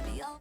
Stick around.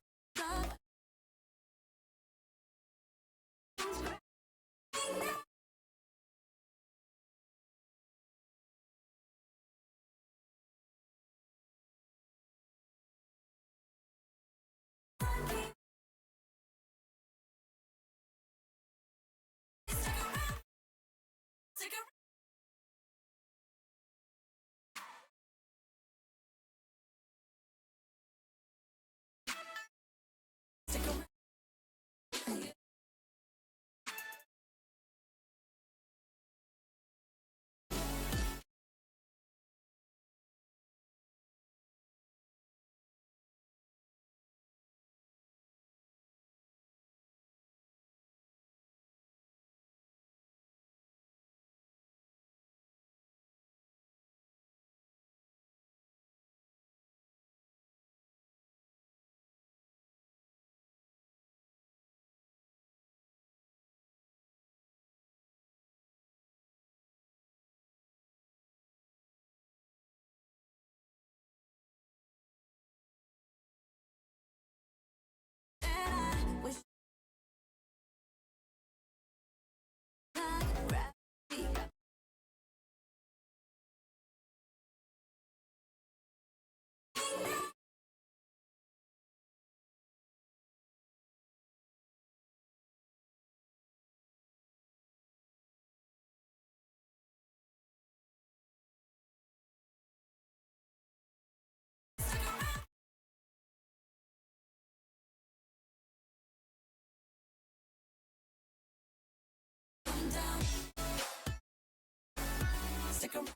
Stick around.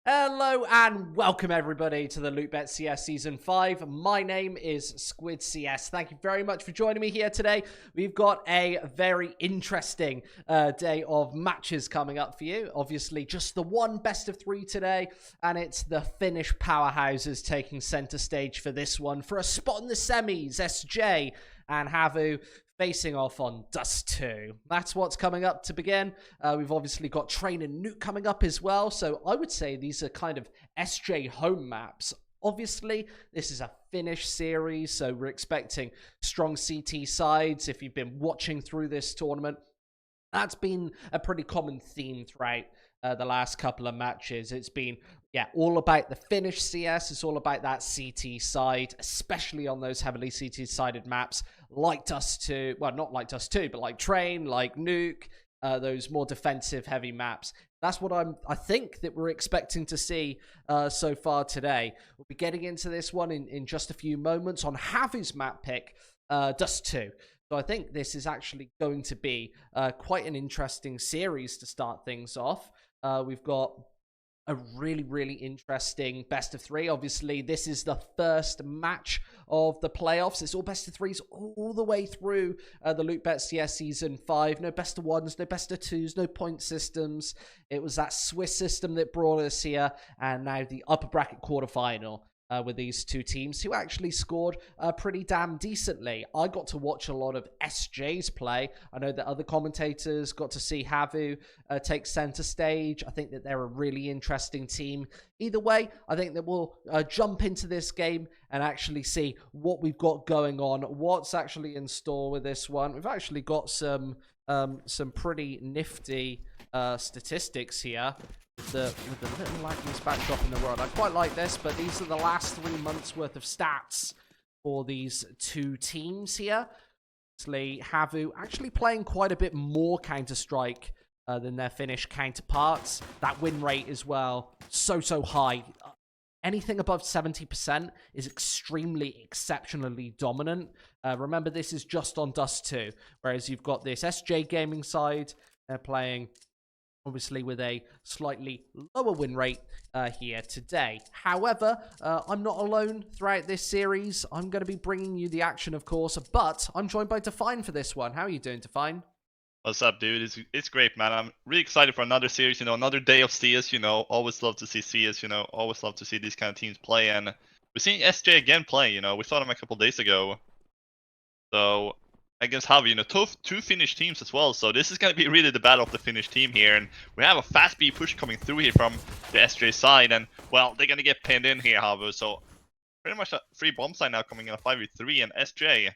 Hello and welcome everybody to the LOOT.BET CS Season 5. My name is Squid CS. Thank you very much for joining me here today. We've got a very interesting day of matches coming up for you. Obviously, just the one best of 3 today, and it's the Finnish powerhouses taking center stage for this one. For a spot in the semis, SJ and HAVU facing off on Dust 2. That's what's coming up to begin. We've obviously got Train and Nuke coming up as well, so I would say these are kind of SJ home maps. Obviously, this is a Finnish series, so we're expecting strong CT sides. If you've been watching through this tournament, that's been a pretty common theme throughout the last couple of matches. It's been, all about the Finnish CS. It's all about that CT side, especially on those heavily CT-sided maps like Dust 2. Well, not like Dust 2, but like Train, like Nuke, those more defensive-heavy maps. That's what I think that we're expecting to see so far today. We'll be getting into this one in just a few moments on HAVU's map pick, Dust 2. So I think this is actually going to be quite an interesting series to start things off. We've got a really interesting best of 3. Obviously, this is the first match of the playoffs. It's all best of 3s all the way through the LOOT.BET CS Season 5. No best of 1s, no best of 2s, no point systems. It was that Swiss system that brought us here, and now the upper bracket quarterfinal. With these two teams who actually scored pretty damn decently. I got to watch a lot of SJ's play. I know that other commentators got to see HAVU take center stage. I think that they're a really interesting team. Either way, I think that we'll jump into this game and actually see what we've got going on, what's actually in store with this one. We've actually got some pretty nifty statistics here. With the little laggiest backdrop in the world. I quite like this, but these are the last 3 months worth of stats for these two teams here. Obviously, HAVU actually playing quite a bit more Counter-Strike than their Finnish counterparts. That win rate as well, so high. Anything above 70% is exceptionally dominant. Remember, this is just on Dust 2, whereas you've got this SJ Gaming side. They're playing obviously with a slightly lower win rate here today. However, I'm not alone throughout this series. I'm going to be bringing you the action, of course, but I'm joined by Define for this one. How are you doing, Define? What's up, dude? It's great, man. I'm really excited for another series, another day of CS, always love to see CS, always love to see these kind of teams play, and we're seeing SJ again play, we saw them a couple days ago. So, against HAVU, two Finnish teams as well, so this is going to be really the battle of the Finnish team here, and we have a fast B push coming through here from the SJ side, and, well, they're going to get pinned in here, HAVU, so pretty much a free bomb side now coming in a 5v3, and SJ,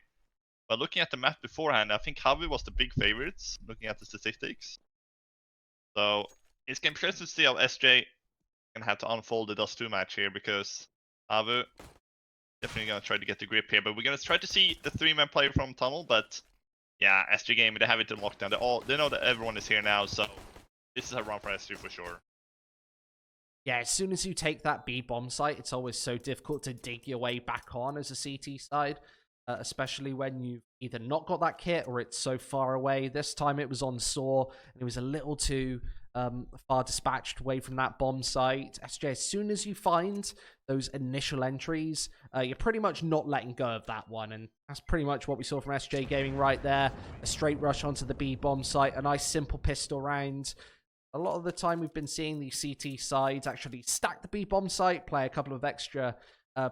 but looking at the map beforehand, I think HAVU was the big favorites, looking at the statistics. So, it's going to be interesting to see how SJ can have to unfold the Dust 2 match here, because HAVU definitely going to try to get the grip here, but we're going to try to see the 3-man player from Tunnel, but yeah, SJ Gaming, they have it in lockdown. They know that everyone is here now, so this is a run for SJ for sure. Yeah, as soon as you take that B bomb site, it's always so difficult to dig your way back on as a CT side, especially when you've either not got that kit or it's so far away. This time it was on Saw, and it was a little too far dispatched away from that bomb site. SJ, as soon as you find those initial entries, you're pretty much not letting go of that one, and that's pretty much what we saw from SJ Gaming right there. A straight rush onto the B bomb site, a nice simple pistol round. A lot of the time we've been seeing these CT sides actually stack the B bomb site, play a couple of extra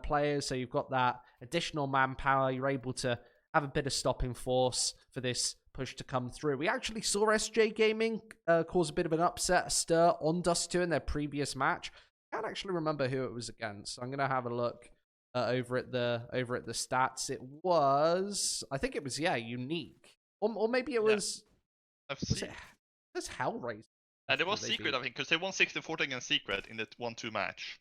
players, so you've got that additional manpower. You're able to have a bit of stopping force for this push to come through. We actually saw SJ Gaming cause a bit of an upset, a stir on Dust 2 in their previous match. I can't actually remember who it was against, so I'm gonna have a look over at the stats. It was, I think it was, Unique, or maybe it was. Was it Hellraiser? And it was Secret, I think, because they won 60-40 against Secret in the 1-2 match.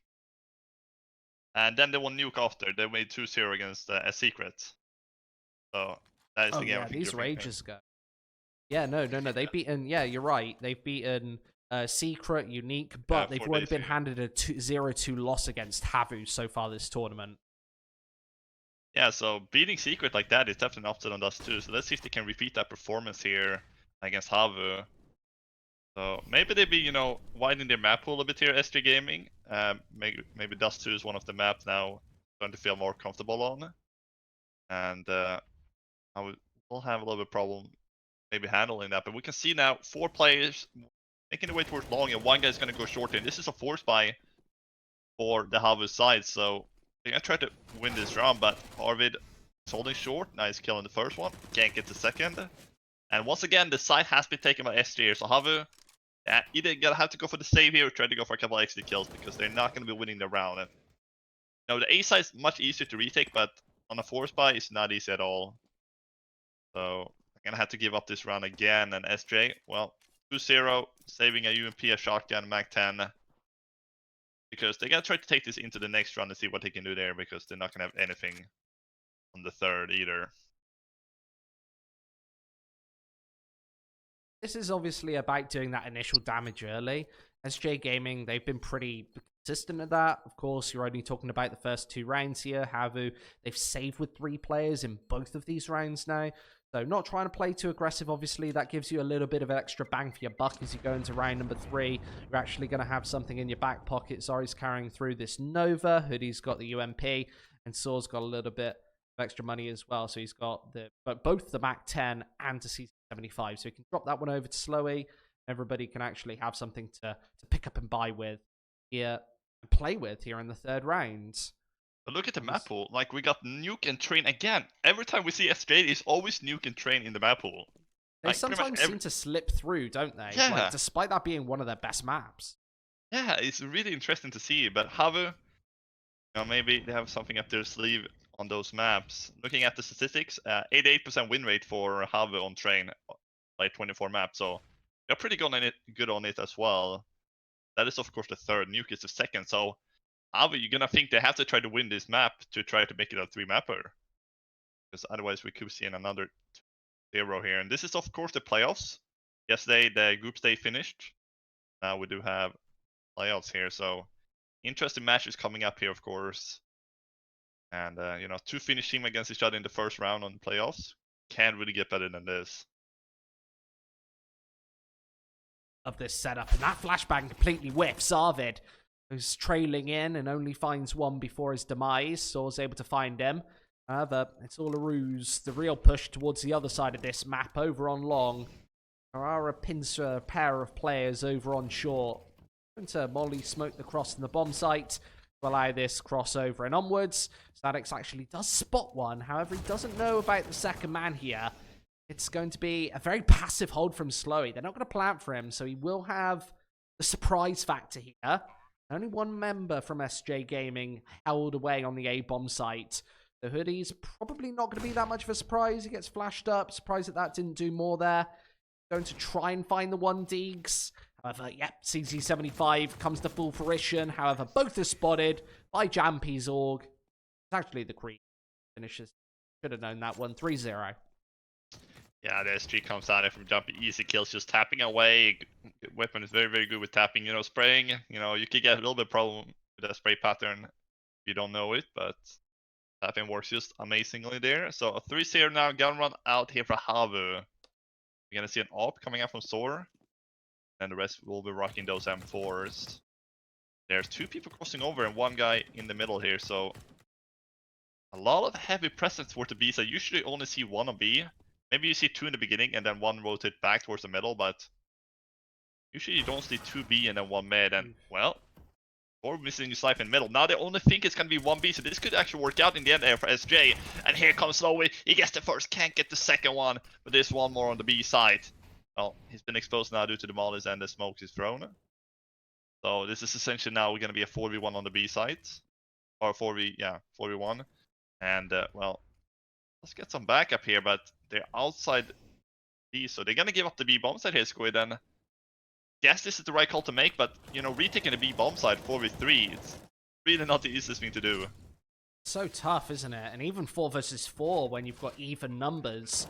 And then they won Nuke after. They made 2-0 against a Secret. So that is the game. Yeah, these were ages ago. Yeah, no. They've beaten. Yeah, you're right. They've beaten Secret, Unique, but they've already been handed a 0-2 loss against HAVU so far this tournament. Yeah, so beating Secret like that is definitely an upset on Dust 2. So let's see if they can repeat that performance here against HAVU. So maybe they be, widening their map pool a bit here, SJ Gaming. Maybe Dust 2 is one of the maps now starting to feel more comfortable on. And we'll have a little bit of problem maybe handling that. But we can see now 4 players making their way towards long, and one guy's going to go short. And this is a force buy for the HAVU side. So they're going to try to win this round, but Arvid is holding short. Nice kill in the first one. Can't get the second. And once again, the side has been taken by SJ here. So HAVU, either gonna have to go for the save here or try to go for a couple of XD kills because they're not going to be winning the round. And, the A side is much easier to retake, but on a force buy, it's not easy at all. So I'm going to have to give up this round again. And SJ, well, 2-0, saving a UMP, a shotgun, Mac 10. Because they're going to try to take this into the next round and see what they can do there, because they're not going to have anything on the third either. This is obviously about doing that initial damage early. SJ Gaming, they've been pretty consistent at that. Of course, you're only talking about the first 2 rounds here. HAVU, they've saved with 3 players in both of these rounds now. So not trying to play too aggressive, obviously. That gives you a little bit of extra bang for your buck as you go into round number 3. You're actually going to have something in your back pocket. Zari's carrying through this Nova. Hoodie's got the UMP. And Saw's got a little bit of extra money as well. So he's got both the Mac 10 and the C75. So he can drop that one over to Slowy. Everybody can actually have something to pick up and buy with here and play with here in the third round. But look at the map pool. Like, we got Nuke and Train again. Every time we see SJ, there's always Nuke and Train in the map pool. They sometimes seem to slip through, don't they? Yeah. Like, despite that being one of their best maps. Yeah, it's really interesting to see. But HAVU, maybe they have something up their sleeve on those maps. Looking at the statistics, 88% win rate for HAVU on Train, like 24 maps. So they're pretty good on it as well. That is, of course, the third. Nuke is the second. So HAVU, you're gonna think they have to try to win this map to try to make it a 3-mapper, because otherwise we could see another 0 here. And this is, of course, the playoffs. Yesterday the group stage finished. Now we do have playoffs here, so interesting matches coming up here, of course. And 2 Finnish teams against each other in the first round on the playoffs. Can't really get better than this. Of this setup, and that flashbang completely whiffs Arvid, who's trailing in and only finds one before his demise. Saw's able to find him. However, it's all a ruse. The real push towards the other side of this map, over on long. There are a pincer pair of players over on short. Going to Molly smoke the cross in the bomb site to allow this crossover and onwards. Sadix actually does spot one. However, he doesn't know about the second man here. It's going to be a very passive hold from Slowy. They're not going to plant for him, so he will have the surprise factor here. Only one member from SJ Gaming held away on the A-bomb site. The Hoodie's probably not going to be that much of a surprise. He gets flashed up. Surprised that didn't do more there. Going to try and find the 1 Deegs. However, yep, CZ75 comes to full fruition. However, both are spotted by Jampy's Org. It's actually the Creep finishes. Should have known that one. 3-0. Yeah, the SG comes out from Jumpy, easy kills, just tapping away. Weapon is very, very good with tapping. Spraying. You could get a little bit problem with that spray pattern if you don't know it, but tapping works just amazingly there. So a 3-0 now, gun run out here for HAVU. We're gonna see an AWP coming out from Sor, and the rest will be rocking those M4s. There's 2 people crossing over and 1 guy in the middle here, so a lot of heavy presence for the B. So I usually only see 1 on B. Maybe you see 2 in the beginning and then 1 rotate back towards the middle, but usually you don't see 2 B and then 1 mid. And, well, 4 missing his life in the middle. Now they only think it's going to be 1 B, so this could actually work out in the end there for SJ. And here comes Slowy. He gets the first, can't get the second one, but there's 1 more on the B side. Well, he's been exposed now due to the mollies and the smoke he's thrown. So this is essentially now going to be a 4v1 on the B side. Or 4v1. And, well, let's get some backup here, but they're outside B, so they're gonna give up the B bomb side here, Squid, and guess this is the right call to make, but retaking the B bomb side 4v3, it's really not the easiest thing to do. So tough, isn't it? And even 4 versus 4, when you've got even numbers,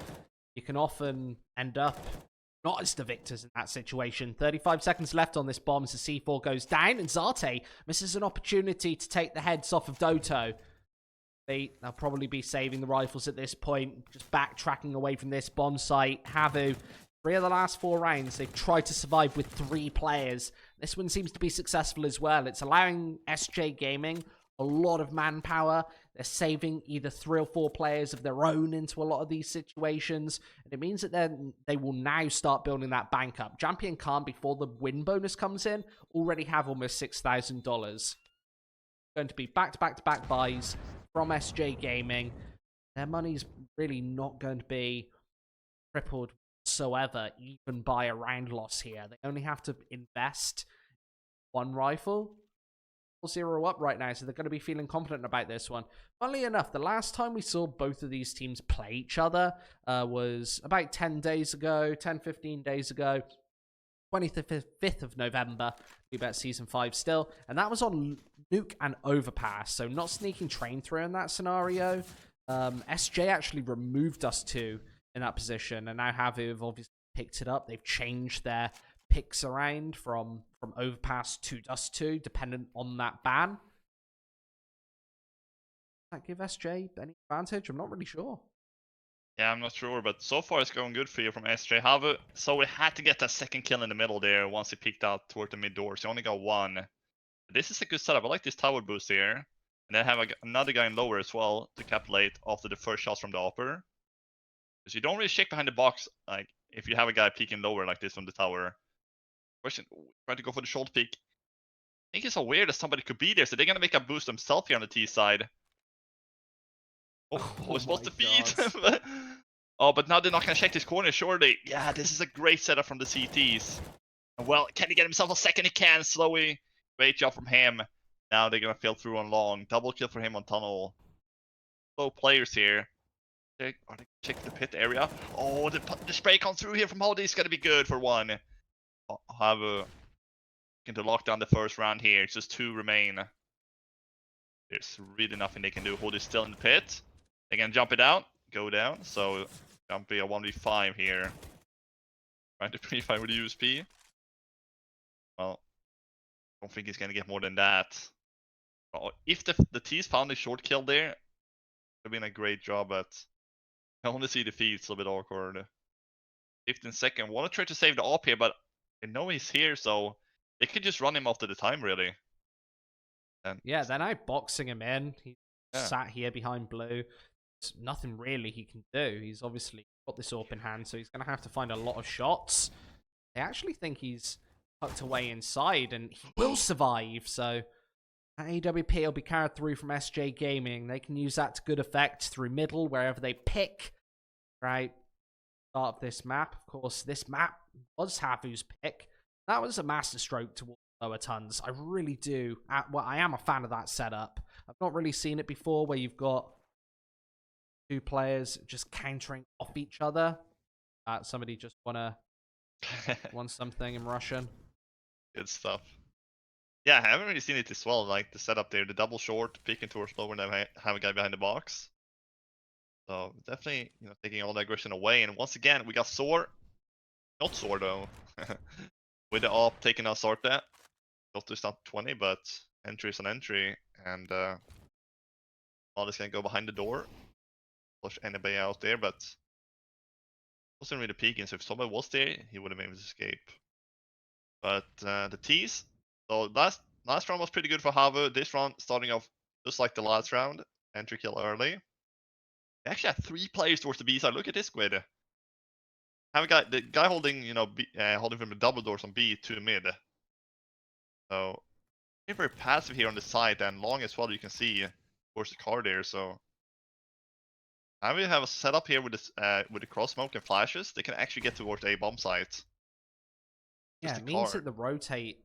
you can often end up not as the victors in that situation. 35 seconds left on this bomb as the C4 goes down, and Zarte misses an opportunity to take the heads off of Doto. They'll probably be saving the rifles at this point, just backtracking away from this bomb site. HAVU, 3 of the last 4 rounds, they've tried to survive with 3 players. This one seems to be successful as well. It's allowing SJ Gaming a lot of manpower. They're saving either 3 or 4 players of their own into a lot of these situations. And it means that they will now start building that bank up. Jumpy and Khan, before the win bonus comes in, already have almost $6,000. Going to be back-to-back-to-back buys from SJ Gaming. Their money's really not going to be crippled whatsoever, even by a round loss here. They only have to invest 1 rifle. 0 up right now, so they're going to be feeling confident about this one. Funnily enough, the last time we saw both of these teams play each other was about 10 days ago, 10-15 days ago, 25th of November, LOOT.BET Season 5 still, and that was on Nuke and Overpass, so not sneaking train through in that scenario. SJ actually removed us 2 in that position, and now HAVU have obviously picked it up. They've changed their picks around from Overpass to Dust 2, dependent on that ban. Does that give SJ any advantage? I'm not really sure. Yeah, I'm not sure, but so far it's going good for you from SJ HAVU. So we had to get that second kill in the middle there once he peeked out toward the mid door. So he only got 1. This is a good setup. I like this tower boost here. And then have another guy in lower as well to capitulate after the first shots from the upper. Because you don't really check behind the box, like if you have a guy peeking lower like this from the tower. Question, trying to go for the short peek. I think it's so weird that somebody could be there, so they're gonna make a boost themselves here on the T side. Oh, we're supposed to feed. Oh, but now they're not gonna check this corner, surely. Yeah, this is a great setup from the CTs. Well, can he get himself a second? He can, slowly. Great job from him. Now they're gonna fail through on long. Double kill for him on tunnel. Slow players here. Are they checking the pit area? Oh, the spray come through here from Hody is gonna be good for 1. HAVU looking to lock down the first round here. It's just 2 remain. There's really nothing they can do. Hood is still in the pit. They can jump it out, go down. So Jumpy a 1v5 here. Trying to pre-fight with the USP. Well, I don't think he's gonna get more than that. If the T's found a short kill there, it would have been a great job, but I only see the feed. It's a little bit awkward. 15 seconds. Want to try to save the op here, but they know he's here, so they could just run him after the time, really. And yeah, they're now boxing him in. He sat here behind blue. There's nothing really he can do. He's obviously got this AWP in hand, so he's going to have to find a lot of shots. They actually think he's tucked away inside, and he will survive, so that AWP will be carried through from SJ Gaming. They can use that to good effect through middle, wherever they pick. Right. Start of this map. Of course, this map was HAVU's pick. That was a masterstroke towards lower tons. I really do. Well, I am a fan of that setup. I've not really seen it before where you've got 2 players just countering off each other. Somebody just want something in Russian. Good stuff. Yeah, I haven't really seen it as well. Like the setup there, the double short, peeking towards lower, and then have a guy behind the box. So definitely, taking all the aggression away. And once again, we got Soar. Not Soar though. With the AWP taking out Sorte. Filter is not 20, but entry is an entry. And all this gonna go behind the door. Push anybody out there, but wasn't really peeking. So if somebody was there, he would have made his escape. But the T's. So last round was pretty good for HAVU. This round starting off just like the last round. Entry kill early. They actually had 3 players towards the B side. Look at this squid. Have a guy, the guy holding, holding from the double doors on B to mid. So they're very passive here on the side, and long as well. You can see towards the car there. So now we have a setup here with this with the cross smoke and flashes. They can actually get towards A bomb site. Yeah, it means that the rotate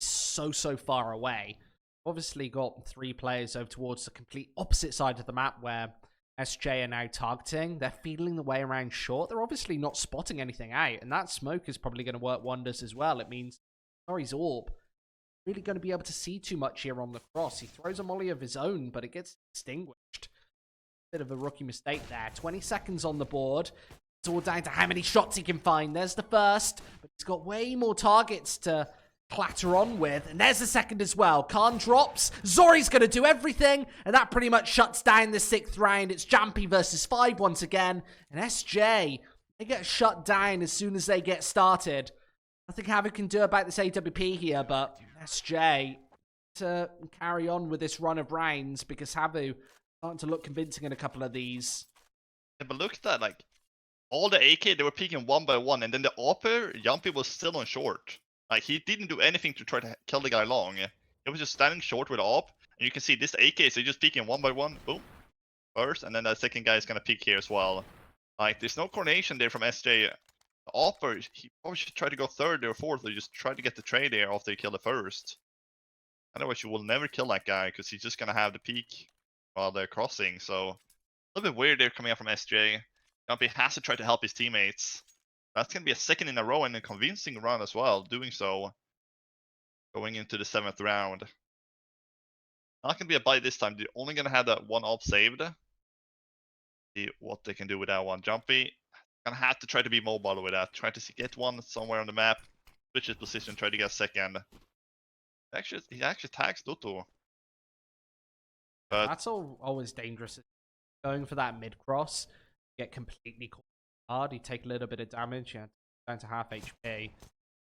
is so far away. Obviously got 3 players over towards the complete opposite side of the map where SJ are now targeting. They're feeling the way around short. They're obviously not spotting anything out, and that smoke is probably going to work wonders as well. It means Sorry's AWP really going to be able to see too much here on the cross. He throws a molly of his own, but it gets extinguished. Bit of a rookie mistake there. 20 seconds on the board. It's all down to how many shots he can find. There's the first, but he's got way more targets to clatter on with, and there's the second as well. Khan drops. Zori's going to do everything, and that pretty much shuts down the 6th round. It's Jumpy versus 5 once again, and SJ, they get shut down as soon as they get started. I think HAVU can do about this AWP here, but SJ to carry on with this run of rounds because HAVU starting to look convincing in a couple of these. Yeah, but look at that, like, all the AK, they were peeking one by one, and then the upper, Jumpy was still on short. Like, he didn't do anything to try to kill the guy long. He was just standing short with the op, and you can see this AK, so just peeking one by one, boom, first, and then the second guy is gonna peek here as well. Like, there's no coordination there from SJ. The upper, he probably should try to go third or fourth, or just try to get the trade there after he killed the first. Otherwise, you will never kill that guy, because he's just gonna have the peek while they're crossing, so a little bit weird there coming out from SJ. Jumpy has to try to help his teammates. That's going to be a second in a row and a convincing run as well, doing so. Going into the 7th round. Not going to be a buy this time. They're only going to have that one op saved. See what they can do with that one. Jumpy going to have to try to be mobile with that. Try to get one somewhere on the map. Switch his position, try to get a second. He actually tags Dotto. But That's always dangerous. Going for that mid cross, get completely caught hard. You take a little bit of damage, down to half HP.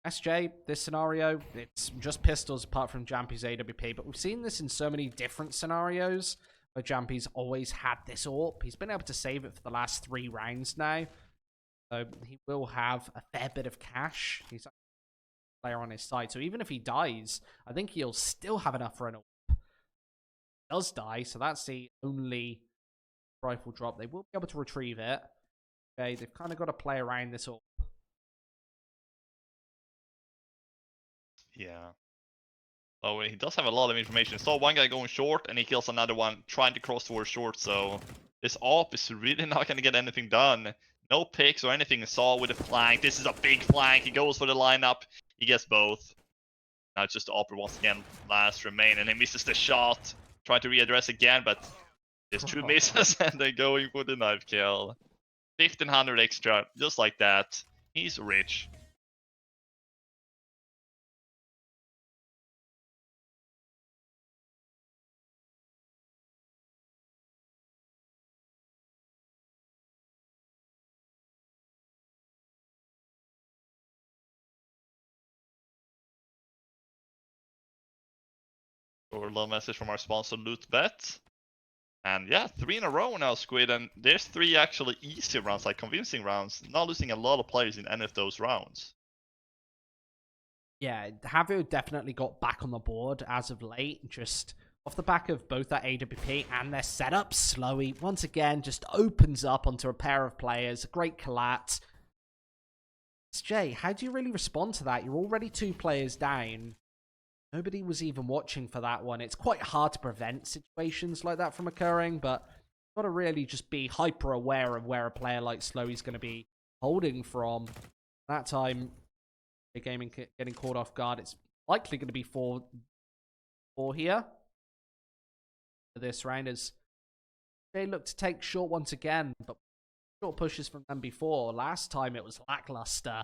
SJ, this scenario, it's just pistols apart from Jampy's AWP, but we've seen this in so many different scenarios where Jampy's always had this AWP. He's been able to save it for the last 3 rounds now, so he will have a fair bit of cash. He's a player on his side, so even if he dies, I think he'll still have enough for an AWP. He does die, so that's the only rifle drop. They will be able to retrieve it. Okay, they've kind of got to play around this AWP. yeah. Oh, he does have a lot of information. Saw one guy going short, and he kills another one trying to cross towards short. So this op is really not going to get anything done. No picks or anything. Saw with a flank. This is a big flank. He goes for the lineup. He gets both. Now it's just the opper once again. Last remain, and he misses the shot. Trying to readdress again, but there's 2 misses, and they're going for the knife kill. 1500 extra, just like that. He's rich. Or a little message from our sponsor LOOT.BET. And yeah, 3 in a row now, Squid, and there's 3 actually easy rounds, like convincing rounds. Not losing a lot of players in any of those rounds. Yeah, HAVU definitely got back on the board as of late, just off the back of both that AWP and their setup. Slowy, once again, just opens up onto a pair of players. A great collat. Jay, how do you really respond to that? You're already 2 players down. Nobody was even watching for that one. It's quite hard to prevent situations like that from occurring, but you've got to really just be hyper aware of where a player like Slowy's going to be holding from. That time, Gaming getting caught off guard. It's likely going to be 4 here for this round as they look to take short once again, but short pushes from them before. Last time it was lackluster.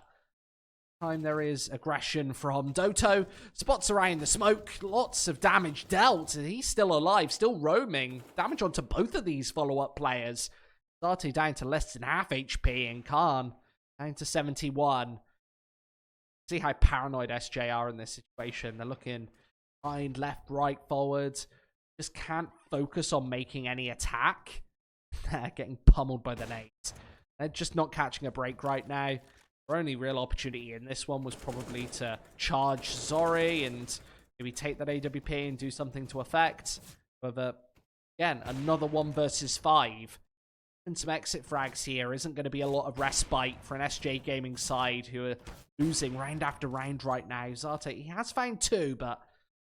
Time there is aggression from Dotto. Spots around the smoke. Lots of damage dealt. He's still alive, still roaming. Damage onto both of these follow-up players. Zate down to less than half HP, and Khan down to 71. See how paranoid SJ are in this situation. They're looking behind, left, right, forward. Just can't focus on making any attack. They're getting pummeled by the nades. They're just not catching a break right now. Their only real opportunity in this one was probably to charge Zori and maybe take that AWP and do something to effect. However, again, another 1 versus 5. And some exit frags here isn't going to be a lot of respite for an SJ Gaming side who are losing round after round right now. Zate, he has found 2, but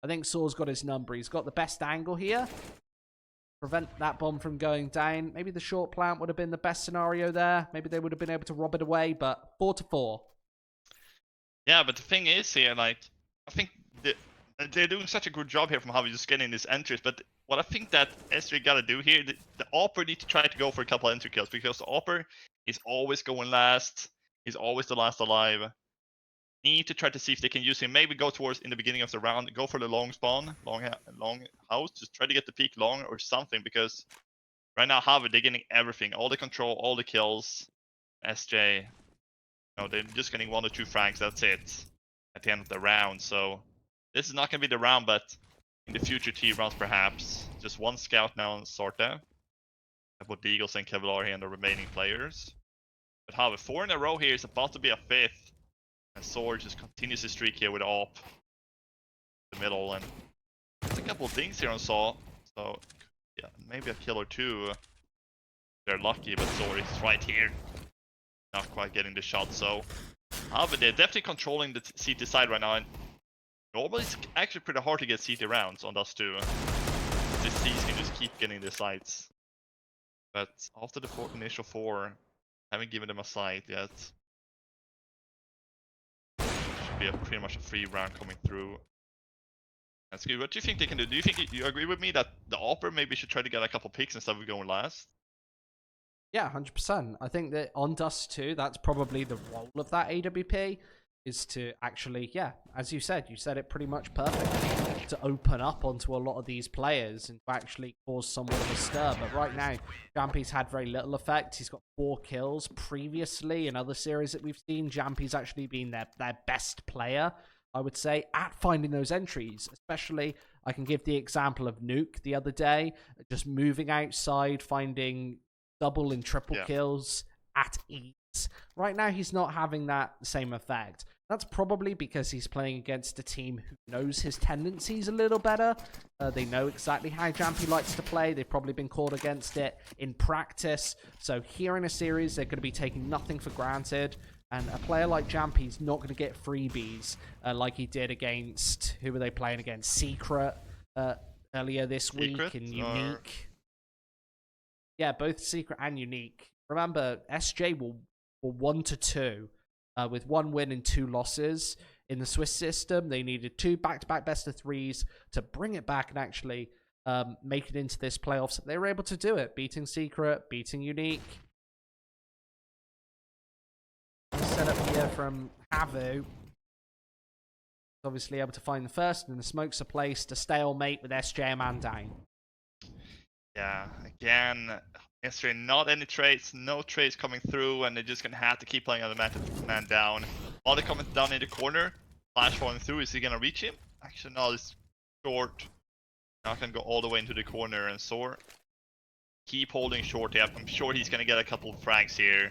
I think Saw's got his number. He's got the best angle here. Prevent that bomb from going down. Maybe the short plant would have been the best scenario there. Maybe they would have been able to rob it away, but 4-4. Yeah, but the thing is here, like, I think they're doing such a good job here from HAVU just getting these entries, but what I think that SJ gotta do here, the Opper need to try to go for a couple of entry kills, because the Opper is always going last. He's always the last alive. Need to try to see if they can use him. Maybe go towards in the beginning of the round, go for the long spawn, long house, just try to get the peak long or something, because right now HAVU, they're getting everything, all the control, all the kills. SJ, no, they're just getting 1 or 2 frags, that's it. at the end of the round. So this is not going to be the round, but in the future T rounds perhaps. Just one scout now on Sorta. Both the Eagles and Kevlar here and the remaining players. But however, 4 in a row here is about to be a 5th. And Sword just continues his streak here with AWP. The middle, and there's a couple of things here on Saw. So yeah, maybe a kill or two. They're lucky, but Sword is right here. Not quite getting the shot, so but they're definitely controlling the CT side right now. And normally it's actually pretty hard to get CT rounds on Dust 2. This C's can just keep getting the sights. But after the initial 4, haven't given them a sight yet. Should be pretty much a free round coming through. That's good. What do you think they can do? Do you think you agree with me that the AWPer maybe should try to get a couple picks instead of going last? Yeah, 100%. I think that on Dust 2, that's probably the role of that AWP, is to actually, yeah, as you said it pretty much perfectly, to open up onto a lot of these players and to actually cause somewhat of a stir. But right now, Jampy's had very little effect. He's got 4 kills. Previously, in other series that we've seen, Jampy's actually been their best player, I would say, at finding those entries. Especially, I can give the example of Nuke the other day, just moving outside, finding double and triple kills at ease. Right now, he's not having that same effect. That's probably because he's playing against a team who knows his tendencies a little better. They know exactly how Jampy likes to play. They've probably been caught against it in practice. So here in a series, they're going to be taking nothing for granted. And a player like Jampy's not going to get freebies like he did against... Who were they playing against? Secret earlier this week and Unique. Yeah, both Secret and Unique. Remember, SJ were 1-2 with 1 win and 2 losses. In the Swiss system, they needed 2 back-to-back best-of-3s to bring it back and actually make it into this playoffs. They were able to do it, beating Secret, beating Unique. Set up here from HAVU. Obviously able to find the first, and the smokes are placed. A stalemate with SJ a man down. Yeah, again, SJ not any trades, no trades coming through, and they're just gonna have to keep playing on the man down. All the coming down in the corner. Flash falling through, is he gonna reach him? Actually, no, it's short. Not gonna go all the way into the corner, and Soar keep holding short. Yeah, I'm sure he's gonna get a couple of frags here.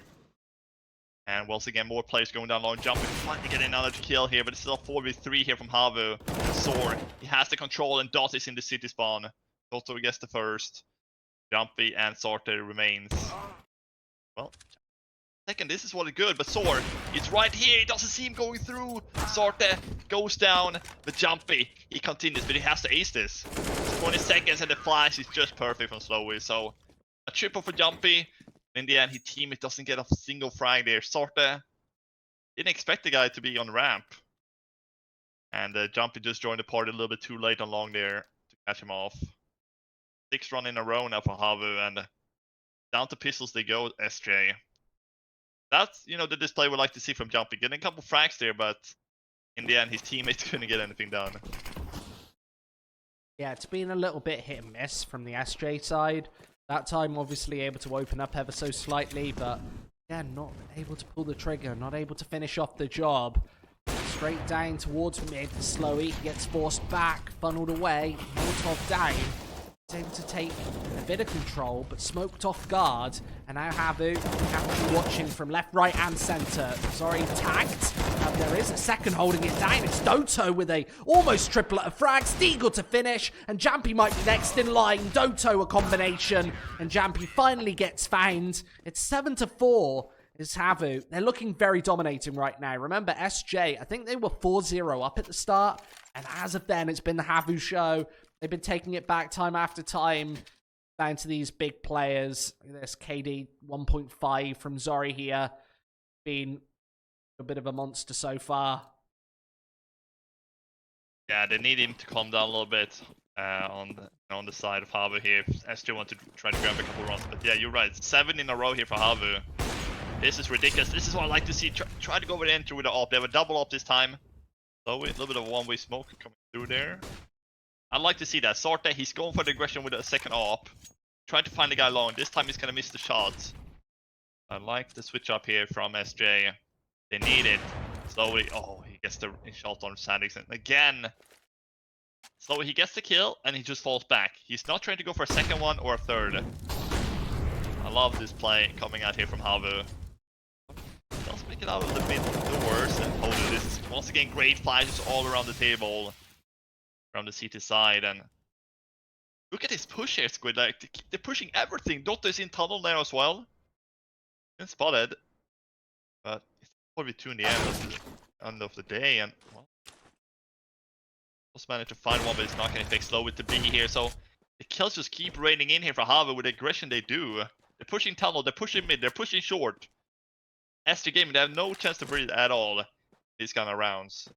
And once again, more players going down long, jumping, finally getting another kill here, but it's still 4v3 here from HAVU. And Soar, he has the control, and Dot is in the city spawn. Also gets the first. Jumpy and Sorter remains. Well, second, this is what is good, but Soar, it's right here, he doesn't see him going through. Sorter goes down, but Jumpy, he continues, but he has to ace this. 20 seconds and the flash is just perfect from Slowy, so a triple for Jumpy. In the end, his teammate doesn't get a single frag there. Sorte didn't expect the guy to be on ramp. And Jumpy just joined the party a little bit too late on long there to catch him off. 6 run in a row now for HAVU, and down to pistols they go, SJ. That's, you know, the display we like to see from Jumpy. Getting a couple frags there, but in the end, his teammates couldn't get anything done. Yeah, it's been a little bit hit and miss from the SJ side. That time, obviously, able to open up ever so slightly, but yeah, not able to pull the trigger, not able to finish off the job. Straight down towards mid, Slowy gets forced back, funneled away, Molotov down. He's able to take a bit of control, but smoked off guard. And now HAVU actually watching from left, right, and center. Sorry, tagged. There is a second holding it down. It's Doto with a almost triplet of frags. Deagle to finish, and Jampy might be next in line. Doto a combination, and Jampy finally gets found. It's 7-4. Is HAVU. They're looking very dominating right now. Remember, SJ, I think they were 4-0 up at the start, and as of then, it's been the HAVU show. They've been taking it back time after time, down to these big players. This KD 1.5 from Zori here, been a bit of a monster so far. Yeah, they need him to calm down a little bit on the side of HAVU here. SJ want to try to grab a couple runs, but yeah, you're right. 7 in a row here for HAVU. This is ridiculous. This is what I like to see. Try to go with the enter with the AWP. They have a double AWP this time. So a little bit of a one-way smoke coming through there. I'd like to see that. Sorte, he's going for the aggression with a second AWP. Try to find the guy long. This time he's gonna miss the shot. I like the switch up here from SJ. They need it. Slowly, oh, he gets the shot on Sandix, and again, slowly he gets the kill, and he just falls back. He's not trying to go for a second one or a third. I love this play coming out here from HAVU. Does make it out of the mid doors, and HAVU, this is once again great flashes all around the table, around the CT side, and look at this push here, Squid. Like they're pushing everything. Dotto is in tunnel there as well. Been spotted, but it's probably 2 in the end of the day, and well, just managed to find one, but it's not going to take slow with the B here. So the kills just keep raining in here for HAVU with the aggression they do. They're pushing tunnel, they're pushing mid, they're pushing short. SG Gaming, they have no chance to breathe at all these kind of rounds.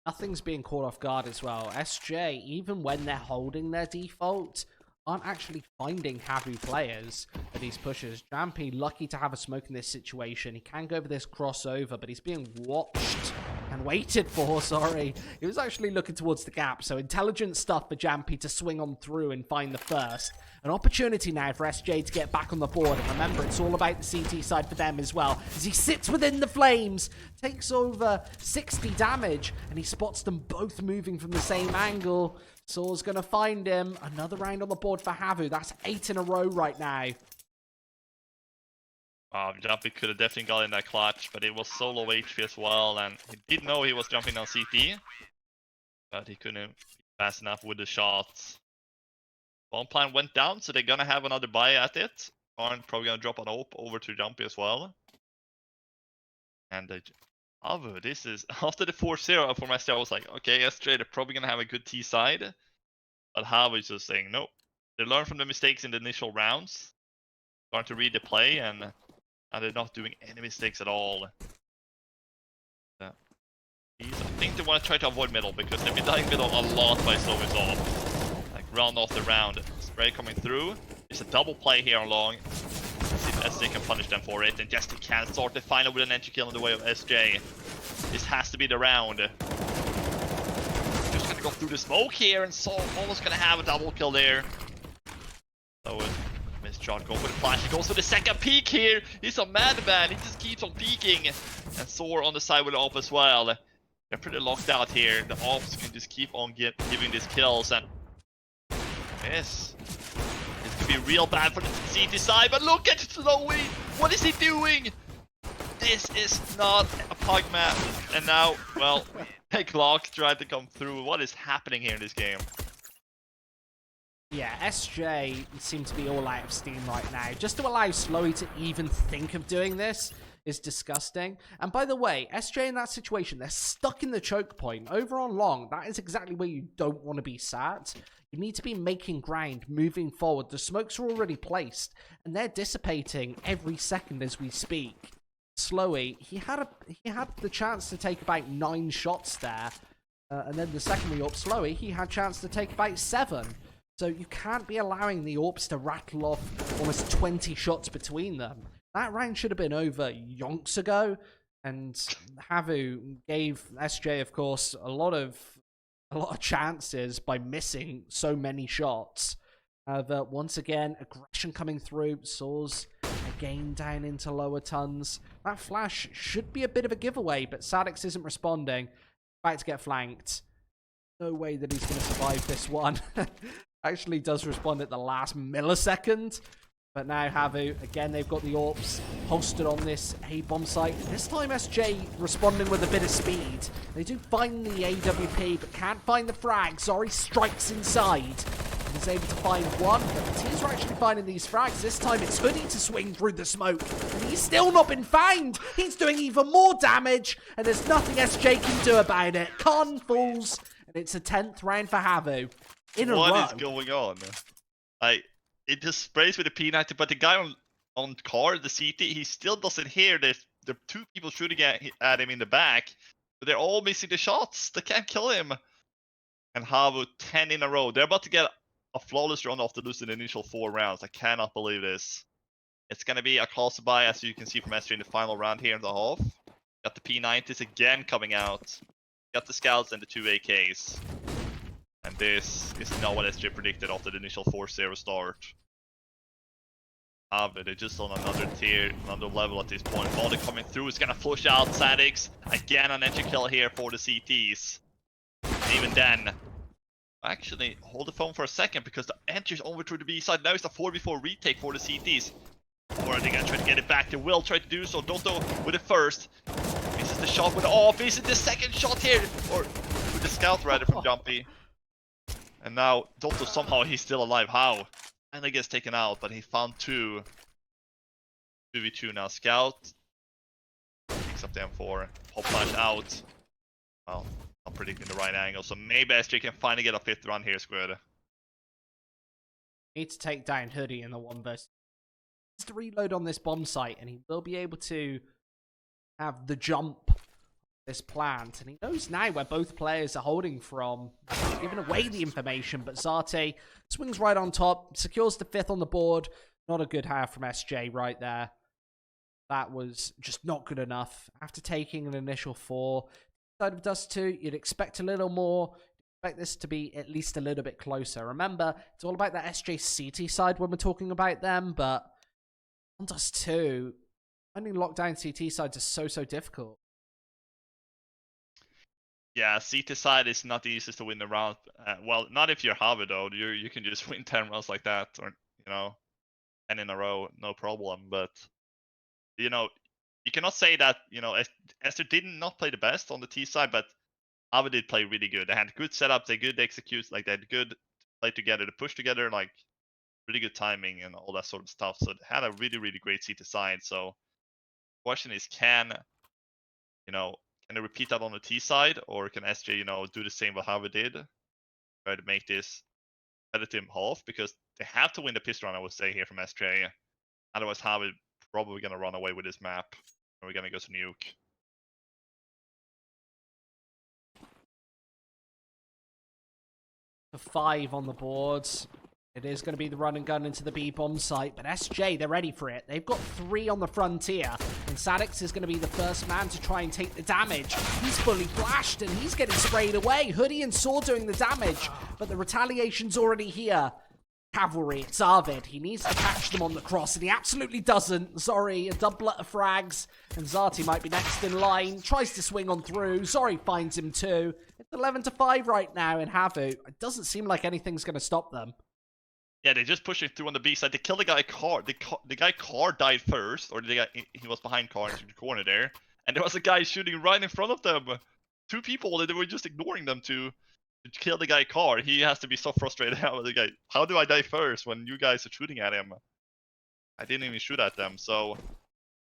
Nothing's being caught off guard as well. SJ, even when they're holding their default, aren't actually finding HAVU players at these pushes. Jampy, lucky to have a smoke in this situation. He can go over this crossover, but he's being watched and waited for, sorry. He was actually looking towards the gap, so intelligent stuff for Jampy to swing on through and find the first. An opportunity now for SJ to get back on the board, and remember, it's all about the CT side for them as well, as he sits within the flames, takes over 60 damage, and he spots them both moving from the same angle. Saul's going to find him. Another round on the board for HAVU. That's 8 in a row right now. Jumpy could have definitely got in that clutch, but it was so low HP as well, and he did know he was jumping on CT, but he couldn't be fast enough with the shots. Bomb plan went down, so they're gonna have another buy at it. Aren't probably gonna drop an AWP over to Jumpy as well. And HAVU, this is after the 4-0 for myself. I was like, okay, SJ, they're probably gonna have a good T side, but HAVU is just saying no. They learn from the mistakes in the initial rounds, starting to read the play, and they're not doing any mistakes at all. I think they want to try to avoid middle because they've been dying middle a lot by slowing off. Like round off the round. Spray coming through. It's a double play here on long. Let's see if SJ can punish them for it. And Jester can start the final with an entry kill in the way of SJ. This has to be the round. Just gonna go through the smoke here, and Saul almost gonna have a double kill there. So missed shot, going for the flash. He goes for the second peek here. He's a madman. He just keeps on peeking. And Soar on the side with the AWP as well. They're pretty locked out here. The AWPs can just keep on giving these kills, and yes, this could be real bad for the CT side. But look at Slowy. What is he doing? This is not a pug map. And now, well, Glock tried to come through. What is happening here in this game? Yeah, SJ seem to be all out of steam right now. Just to allow Slowy to even think of doing this is disgusting. And by the way, SJ in that situation, they're stuck in the choke point. Over on long, that is exactly where you don't want to be sat. You need to be making ground, moving forward. The smokes are already placed, and they're dissipating every second as we speak. Slowy, he had the chance to take about 9 shots there. And then the second we up Slowy, he had a chance to take about 7. So you can't be allowing the AWPs to rattle off almost 20 shots between them. That round should have been over yonks ago. And HAVU gave SJ, of course, a lot of chances by missing so many shots. But once again, aggression coming through. Soars again down into lower tons. That flash should be a bit of a giveaway, but Sadix isn't responding. About to get flanked. No way that he's going to survive this one. Actually does respond at the last millisecond. But now HAVU, again, they've got the AWPs posted on this A-bomb site. This time SJ responding with a bit of speed. They do find the AWP, but can't find the frag. Zori strikes inside. And is able to find one, but the teams are actually finding these frags. This time it's Hoodie to swing through the smoke. And he's still not been found. He's doing even more damage, and there's nothing SJ can do about it. Con falls, and it's a 10th round for HAVU. What is going on? It just sprays with the P90, but the guy on car, the CT, he still doesn't hear this. The 2 people shooting at him in the back, but they're all missing the shots. They can't kill him. And HAVU 10 in a row. They're about to get a flawless run off the lose in the initial 4 rounds. I cannot believe this. It's going to be a close buy, as you can see from SJ in the final round here in the half. Got the P90s again coming out. Got the Scouts and the 2 AKs. And this is not what SJ predicted after the initial 4-0 start. HAVU. They're just on another tier, another level at this point. Volley coming through is gonna push out Sadix. Again, an entry kill here for the CTs. Even then, actually, hold the phone for a second because the entry's over to the B side. Now it's a 4v4 retake for the CTs. Or are they gonna try to get it back? They will try to do so. Dotto with it first. Misses the shot with the off. Misses the second shot here. Or with the scout rather from Jumpy. And now Dotto somehow he's still alive. How? And he gets taken out, but he found 2v2 now. Scout picks up the M4. Pop flash out. Well, not predicting the right angle, so maybe SJ can finally get a 5th run here, Squid. Need to take down Hoodie in the 1 versus. He needs to reload on this bomb site, and he will be able to have the jump this plant. And he knows now where both players are holding from. He's giving away the information, but Zate swings right on top, secures the 5th on the board. Not a good half from SJ right there. That was just not good enough. After taking an initial 4, side of Dust 2, you'd expect a little more. Expect this to be at least a little bit closer. Remember, it's all about that SJ CT side when we're talking about them, but on Dust 2, finding lockdown CT sides is so difficult. Yeah, CT side is not the easiest to win the round. Well, not if you're HAVU though. You can just win 10 rounds like that, or 10 in a row, no problem. But you cannot say that Esther did not play the best on the T side, but HAVU did play really good. They had good setups, they good executes, like they had good play together, to push together, like really good timing and all that sort of stuff. So they had a really great CT side. So the question is, can they repeat that on the T side, or can SJ do the same what HAVU did, try to make this competitive half, because they have to win the pistol run, I would say, here from SJ. Otherwise HAVU probably gonna run away with this map, and we're gonna go to nuke. For 5 on the boards. It is going to be the run and gun into the B bomb site, but SJ, they're ready for it. They've got 3 on the frontier, and Sadix is going to be the first man to try and take the damage. He's fully flashed, and he's getting sprayed away. Hoodie and Saw doing the damage, but the retaliation's already here. Cavalry, it's Arvid. He needs to catch them on the cross, and he absolutely doesn't. Zori, a doublet of frags, and Zati might be next in line. Tries to swing on through. Zori finds him too. It's 11-5 right now in HAVU. It doesn't seem like anything's going to stop them. Yeah, they just pushing through on the B side. They killed the guy Car. The guy Car died first, or he was behind Car into the corner there, and there was a guy shooting right in front of them. 2 people, and they were just ignoring them to kill the guy Car. He has to be so frustrated now with the guy. How do I die first when you guys are shooting at him? I didn't even shoot at them. So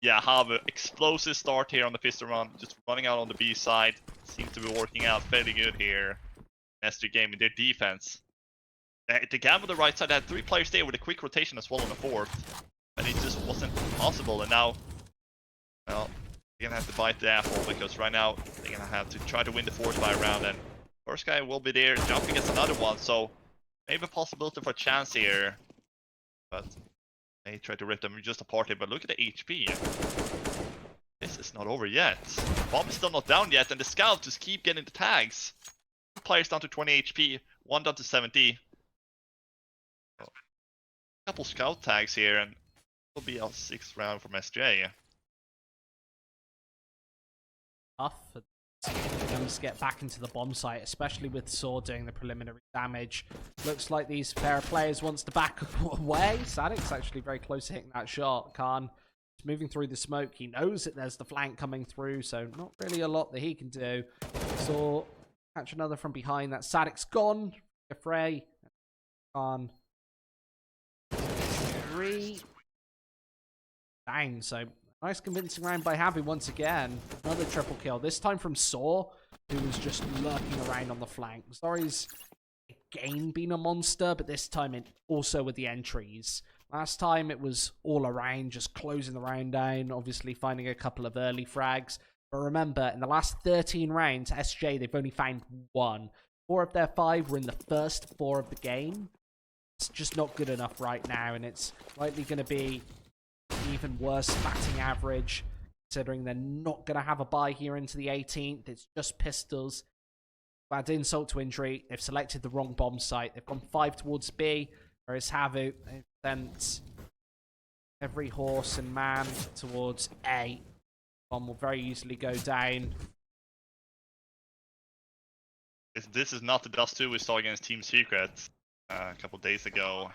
yeah, HAVU explosive start here on the pistol run, just running out on the B side. Seems to be working out fairly good here. SJ game in their defense. The gap on the right side had 3 players there with a quick rotation as well on the 4th, and it just wasn't possible. And now, well, they're gonna have to bite the apple, because right now they're gonna have to try to win the 4th by round, and first guy will be there. Jumping gets another one, so maybe a possibility for a chance here. But they try to rip them just apart here. But look at the HP. This is not over yet. Bomb is still not down yet, and the scouts just keep getting the tags. 2 players down to 20 HP, 1 down to 70. Couple scout tags here, and it'll be our 6th round from SJ. Tough for them to get back into the bomb site, especially with Saw doing the preliminary damage. Looks like these fair players wants to back away. Sadic's actually very close to hitting that shot. Khan is moving through the smoke. He knows that there's the flank coming through, so not really a lot that he can do. Saw catch another from behind. That Sadic's gone. Fray. Khan. 3 down, so nice convincing round by HAVU once again. Another triple kill, this time from Saw, who was just lurking around on the flank. Zori's again been a monster, but this time it also with the entries. Last time it was all around, just closing the round down, obviously finding a couple of early frags. But remember, in the last 13 rounds, SJ, they've only found 1. 4 of their 5 were in the first 4 of the game. It's just not good enough right now, and it's likely going to be even worse batting average, considering they're not going to have a bye here into the 18th. It's just pistols. Add insult to injury. They've selected the wrong bomb site. They've gone 5 towards B, whereas HAVU, they've sent every horse and man towards A. Bomb will very easily go down. This is not the Dust 2 we saw against Team Secret a couple days ago.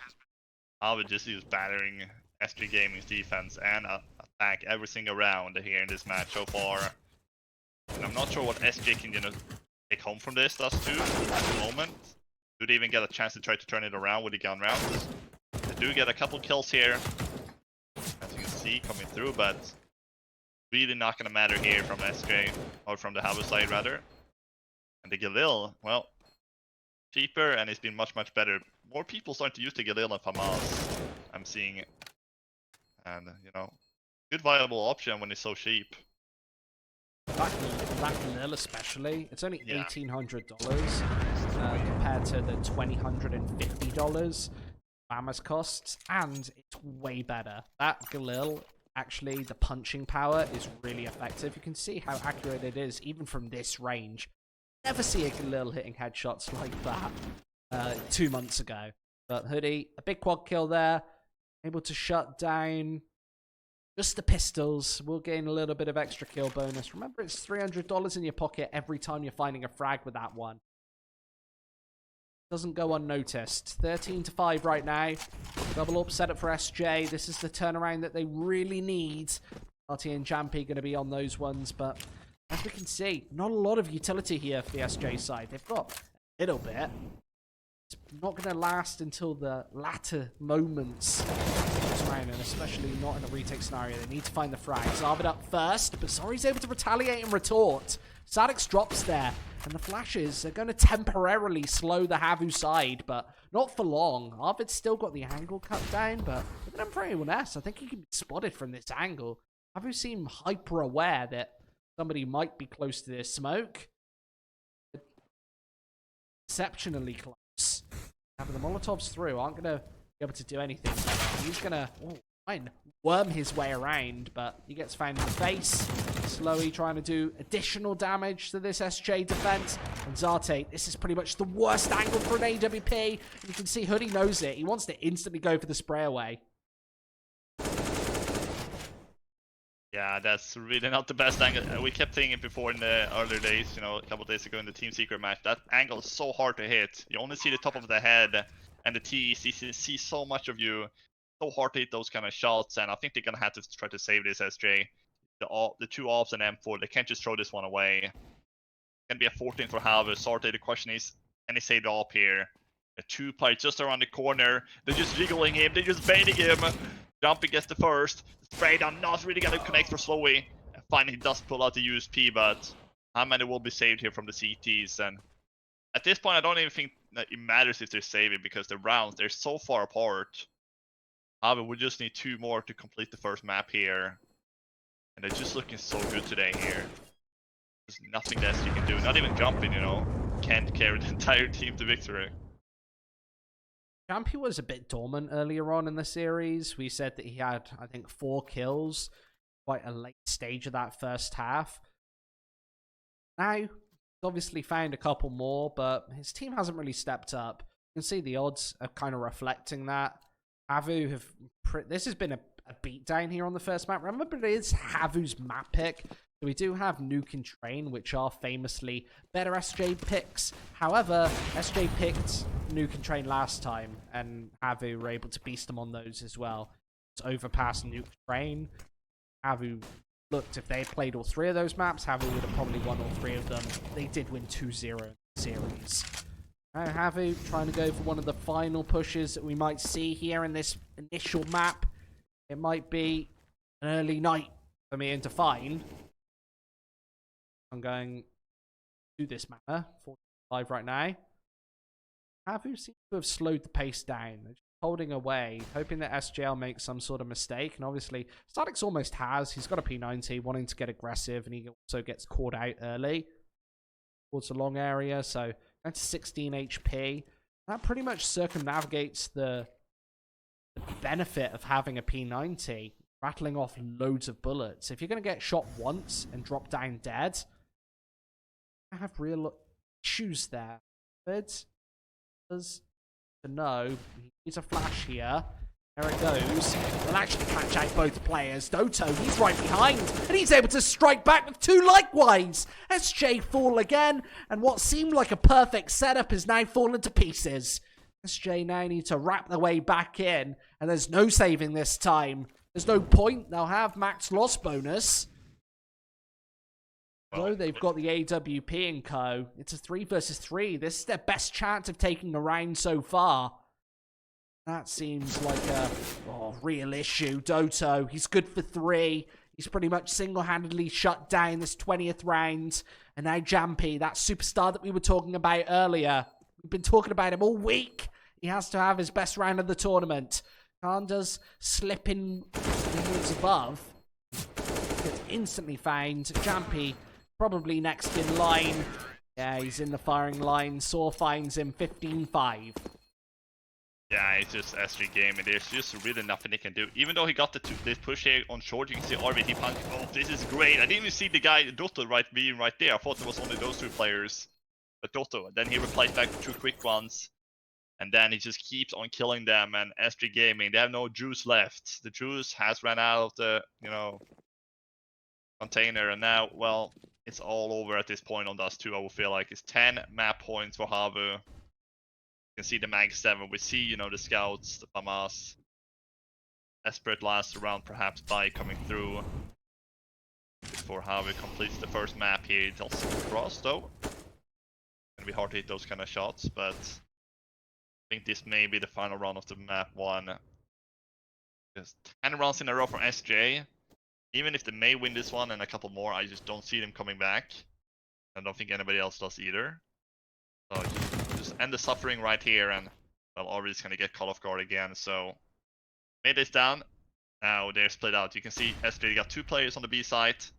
HAVU just use battering SG Gaming's defense and attack every single round here in this match so far. And I'm not sure what SJ can take home from this Dust 2 at the moment. Do they even get a chance to try to turn it around with the gun rounds? They do get a couple kills here, as you can see, coming through, but really not going to matter here from SJ, or from the HAVU side rather. And the Galil, well, cheaper, and it's been much better. More people starting to use the Galil than FAMAS, I'm seeing. And, you know, good viable option when it's so cheap. That Galil especially, it's only $1,800 compared to the $2,050 FAMAS costs, and it's way better. That Galil, actually, the punching power is really effective. You can see how accurate it is, even from this range. Never see a Galil hitting headshots like that 2 months ago. But Hoodie, a big quad kill there. Able to shut down just the pistols. We'll gain a little bit of extra kill bonus. Remember, it's $300 in your pocket every time you're finding a frag with that one. Doesn't go unnoticed. 13-5 right now. Double up setup for SJ. This is the turnaround that they really need. RT and Jampy going to be on those ones, but as we can see, not a lot of utility here for the SJ side. They've got a little bit. It's not going to last until the latter moments of this round, and especially not in a retake scenario. They need to find the frag. Zarvid up first, but Zori's able to retaliate and retort. Sadix drops there, and the flashes are going to temporarily slow the HAVU side, but not for long. Arvid's still got the angle cut down, but looking for anyone else, I think he can be spotted from this angle. HAVU seem hyper aware that somebody might be close to this smoke. Exceptionally close. Now, the Molotovs through aren't going to be able to do anything. He's going to try and worm his way around, but he gets found in the face. Slowly trying to do additional damage to this SJ defense. And Zarte, this is pretty much the worst angle for an AWP. And you can see Hoodie knows it. He wants to instantly go for the spray away. Yeah, that's really not the best angle. We kept saying it before in the earlier days, you know, a couple of days ago in the Team Secret match. That angle is so hard to hit. You only see the top of the head, and the TEC see so much of you. So hard to hit those kind of shots, and I think they're going to have to try to save this SJ. The two ops and M4, they can't just throw this one away. It's going to be a 14 for HAVU. Sorted. The question is, can he save the op here? The two players just around the corner. They're just jiggling him. They're just baiting him. Jumping gets the first. Spray down, not really going to connect for Slowy. And finally, he does pull out the USP, but how many will be saved here from the CTs? And at this point, I don't even think that it matters if they're saving, because the rounds, they're so far apart. HAVU, we just need 2 more to complete the first map here. And they're just looking so good today here. There's nothing else you can do. Not even jumping, you know. Can't carry the entire team to victory. Jampy was a bit dormant earlier on in the series. We said that he had, I think, 4 kills. Quite a late stage of that first half. Now, he's obviously found a couple more, but his team hasn't really stepped up. You can see the odds are kind of reflecting that. HAVU have... This has been a beatdown here on the first map. Remember, it is HAVU's map pick. So we do have Nuke and Train, which are famously better SJ picks. However, SJ picked Nuke and Train last time, and HAVU were able to beast them on those as well. It's overpass Nuke Train. HAVU looked, if they had played all 3 of those maps, HAVU would have probably won all 3 of them. They did win 2-0 in the series. Now HAVU trying to go for one of the final pushes that we might see here in this initial map. It might be an early night for me to find. I'm going to this manner. 45 right now. HAVU seems to have slowed the pace down. They're just holding away, hoping that SJL makes some sort of mistake. And obviously, Statix almost has. He's got a P90, wanting to get aggressive, and he also gets caught out early towards the long area. So that's 16 HP. That pretty much circumnavigates the benefit of having a P90, rattling off loads of bullets. If you're going to get shot once and drop down dead, I have real issues there. But to know, he needs a flash here. There it goes. They'll actually catch out both players. Doto, he's right behind, and he's able to strike back with two likewise. SJ fall again, and what seemed like a perfect setup is now fallen to pieces. SJ now need to wrap their way back in, and there's no saving this time. There's no point. They'll have max loss bonus. Although they've got the AWP and co. It's a 3 versus 3. This is their best chance of taking a round so far. That seems like a real issue. Doto, he's good for 3. He's pretty much single-handedly shut down this 20th round. And now Jampy, that superstar that we were talking about earlier. We've been talking about him all week. He has to have his best round of the tournament. Khan does slip in inwards above. Gets instantly found. Jampy probably next in line. Yeah, he's in the firing line. Saw finds him 15-5. Yeah, it's just SG game, and there's just really nothing they can do. Even though he got this push here on short, you can see RVT punch. Oh, this is great. I didn't even see the guy, Dotto, being right there. I thought it was only those 2 players. But Dotto, then he replies back with 2 quick ones. And then he just keeps on killing them, and SG Gaming, they have no juice left. The juice has ran out of the, container, and now, well, it's all over at this point on Dust 2, I will feel like. It's 10 map points for HAVU. You can see the Mag 7. We see, the scouts, the FAMAS. Desperate last round, perhaps by coming through. Before HAVU completes the first map here. It's also cross, though. Gonna be hard to hit those kind of shots, but I think this may be the final round of the map 1. Just 10 rounds in a row for SJ. Even if they may win this one and a couple more, I just don't see them coming back. I don't think anybody else does either. So just end the suffering right here, and well, Orvis gonna get caught off guard again. So made this down. Now they're split out. You can see SJ got 2 players on the B site.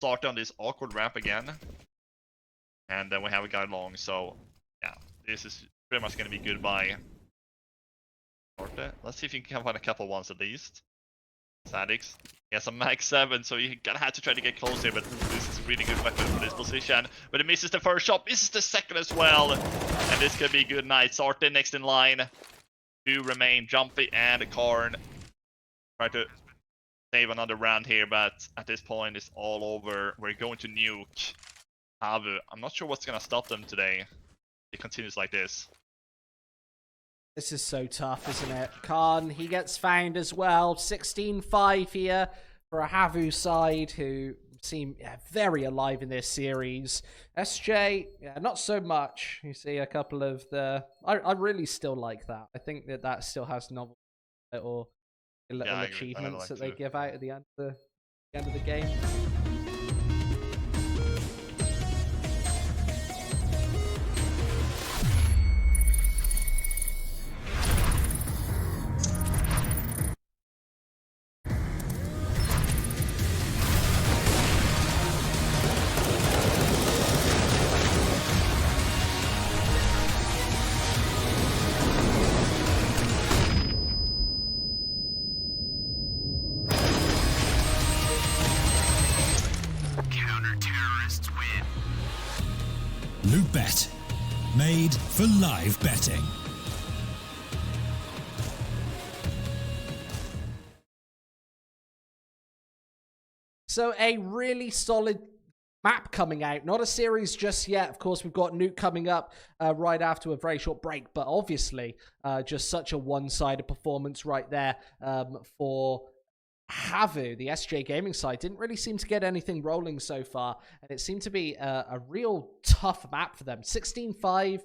Start on this awkward ramp again, and then we have a guy long. So yeah, this is pretty much gonna be goodbye. Let's see if you can find a couple ones at least. Sadix. He has a Mag 7, so you're gonna have to try to get close here, but this is a really good weapon for this position. But it misses the first shot, misses the second as well. And this could be a good night. Sarte next in line. 2 remain, Jumpy and Karn. Try to save another round here, but at this point it's all over. We're going to nuke HAVU. I'm not sure what's gonna stop them today. It continues like this. This is so tough, isn't it? Khan, he gets found as well. 16-5 here for a HAVU side who seem very alive in this series. SJ, not so much. You see a couple of the... I really still like that. I think that still has novel or little achievements that they give out at the end of the game. LOOT.BET, made for live betting. So a really solid map coming out. Not a series just yet. Of course, we've got Nuke coming up right after a very short break, but obviously just such a one-sided performance right there for HAVU. The SJ Gaming side didn't really seem to get anything rolling so far, and it seemed to be a real tough map for them. 16-5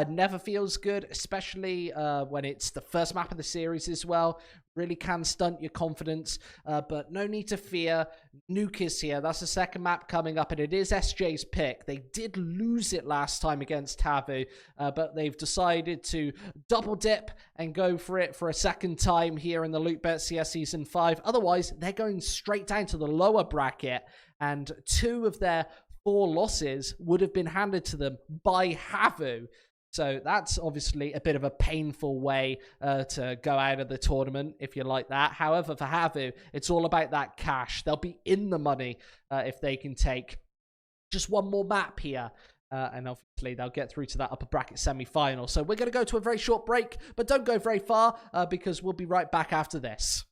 never feels good, especially when it's the first map of the series as well. Really can stunt your confidence, but no need to fear. Nuke is here. That's the second map coming up, and it is SJ's pick. They did lose it last time against HAVU, but they've decided to double dip and go for it for a second time here in the LOOT.BET CS Season 5. Otherwise, they're going straight down to the lower bracket, and 2 of their 4 losses would have been handed to them by HAVU. So that's obviously a bit of a painful way to go out of the tournament, if you like that. However, for HAVU, it's all about that cash. They'll be in the money if they can take just one more map here And obviously, they'll get through to that upper bracket semi-final. So we're going to go to a very short break, but don't go very far because we'll be right back after this.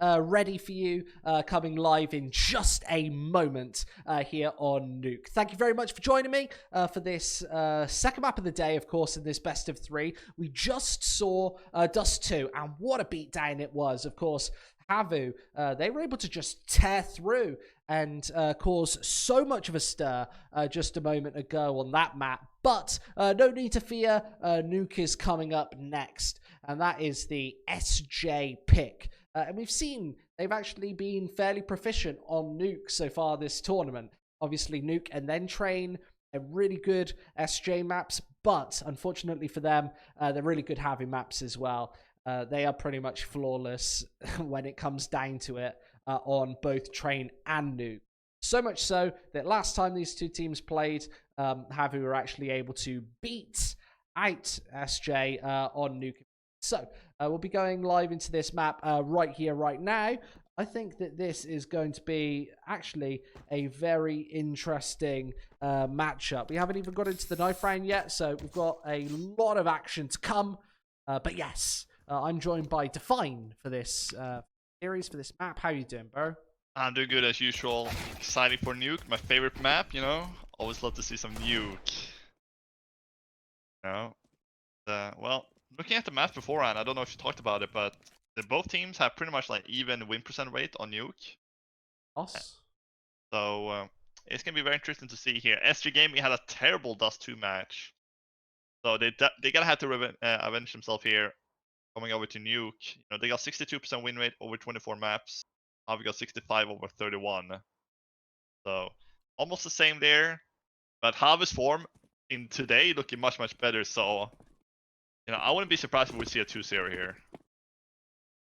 ready for you, coming live in just a moment here on Nuke. Thank you very much for joining me for this second map of the day, of course, in this best of 3. We just saw Dust 2, and what a beatdown it was. Of course, HAVU, they were able to just tear through and cause so much of a stir just a moment ago on that map. But no need to fear, Nuke is coming up next, and that is the SJ pick. And we've seen they've actually been fairly proficient on Nuke so far this tournament. Obviously, Nuke and then Train are really good SJ maps, but unfortunately for them, they're really good HAVU maps as well. They are pretty much flawless when it comes down to it on both Train and Nuke. So much so that last time these two teams played, HAVU were actually able to beat out SJ on Nuke. So we'll be going live into this map right here, right now. I think that this is going to be actually a very interesting matchup. We haven't even got into the knife round yet, so we've got a lot of action to come. But yes, I'm joined by Define for this series, for this map. How you doing, bro? I'm doing good as usual. Excited for Nuke, my favorite map, you know. Always love to see some Nuke. You know, well, looking at the map beforehand, I don't know if you talked about it, but both teams have pretty much like even win percent rate on Nuke. Us. So it's gonna be very interesting to see here. SG Gaming had a terrible Dust 2 match, so they gotta have to avenge themselves here. Coming over to Nuke, you know, they got 62% win rate over 24 maps. Now we got 65 over 31. So almost the same there, but HAVU's form in today looking much better. So you know, I wouldn't be surprised if we see a 2-0 here.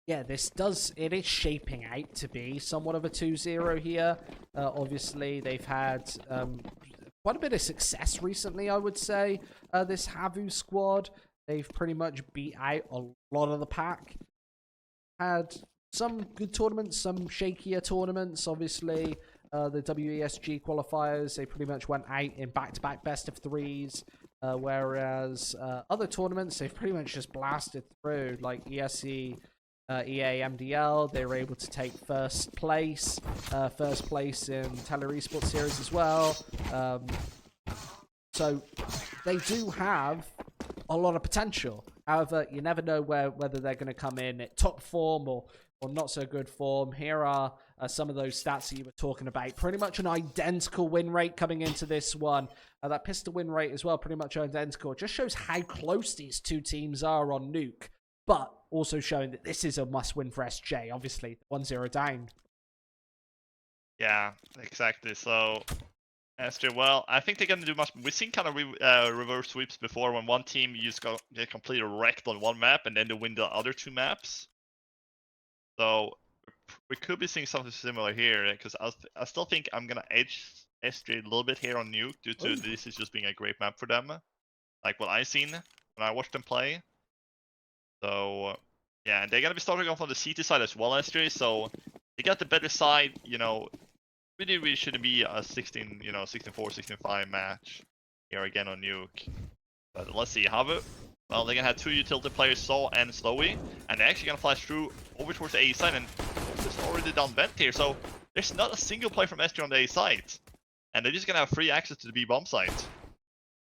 Yeah, it is shaping out to be somewhat of a 2-0 here. Obviously, they've had quite a bit of success recently, I would say, this HAVU squad. They've pretty much beat out a lot of the pack. Had some good tournaments, some shakier tournaments. Obviously, the WESG qualifiers, they pretty much went out in back-to-back best of 3s. Whereas other tournaments, they've pretty much just blasted through, like ESE, EA MDL. They were able to take first place in Teller Esports Series as well. So they do have a lot of potential. However, you never know whether they're going to come in at top form or not so good form. Here are some of those stats that you were talking about. Pretty much an identical win rate coming into this one. That pistol win rate as well, pretty much identical. It just shows how close these two teams are on Nuke, but also showing that this is a must-win for SJ, obviously. 1-0 down. Yeah, exactly. So SJ, well, I think they're gonna do much. We've seen kind of reverse sweeps before when one team just get completely wrecked on one map and then they win the other 2 maps. So we could be seeing something similar here, because I still think I'm gonna edge SJ a little bit here on Nuke due to this is just being a great map for them, like what I've seen when I watched them play. So yeah, and they're gonna be starting off on the CT side as well, SJ. So they got the better side, you know. Really shouldn't be a 16, you know, 16-4, 16-5 match here again on Nuke. But let's see, HAVU. Well, they're gonna have 2 utility players, Saw and Slowy, and they're actually gonna flash through over towards the A side, and it's already down vent here. So there's not a single play from SJ on the A side, and they're just gonna have free access to the B bomb site.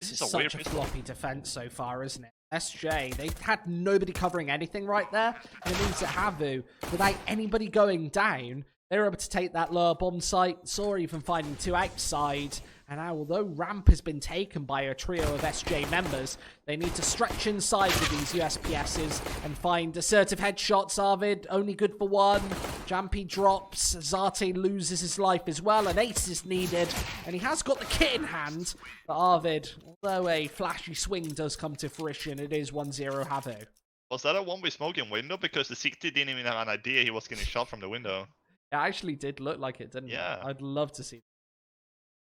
This is such a floppy defense so far, isn't it? SJ, they've had nobody covering anything right there, and it means that HAVU, without anybody going down, they were able to take that lower bomb site, Saw even finding 2 outside, and now, although ramp has been taken by a trio of SJ members, they need to stretch inside with these USPSs and find assertive headshots. Arvid, only good for 1. Jampy drops, Zate loses his life as well, an ace is needed, and he has got the kit in hand, but Arvid, although a flashy swing does come to fruition, it is 1-0 HAVU. Was that a one-way smoking window? Because the CT didn't even have an idea he was getting shot from the window. It actually did look like it, didn't it? I'd love to see.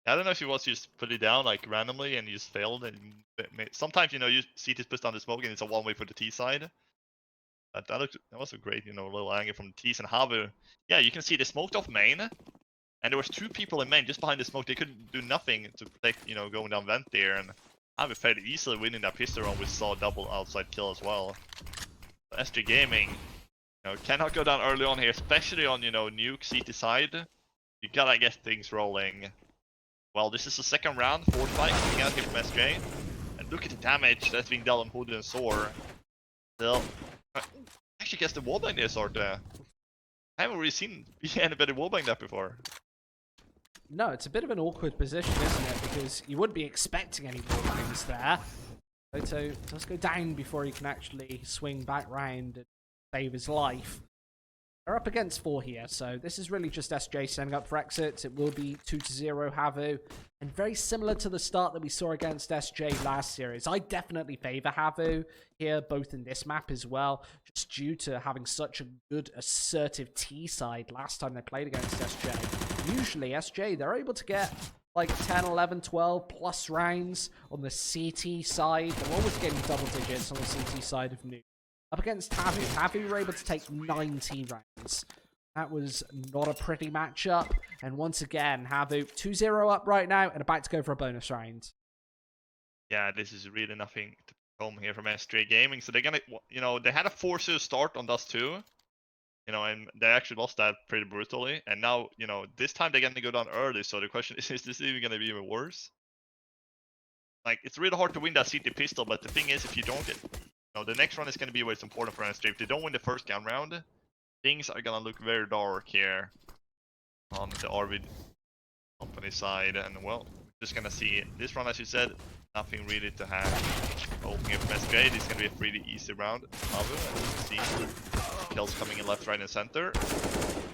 I don't know if he was just put it down like randomly and he just failed. And sometimes, you know, you see this push down the smoke and it's a one-way for the T side. But that was a great, you know, little angle from the T's and HAVU. Yeah, you can see they smoked off main, and there was 2 people in main just behind the smoke. They couldn't do nothing to protect, you know, going down vent there, and HAVU fairly easily winning that pistol round with Saw double outside kill as well. SG Gaming, you You know, cannot go down early on here, especially on, you know, nuke CT side. You gotta get things rolling. Well, this is the second round, 4-5 coming out here from SJ. And look at the damage that's being dealt on Hooded and Soar. Still, actually gets the wallbang there, sort of. I haven't really seen anybody wallbang that before. No, it's a bit of an awkward position, isn't it? Because you wouldn't be expecting any wallbangs there. Photo does go down before he can actually swing back round and save his life. They're up against 4 here, so this is really just SJ setting up for exits. It will be 2-0 HAVU, and very similar to the start that we saw against SJ last series. I definitely favour HAVU here, both in this map as well, just due to having such a good assertive T side last time they played against SJ. Usually SJ, they're able to get like 10, 11, 12 plus rounds on the CT side. They're always getting double digits on the CT side of Nuke. Up against HAVU. HAVU were able to take 19 rounds. That was not a pretty matchup. And once again, HAVU 2-0 up right now and about to go for a bonus round. Yeah, this is really nothing to come here from SJ Gaming. So they're gonna, you know, they had a 4-0 start on Dust 2. You know, and they actually lost that pretty brutally. And now, you know, this time they're gonna go down early. So the question is this even gonna be even worse? Like, it's really hard to win that CT pistol, but the thing is, if you don't get... No, the next round is going to be where it's important for SJ. If they don't win the first gun round, things are going to look very dark here on the Arvid company side. And well, just going to see this round, as you said, nothing really to have opening up from SJ. This is going to be a pretty easy round. As you can see, kills coming in left, right, and center.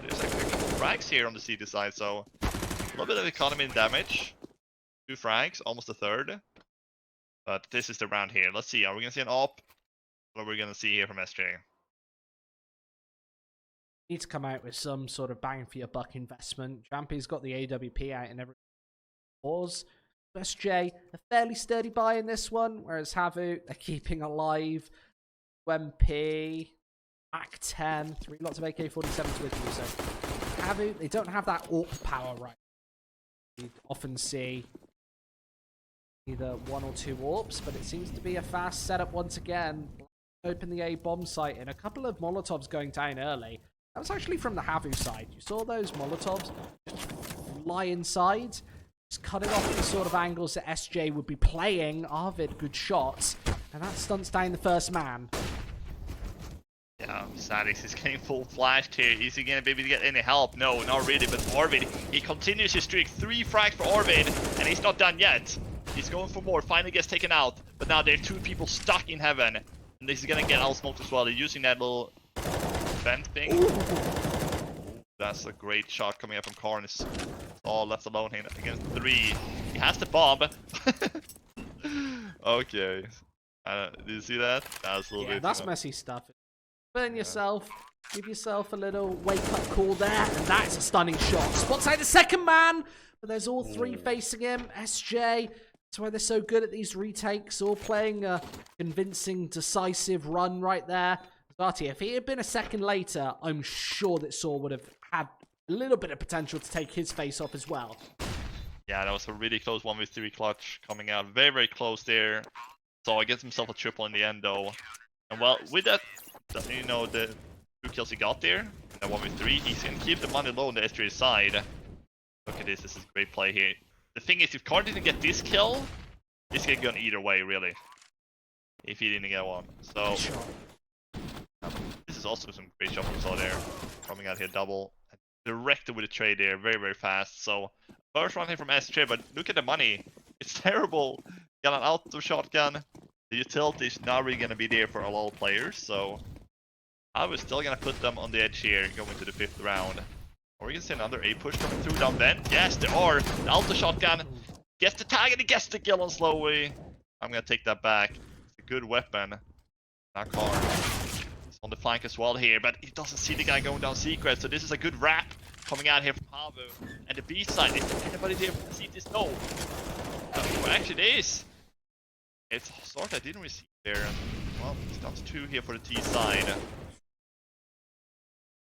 There's actually a couple of frags here on the CT side, so a little bit of economy and damage. 2 frags, almost a third. But this is the round here. Let's see, are we going to see an op? What are we going to see here from SJ? Need to come out with some sort of bang for your buck investment. Jampy's got the AWP out and everything. SJ, a fairly sturdy buy in this one, whereas HAVU, they're keeping alive. UMP, Mac 10, 3 lots of AK-47s with you. So HAVU, they don't have that AWP power right. You often see either 1 or 2 AWPs, but it seems to be a fast setup once again. Open the A bomb site and a couple of Molotovs going down early. That was actually from the HAVU side. You saw those Molotovs just fly inside, just cutting off the sort of angles that SJ would be playing. Arvid, good shots, and that stunts down the first man. Yeah, Sadix is getting full flashed here. Is he gonna be able to get any help? No, not really, but Arvid, he continues his streak. 3 frags for Arvid, and he's not done yet. He's going for more, finally gets taken out, but now there are 2 people stuck in heaven. And this is gonna get outsmoked as well. They're using that little vent thing. Ooh, that's a great shot coming up from Karn. It's all left alone here against 3. He has the bomb. Okay. Did you see that? That's a little bit. That's messy stuff. Burn yourself. Give yourself a little wake-up call there. And that's a stunning shot. Spots out the second man. But there's all 3 facing him. SJ. That's why they're so good at these retakes, all playing a convincing, decisive run right there. Zati, if he had been a second later, I'm sure that Saw would have had a little bit of potential to take his face off as well. Yeah, that was a really close 1v3 clutch coming out. Very, very close there. So he gets himself a triple in the end, though. And well, with that, you know, the 2 kills he got there, that 1v3, he's going to keep the money low on the SJ side. Look at this. This is a great play here. The thing is, if Karn didn't get this kill, this could go either way, really. If he didn't get one. So, this is also some great shot we saw there. Coming out here, double. Directed with a trade there, very, very fast. So, first round here from SJ, but look at the money. It's terrible. Got an auto shotgun. The utility is not really going to be there for a lot of players. So, I was still going to put them on the edge here, going to the 5th round. Are we going to see another A push coming through down vent? Yes, there are. The auto shotgun gets the tag and he gets the kill on Slowey. I'm going to take that back. It's a good weapon. Now Karn is on the flank as well here, but he doesn't see the guy going down secret. So this is a good wrap coming out here from HAVU. And the B side, is there anybody there to see this? No. Well, actually there is. It's sort I didn't receive there. Well, it's down to 2 here for the T side.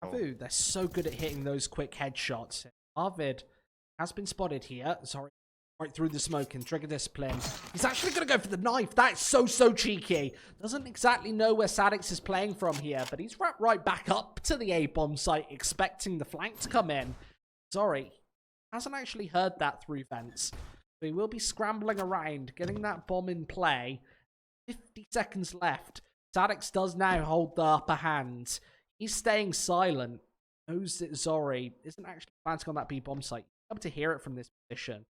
HAVU, they're so good at hitting those quick headshots. Arvid has been spotted here. Sorry, right through the smoke and trigger discipline. He's actually going to go for the knife. That's so cheeky. Doesn't exactly know where Sadix is playing from here, but he's right back up to the A-bomb site, expecting the flank to come in. Sorry, hasn't actually heard that through vents. So he will be scrambling around, getting that bomb in play. 50 seconds left. Sadix does now hold the upper hand. He's staying silent. Knows that Zori isn't actually planting on that B-bomb site. You're able to hear it from this position.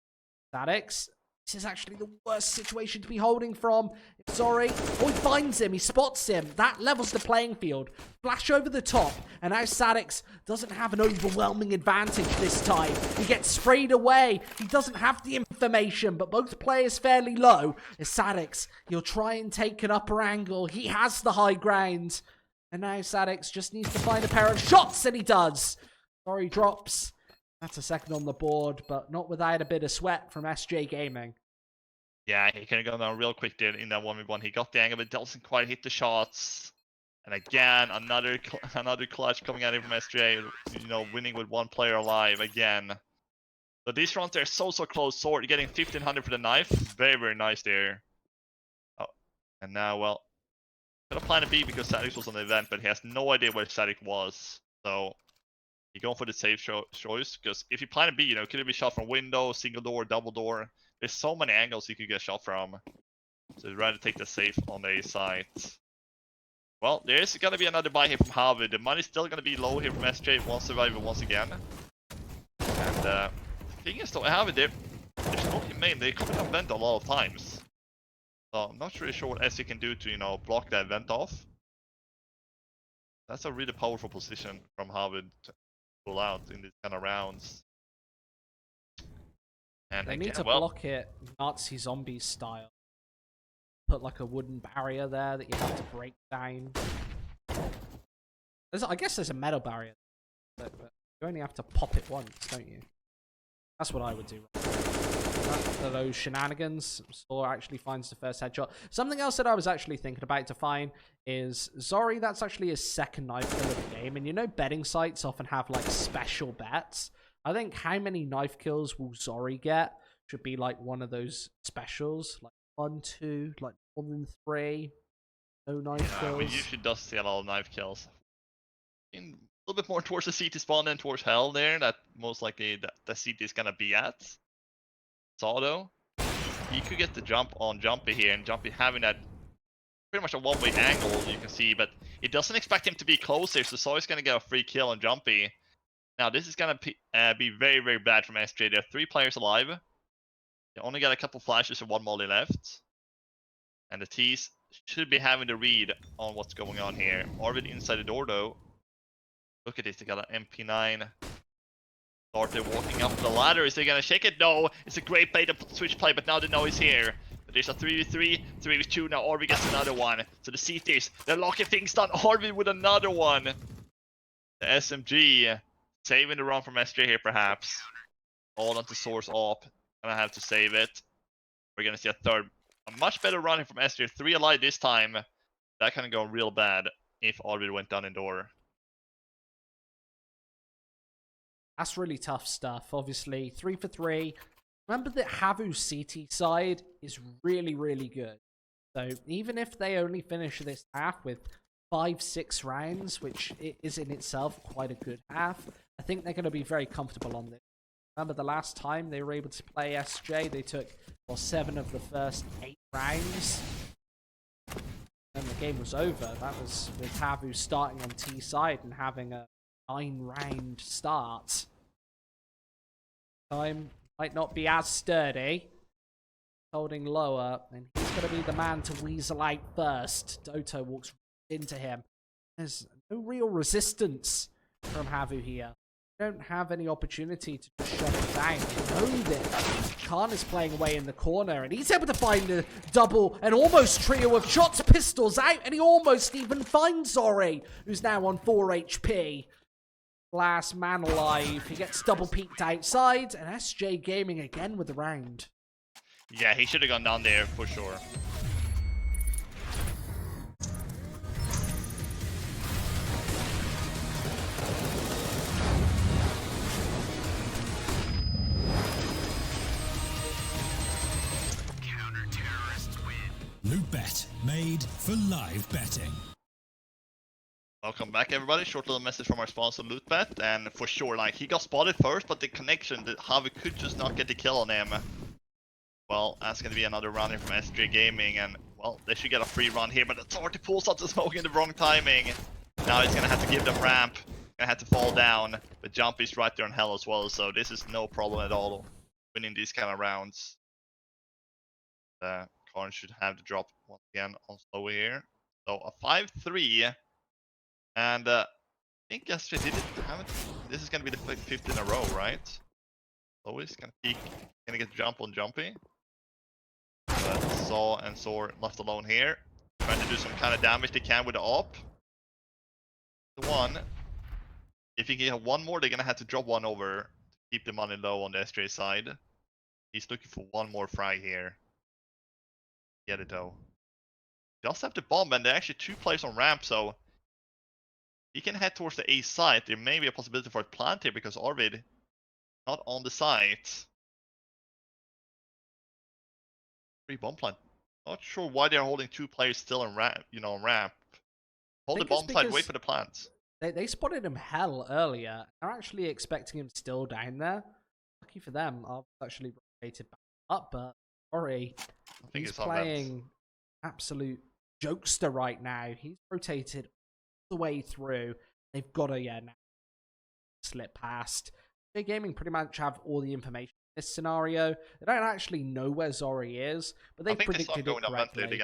Sadix, this is actually the worst situation to be holding from. If Zori, he finds him, he spots him. That levels the playing field. Flash over the top, and now Sadix doesn't have an overwhelming advantage this time. He gets sprayed away. He doesn't have the information, but both players fairly low. As Sadix, he'll try and take an upper angle. He has the high ground. And now Sadix just needs to find a pair of shots, and he does. Zori drops. That's a second on the board, but not without a bit of sweat from SJ Gaming. Yeah, he can go down real quick there in that 1v1. He got the angle, but doesn't quite hit the shots. And again, another clutch coming at him from SJ. You know, winning with one player alive again. So these rounds, they're so close. Sword getting 1500 for the knife. Very nice there. Oh, and now, well, gonna plan a B because Sadix was on the event, but he has no idea where Sadix was. So you're going for the safe choice, because if you plan a B, you know, could it be shot from window, single door, double door? There's so many angles you could get shot from. So you'd rather take the safe on the A side. Well, there's gonna be another buy here from HAVU. The money's still gonna be low here from SJ. One survivor once again. And the thing is, though, HAVU, there's only main. They're coming up vent a lot of times. So I'm not really sure what SJ can do to, you know, block that vent off. That's a really powerful position from HAVU to pull out in these kind of rounds. And they again, need to block it Nazi zombie style. Put like a wooden barrier there that you have to break down. I guess there's a metal barrier, but you only have to pop it once, don't you? That's what I would do. After those shenanigans, Saw actually finds the first headshot. Something else that I was actually thinking about to find is Zori. That's actually his second knife kill of the game. And you know betting sites often have like special bets. I think how many knife kills will Zori get should be like one of those specials. Like 1, 2, like more than 3. No knife kills. We usually does see a lot of knife kills. A little bit more towards the CT spawn than towards Hell there. That most likely the CT is gonna be at. Saw though, he could get the jump on Jumpy here, and Jumpy having that pretty much a one-way angle you can see, but it doesn't expect him to be closer, so Saw is gonna get a free kill on Jumpy. Now this is gonna be very bad from SJ. There are 3 players alive. They only got a couple flashes and 1 molly left, and the T's should be having the read on what's going on here. Arvid inside the door though. Look at this, they got an MP9. They're walking up the ladder. Is they gonna shake it? No. It's a great play to switch play, but now they know he's here. But there's a 3v3, 3v2. Now Arvid gets another one. So the CTs, they're locking things down. Arvid with another one. The SMG saving the run from SJ here, perhaps. All onto source op. Gonna have to save it. We're gonna see a much better run here from SJ. 3 alive this time. That can go real bad if Arvid went down in door. That's really tough stuff. Obviously, 3 for 3. Remember that HAVU's CT side is really good. So even if they only finish this half with 5-6 rounds, which is in itself quite a good half, I think they're going to be very comfortable on this. Remember the last time they were able to play SJ, they took 7 of the first 8 rounds. And the game was over. That was with HAVU starting on T side and having a 9-round start. Time might not be as sturdy. Holding lower, and he's going to be the man to weasel out first. Doto walks into him. There's no real resistance from HAVU here. They don't have any opportunity to just shut it down. They know that Khan is playing away in the corner, and he's able to find a double and almost trio of shots, pistols out, and he almost even finds Zori, who's now on 4 HP. Last man alive. He gets double peeked outside, and SJ Gaming again with the round. Yeah, he should have gone down there for sure. LOOT.BET, made for live betting. Welcome back, everybody. Short little message from our sponsor, LOOT.BET, and for sure, like, he got spotted first, but the connection, that HAVU could just not get the kill on him. Well, that's going to be another run here from SJ Gaming, and, well, they should get a free run here, but Authority pulls up the smoke in the wrong timing. Now he's going to have to give them ramp, going to have to fall down, but Jumpy's right there on hell as well, so this is no problem at all, winning these kind of rounds. Karn should have the drop once again on slow here. So a 5-3. And I think SJ did it. This is going to be the 5th in a row, right? Always going to peek. Going to get jump on Jumpy. But Saw and Soar left alone here. Trying to do some kind of damage they can with the op. The one. If you get one more, they're going to have to drop one over to keep the money low on the SJ side. He's looking for one more frag here. Get it though. Does have the bomb, and there are actually 2 players on ramp, so he can head towards the A site. There may be a possibility for a plant here because Arvid not on the site. Free bomb plant. Not sure why they're holding 2 players still on ramp. On ramp. Hold the bomb site. Wait for the plant. They spotted him hell earlier. They're actually expecting him still down there. Lucky for them, I've actually rotated back up, but sorry, he's playing absolute jokester right now. He's rotated the way through. They've got to now slip past. J Gaming pretty much have all the information in this scenario. They don't actually know where Zori is, but they've predicted it correctly.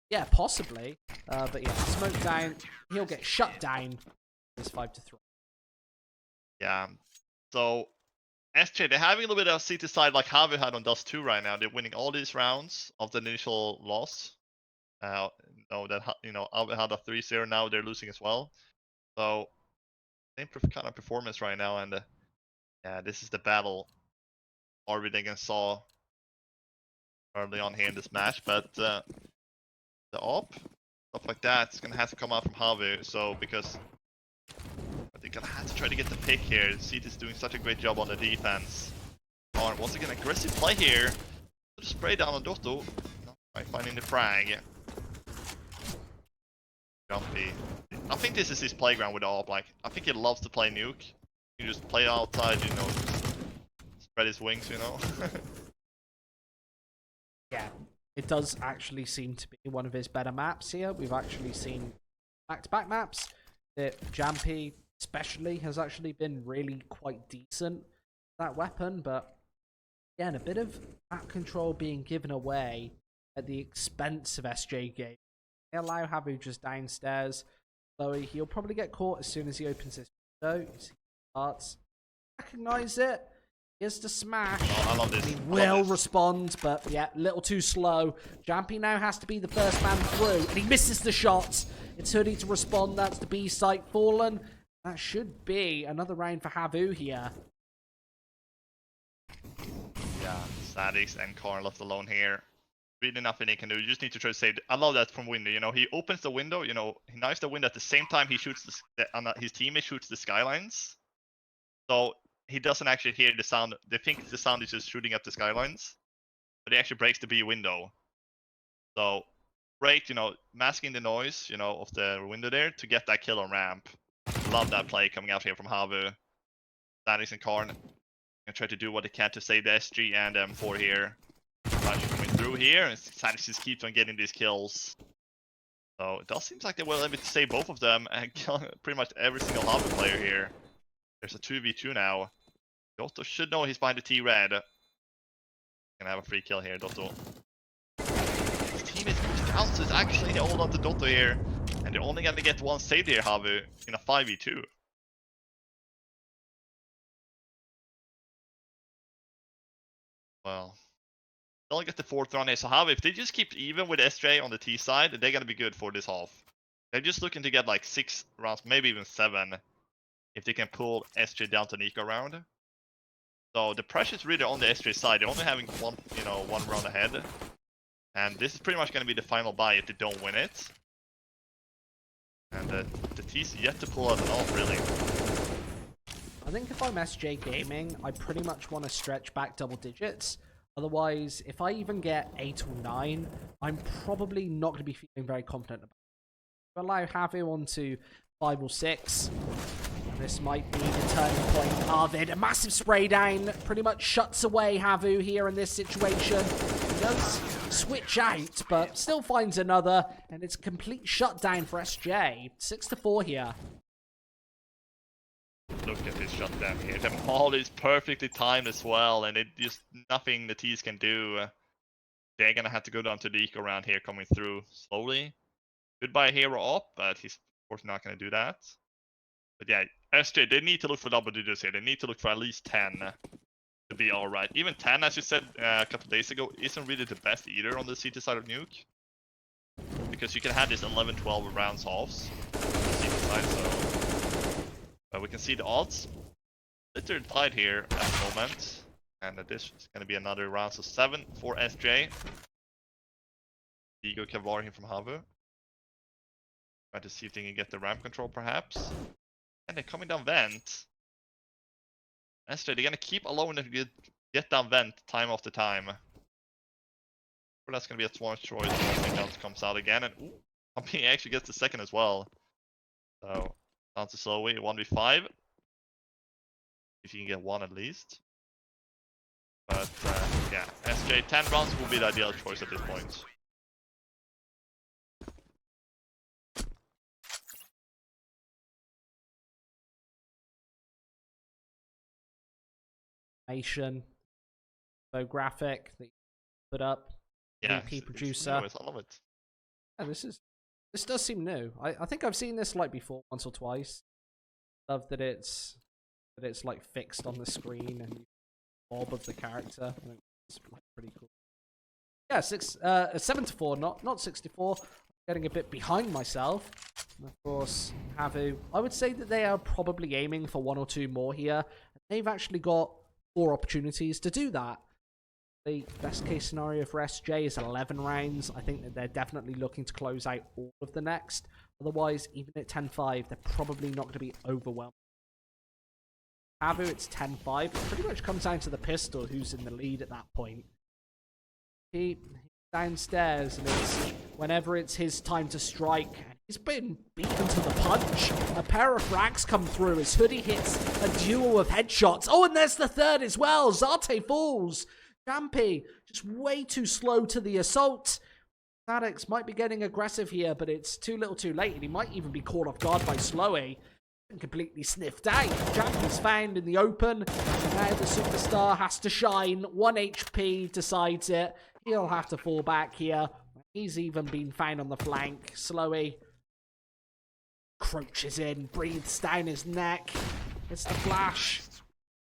Yeah, possibly. But yeah, smoke down. He'll get shut down. It's 5-3. Yeah. So SJ, they're having a little bit of seat side like HAVU had on Dust 2 right now. They're winning all these rounds of the initial loss. HAVU had a 3-0, now they're losing as well. So same kind of performance right now, and yeah, this is the battle Arvid against Saw early on here in this match, but the op, stuff like that, is gonna have to come out from HAVU, so because they're gonna have to try to get the pick here. Seat is doing such a great job on the defense. Karn, once again, aggressive play here. Spray down on Dotto. Right, finding the frag. Jumpy. I think this is his playground with the op. Like, I think he loves to play nuke. He just play outside, just spread his wings, Yeah, it does actually seem to be one of his better maps here. We've actually seen back-to-back maps that Jumpy especially has actually been really quite decent, that weapon, but again, a bit of map control being given away at the expense of SJ Game. They allow HAVU just downstairs. So he'll probably get caught as soon as he opens his window. You see, starts, recognize it. Here's the smash. Oh, I love this. He will respond, but yeah, a little too slow. Jumpy now has to be the first man through, and he misses the shots. It's Hoodie to respond. That's the B site fallen. That should be another round for HAVU here. Yeah, Sadix and Karn left alone here. Really nothing they can do. You just need to try to save. I love that from window. He opens the window. He knives the window at the same time he shoots his teammate shoots the skylines. So he doesn't actually hear the sound. They think the sound is just shooting up the skylines, but he actually breaks the B window. So great, masking the noise, of the window there to get that kill on ramp. Love that play coming out here from HAVU. Sadix and Karn gonna try to do what they can to save the SG and M4 here. Coming through here, and Sadix just keeps on getting these kills. So it does seem like they were able to save both of them and kill pretty much every single HAVU player here. There's a 2v2 now. Dotto should know he's behind the T-Red. Gonna have a free kill here, Dotto. His team is pushed out, so it's actually all on to Dotto here. And they're only gonna get one save here, HAVU, in a 5v2. Well, they'll get the 4th round here. So HAVU, if they just keep even with SJ on the T side, they're gonna be good for this half. They're just looking to get like 6 rounds, maybe even 7, if they can pull SJ down to Nico round. So the pressure's really on the SJ side. They're only having one round ahead. And this is pretty much gonna be the final buy if they don't win it. And the T's yet to pull out an off, really. I think if I'm SJ Gaming, I pretty much want to stretch back double digits. Otherwise, if I even get 8 or 9, I'm probably not going to be feeling very confident about it. If I allow HAVU onto 5 or 6, this might be the turning point of it. A massive spray down pretty much shuts away HAVU here in this situation. He does switch out, but still finds another, and it's a complete shutdown for SJ. 6-4 here. Look at this shutdown here. The maul is perfectly timed as well, and it just nothing the T's can do. They're gonna have to go down to the eco round here, coming through slowly. Goodbye hero up, but he's of course not gonna do that. But yeah, SJ, they need to look for double digits here. They need to look for at least 10 to be alright. Even 10, as you said a couple days ago, isn't really the best either on the CT side of Nuke. Because you can have this 11-12 rounds halves on the CT side, so... But we can see the odds. They're tied here at the moment. And this is going to be another round, so 7 for SJ. Ego Cavalry here from HAVU. Try to see if they can get the ramp control perhaps. And they're coming down vent. SJ, they're gonna keep alone and get down vent time after time. Well, that's gonna be a smart choice when Guns comes out again, and ooh, Pumpy actually gets the second as well. So down to Slowly, 1v5. If you can get one at least. But yeah, SJ 10 rounds will be the ideal choice at this point. Graphic that you put up. Yeah, VP producer. It's I love it. Yeah, this does seem new. I think I've seen this like before once or twice. Love that it's like fixed on the screen and orb of the character. I think it's like pretty cool. Yeah, 7-4, not 64. Getting a bit behind myself. And of course, HAVU. I would say that they are probably aiming for 1 or 2 more here. They've actually got 4 opportunities to do that. The best case scenario for SJ is 11 rounds. I think that they're definitely looking to close out all of the next. Otherwise, even at 10-5, they're probably not going to be overwhelmed. HAVU, it's 10-5. It pretty much comes down to the pistol who's in the lead at that point. He's downstairs, and whenever it's his time to strike, he's been beaten to the punch. A pair of frags come through. His hoodie hits a duo of headshots. Oh, and there's the third as well. Zate falls. Jampy just way too slow to the assault. Sadix might be getting aggressive here, but it's too little too late, and he might even be caught off guard by Slowy and completely sniffed out. Jampy's found in the open. Now the superstar has to shine. 1 HP decides it. He'll have to fall back here. He's even been found on the flank. Slowy crouches in, breathes down his neck. It's the flash.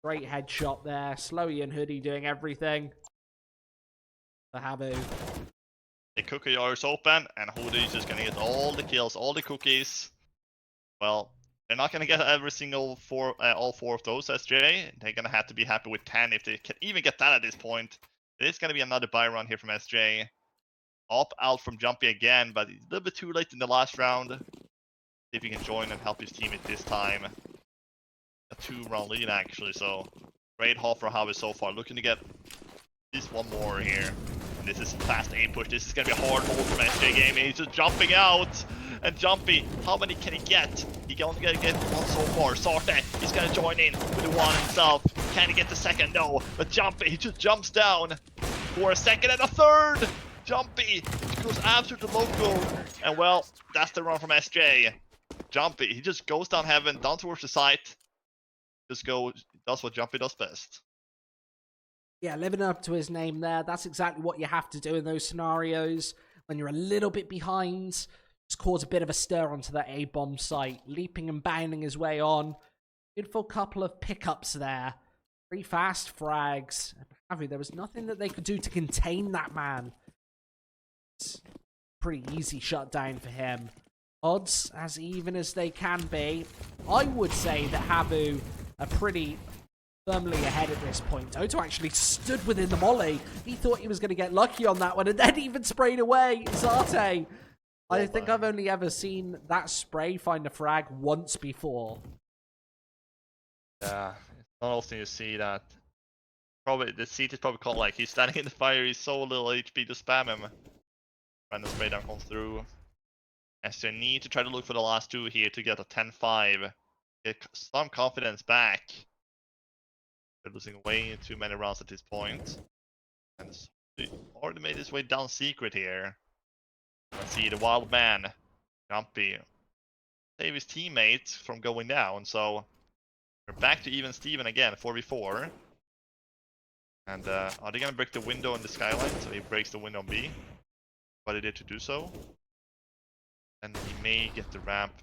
Great headshot there. Slowy and Hoodie doing everything. The HAVU. The cookie jar is open, and Hoodie's just gonna get all the kills, all the cookies. Well, they're not gonna get every single all 4 of those, SJ. They're gonna have to be happy with 10 if they can even get that at this point. There's gonna be another buy run here from SJ. Up out from Jumpy again, but it's a little bit too late in the last round. See if he can join and help his teammate this time. A 2-round lead actually, so great haul for HAVU so far. Looking to get at least 1 more here. And this is fast aim push. This is gonna be a hard hold from SJ Gaming. He's just jumping out. And Jumpy, how many can he get? He can only get 1 so far. Sarte, he's gonna join in with the 1 himself. Can he get the second? No. But Jumpy, he just jumps down for a second and a third. Jumpy goes after the local. And well, that's the run from SJ. Jumpy, he just goes down heaven, down towards the site. Just does what Jumpy does best. Yeah, living up to his name there. That's exactly what you have to do in those scenarios. When you're a little bit behind, just cause a bit of a stir onto that A-bomb site. Leaping and bounding his way on. Beautiful couple of pickups there. 3 fast frags. There was nothing that they could do to contain that man. It's pretty easy shutdown for him. Odds as even as they can be. I would say that HAVU are pretty firmly ahead at this point. Toto actually stood within the molly. He thought he was going to get lucky on that one and then even sprayed away. Zate. I think I've only ever seen that spray find a frag once before. Yeah, it's not often you see that. Probably the seat is probably called like he's standing in the fire. He's so little HP to spam him. Random spray down comes through. As they need to try to look for the last two here to get a 10-5. Get some confidence back. They're losing way too many rounds at this point. And they already made his way down secret here. Let's see the wild man, Jumpy, save his teammates from going down. So we're back to even Steven again, 4v4. And are they gonna break the window in the skyline? So he breaks the window on B. But he did to do so. And he may get the ramp.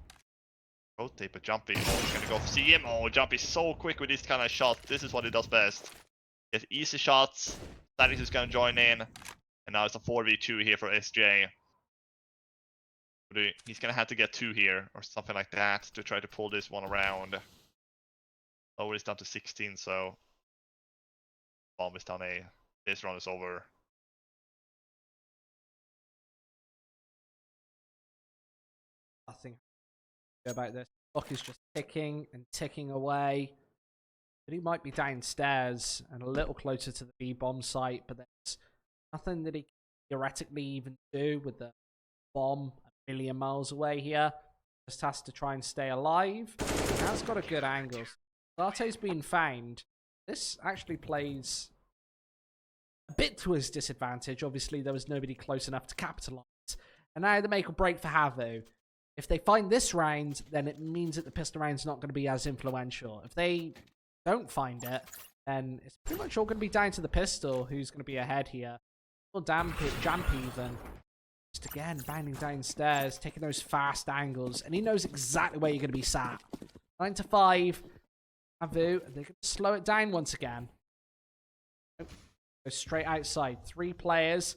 Rotate, but Jumpy, oh, he's gonna go see him. Oh, Jumpy's so quick with these kind of shots. This is what he does best. Get easy shots. Static is gonna join in. And now it's a 4v2 here for SJ. He's gonna have to get 2 here, or something like that, to try to pull this one around. Lower is down to 16, so bomb is down A. This round is over. Nothing about this. Clock is just ticking and ticking away. But he might be downstairs and a little closer to the B bomb site, but there's nothing that he can theoretically even do with the bomb a million miles away here. Just has to try and stay alive. Now it's got a good angle. Zarte's been found. This actually plays a bit to his disadvantage. Obviously, there was nobody close enough to capitalize. And now the make or break for HAVU. If they find this round, then it means that the pistol round's not going to be as influential. If they don't find it, then it's pretty much all going to be down to the pistol who's going to be ahead here. Or Jump even. Just again, bounding downstairs, taking those fast angles. And he knows exactly where you're going to be sat. 9-5. HAVU, they're going to slow it down once again. Go straight outside. 3 players.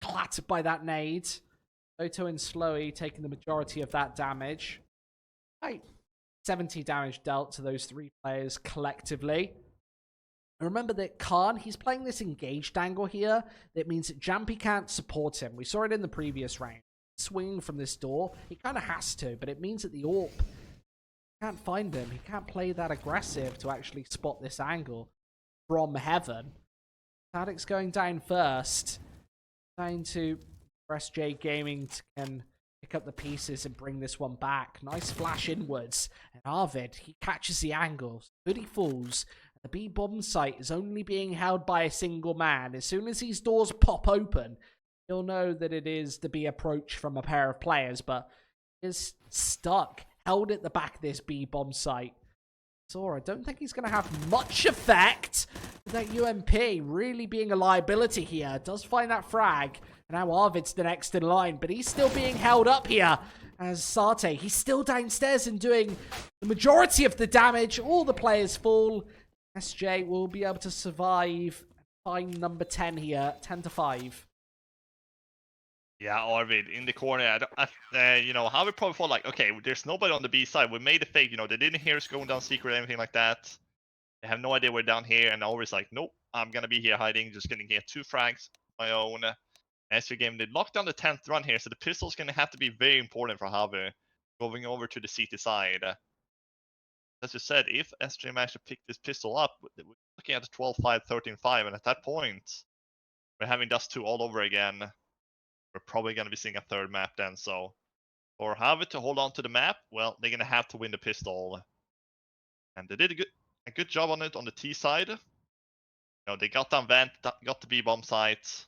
Clattered by that nade. Soto and Slowy taking the majority of that damage. Right. 70 damage dealt to those 3 players collectively. And remember that Khan, he's playing this engaged angle here. That means that Jampy can't support him. We saw it in the previous round. Swinging from this door, he kind of has to, but it means that the AWP can't find him. He can't play that aggressive to actually spot this angle from heaven. Stadic's going down first. Down to SJ Gaming can pick up the pieces and bring this one back. Nice flash inwards. And Arvid, he catches the angle. Hoodie falls. The B bomb site is only being held by a single man. As soon as these doors pop open, you'll know that it is the B approach from a pair of players, but is stuck, held at the back of this B bomb site. So I don't think he's going to have much effect. That UMP really being a liability here. Does find that frag. And now Arvid's the next in line, but he's still being held up here. As Sarte, he's still downstairs and doing the majority of the damage. All the players fall. SJ will be able to survive. Find number 10 here, 10-5. Yeah, Arvid in the corner. You know, how we probably thought like, okay, there's nobody on the B side. We made a fake. You know, they didn't hear us going down secret or anything like that. They have no idea we're down here, and Always like, nope, I'm gonna be here hiding, just gonna get 2 frags of my own. As your game, they locked down the 10th run here, so the pistol's gonna have to be very important for HAVU going over to the CT side. As you said, if SJ managed to pick this pistol up, we're looking at a 12-5, 13-5, and at that point, we're having Dust 2 all over again. We're probably gonna be seeing a 3rd map then, so for HAVU to hold on to the map, well, they're gonna have to win the pistol. And they did a good job on it on the T side. You know, they got down vent, got the B bomb sites.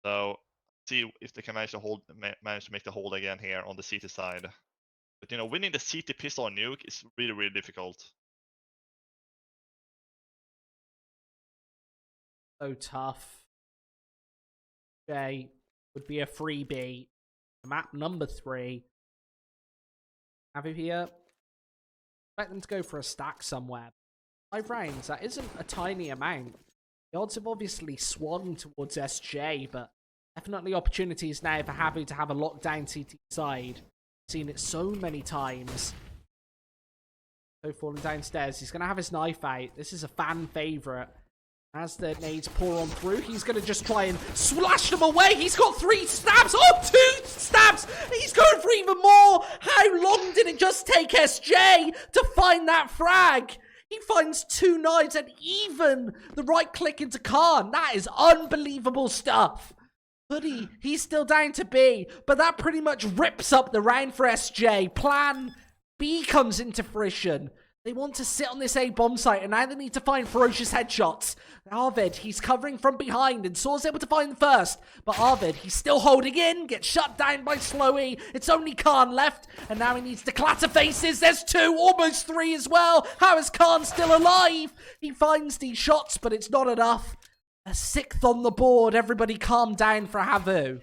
So see if they can manage to make the hold again here on the CT side. But you know, winning the CT pistol on nuke is really, really difficult. So tough. J would be a freebie. Map number 3. HAVU here. Expect them to go for a stack somewhere. 5 rounds, that isn't a tiny amount. The odds have obviously swung towards SJ, but definitely opportunities now for HAVU to have a lockdown CT side. Seen it so many times. So falling downstairs, he's going to have his knife out. This is a fan favourite. As the nades pour on through, he's going to just try and slash them away. He's got 3 stabs. Oh, 2 stabs. He's going for even more. How long did it just take SJ to find that frag? He finds 2 knives and even the right click into Khan. That is unbelievable stuff. Hoodie, he's still down to B, but that pretty much rips up the round for SJ. Plan B comes into fruition. They want to sit on this A bomb site, and now they need to find ferocious headshots. Arvid, he's covering from behind, and Saw's able to find them first. But Arvid, he's still holding in, gets shut down by Slowy. It's only Khan left, and now he needs to clatter faces. There's 2, almost 3 as well. How is Khan still alive? He finds these shots, but it's not enough. A 6th on the board. Everybody calm down for HAVU.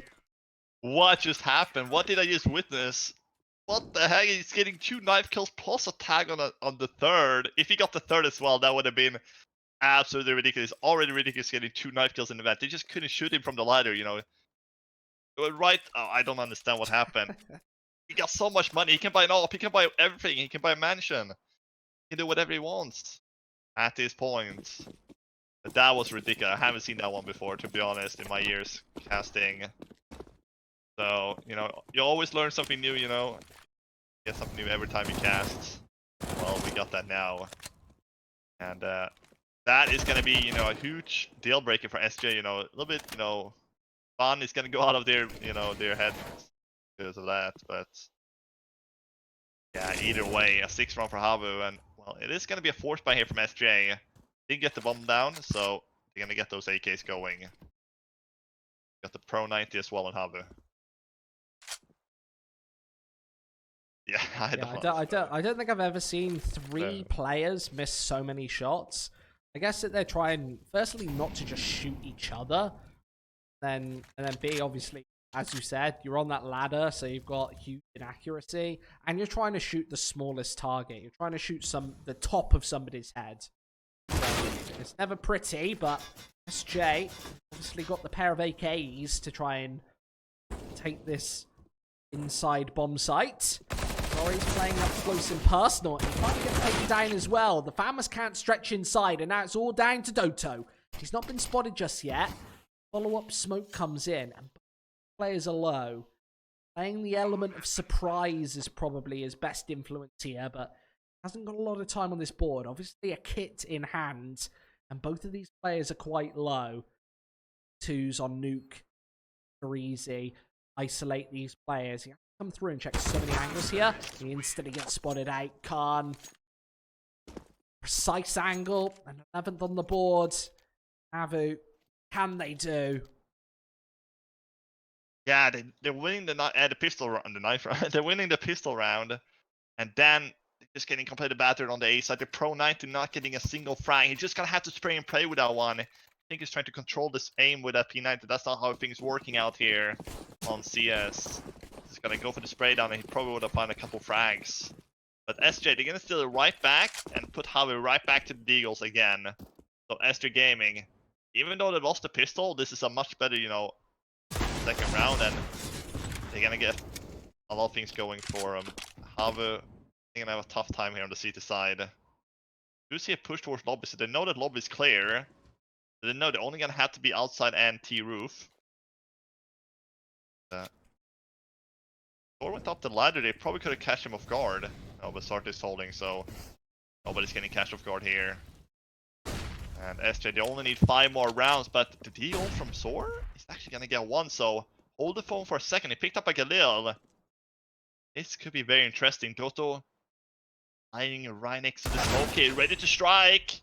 What just happened? What did I just witness? What the heck? He's getting 2 knife kills plus a tag on the 3rd. If he got the 3rd as well, that would have been absolutely ridiculous. Already ridiculous getting 2 knife kills in the event. They just couldn't shoot him from the ladder, you know. Right? Oh, I don't understand what happened. He got so much money. He can buy an AWP. He can buy everything. He can buy a mansion. He can do whatever he wants at this point. But that was ridiculous. I haven't seen that one before, to be honest, in my years casting. So, you know, you always learn something new, you know. Get something new every time you cast. Well, we got that now. And that is going to be, you know, a huge deal breaker for SJ, you know. A little bit, you know, fun is going to go out of their, you know, their heads because of that. But, yeah, either way, a 6 round for HAVU. And, well, it is going to be a force buy here from SJ. Didn't get the bomb down, so they're gonna get those AKs going. Got the Pro 90 as well on HAVU. Yeah, I don't think I've ever seen 3 players miss so many shots. I guess that they're trying, firstly, not to just shoot each other, and then B, obviously, as you said, you're on that ladder, so you've got huge inaccuracy, and you're trying to shoot the smallest target. You're trying to shoot the top of somebody's head. It's never pretty, but SJ obviously got the pair of AKs to try and take this inside bomb site. Rory's playing up close and personal, and he's trying to get taken down as well. The Famous can't stretch inside, and now it's all down to Doto. He's not been spotted just yet. Follow-up smoke comes in, and players are low. Playing the element of surprise is probably his best influence here, but hasn't got a lot of time on this board. Obviously, a kit in hand, and both of these players are quite low. 2s on Nuke, for easy. Isolate these players. He has to come through and check so many angles here. He instantly gets spotted out. Khan. Precise angle, and 11th on the board. HAVU, can they do? Yeah, they're winning the pistol round, the knife round. They're winning the pistol round, and then just getting completely battered on the A side. The Pro 90 not getting a single frag. He's just gonna have to spray and pray with that one. I think he's trying to control this aim with that P90. That's not how things working out here on CS. He's gonna go for the spray down, and he probably would have found a couple frags. But SJ, they're gonna steal it right back and put HAVU right back to the Deagles again. So SJ Gaming, even though they lost the pistol, this is a much better, you know, second round, and they're gonna get a lot of things going for them. HAVU, they're gonna have a tough time here on the CT side. You see a push towards lobby, so they know that lobby is clear. They know they're only gonna have to be outside and T roof. Thor went up the ladder, they probably could have catched him off guard. No, but Sart is holding, so nobody's getting catched off guard here. And SJ, they only need 5 more rounds, but the deal from Sor is actually gonna get 1, so hold the phone for a second. He picked up a Galil. This could be very interesting. Doto lying right next to the smoke. Okay, ready to strike.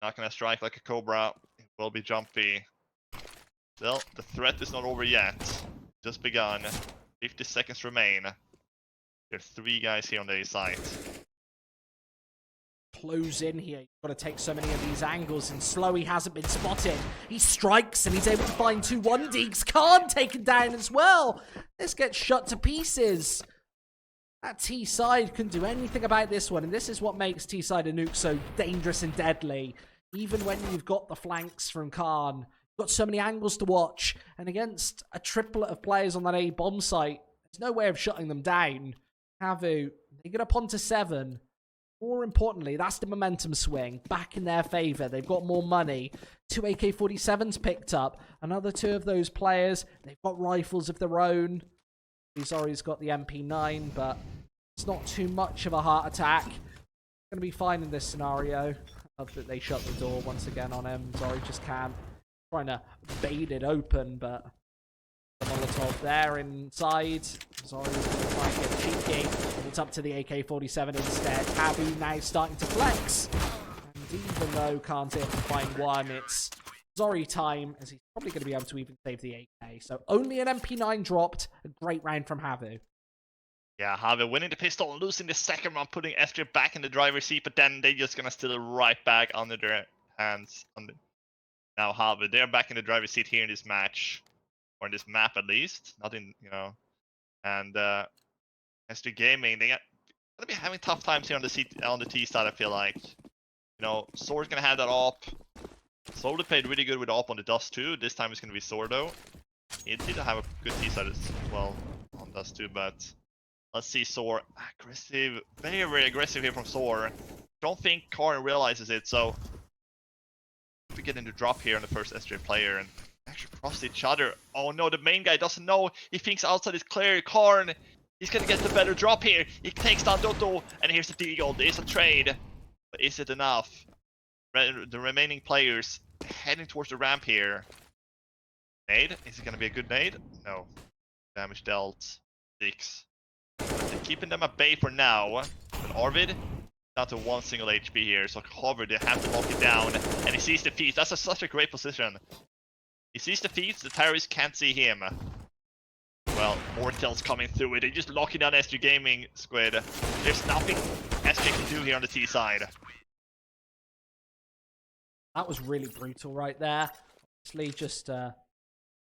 Not gonna strike like a Cobra. It will be jumpy. Still, the threat is not over yet. Just begun. 50 seconds remain. There's 3 guys here on the A side. Close in here. You've got to take so many of these angles, and Slowy hasn't been spotted. He strikes, and he's able to find 2 1-deeks. Khan taken down as well. This gets shut to pieces. That T-side couldn't do anything about this one, and this is what makes T-side a nuke so dangerous and deadly. Even when you've got the flanks from Khan, you've got so many angles to watch, and against a triplet of players on that A bomb site, there's no way of shutting them down. HAVU, they get up onto 7. More importantly, that's the momentum swing back in their favor. They've got more money. 2 AK-47s picked up. Another 2 of those players, they've got rifles of their own. Zori's got the MP9, but it's not too much of a heart attack. to be fine in this scenario. Love that they shut the door once again on him. Zori just can't. Trying to bait it open, but the Molotov there inside. Zori's going to try and get cheeky. It's up to the AK-47 instead. HAVU now starting to flex. And even though can't hit to find one, it's Zori time, as he's probably going to be able to even save the AK. So only an MP9 dropped. A great round from HAVU. Yeah, HAVU winning the pistol, losing the second round, putting SJ back in the driver's seat, but then they're just gonna steal it right back under their hands. Now HAVU, they're back in the driver's seat here in this match, or in this map at least. Not in, you know. And SJ Gaming, they're gonna be having tough times here on the T side. I feel like, you know, Sword's gonna have that op. Slowly played really good with op on the Dust too. This time it's gonna be Sword though. He did have a good T side as well on Dust too, but. Let's see Soar. Aggressive. Very, very aggressive here from Soar. Don't think Karin realizes it, so we get into drop here on the first SJ player and actually cross each other. Oh no, the main guy doesn't know. He thinks outside is clear. Karin, he's gonna get the better drop here. He takes down Dotto, and here's the deagle. There's a trade. But is it enough? The remaining players heading towards the ramp here. Nade? Is it gonna be a good nade? No. Damage dealt. 6. They're keeping them at bay for now. But Arvid down to 1 single HP here, so HAVU, they have to lock it down. And he sees the feet. That's such a great position. He sees the feet, the terrorists can't see him. Well, Mortel's coming through it. They're just locking down SG Gaming, Squid. There's nothing SG can do here on the T side. That was really brutal right there. Obviously, just a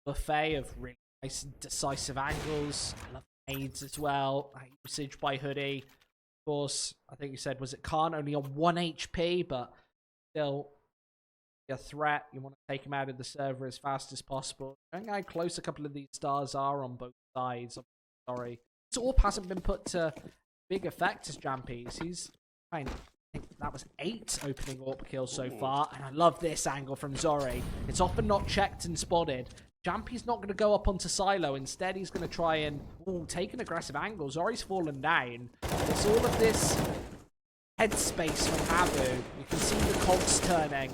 buffet of really nice, decisive angles. I love nades as well. Usage by Hoodie. Of course, I think you said, was it Khan? Only on 1 HP, but still a threat. You want to take him out of the server as fast as possible. I don't know how close a couple of these stars are on both sides. I'm sorry. This AWP hasn't been put to big effect as Jampies. He's fine. I think that was 8 opening AWP kills so far, and I love this angle from Zori. It's often not checked and spotted. Jampy's not going to go up onto Silo. Instead, he's going to try and take an aggressive angle. Zori's fallen down. It's all of this headspace from HAVU. You can see the cogs turning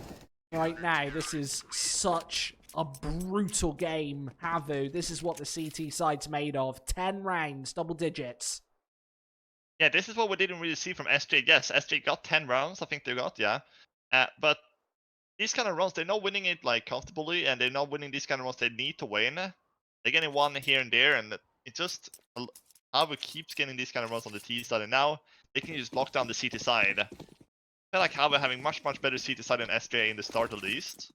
right now. This is such a brutal game, HAVU. This is what the CT side's made of. 10 rounds, double digits. Yeah, this is what we didn't really see from SJ. Yes, SJ got 10 rounds, I think they got, yeah. But these kind of runs, they're not winning it like comfortably, and they're not winning these kind of runs they need to win. They're getting one here and there, and it just HAVU keeps getting these kind of runs on the T side, and now they can just lock down the CT side. I feel like HAVU having much better CT side than SJ in the start at least.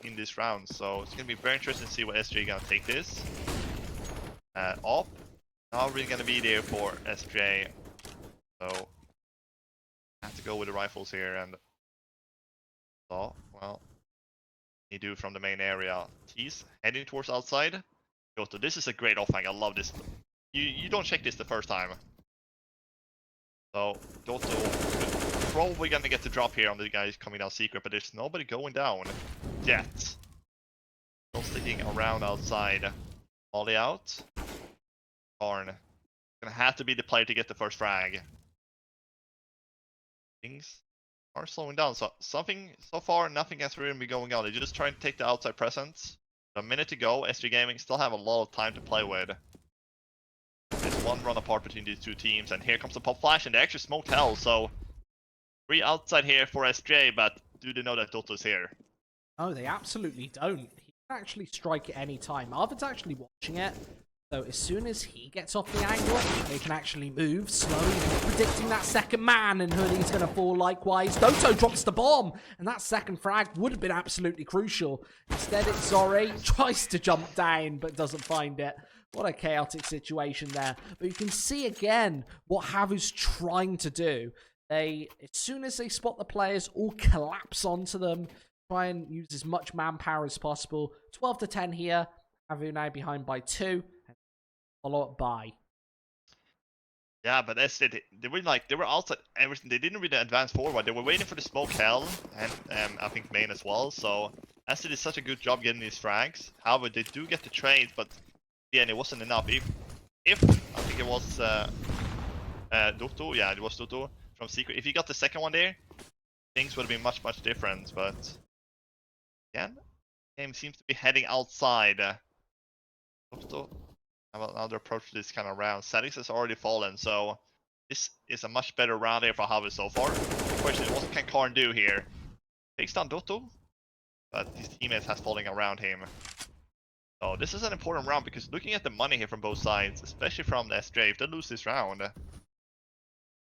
In this round, so it's gonna be very interesting to see what SJ gonna take this. Op, not really gonna be there for SJ, so have to go with the rifles here and. So, well, you do from the main area. T's heading towards outside. Dotto, this is a great off-hang. I love this. You don't check this the first time. So, Dotto probably gonna get the drop here on the guys coming down secret, but there's nobody going down yet. Still sticking around outside. Ollie out. Karn. Gonna have to be the player to get the first frag. Things are slowing down, so far nothing has really been going on. They're just trying to take the outside presence. A minute to go. SG Gaming still have a lot of time to play with. There's one run apart between these two teams, and here comes the pop flash, and they actually smoked hell, so 3 outside here for SJ, but do they know that Dotto's here? Oh, they absolutely don't. He can actually strike at any time. Arvid's actually watching it. So as soon as he gets off the angle, they can actually move slowly, predicting that second man, and Hoodie's going to fall likewise. Dotto drops the bomb, and that second frag would have been absolutely crucial. Instead, it's Zori, tries to jump down, but doesn't find it. What a chaotic situation there. But you can see again what HAVU's trying to do. As soon as they spot the players, all collapse onto them, try and use as much manpower as possible. 12 to 10 here. HAVU now behind by 2. Follow up by. Yeah, but that's it. They were outside everything. They didn't really advance forward. They were waiting for the smoke hell, and I think main as well. So Acid did such a good job getting these frags. However, they do get the trades, but yeah, it wasn't enough. If I think it was Dotto, yeah, it was Dotto from Secret. If you got the second one there, things would have been much different. But again, game seems to be heading outside. How about another approach to this kind of round? Settings has already fallen, so this is a much better round here for HAVU so far. The question is, what can Karn do here? Takes down Dotto, but his teammates has falling around him. So this is an important round because looking at the money here from both sides, especially from the SJ, if they lose this round,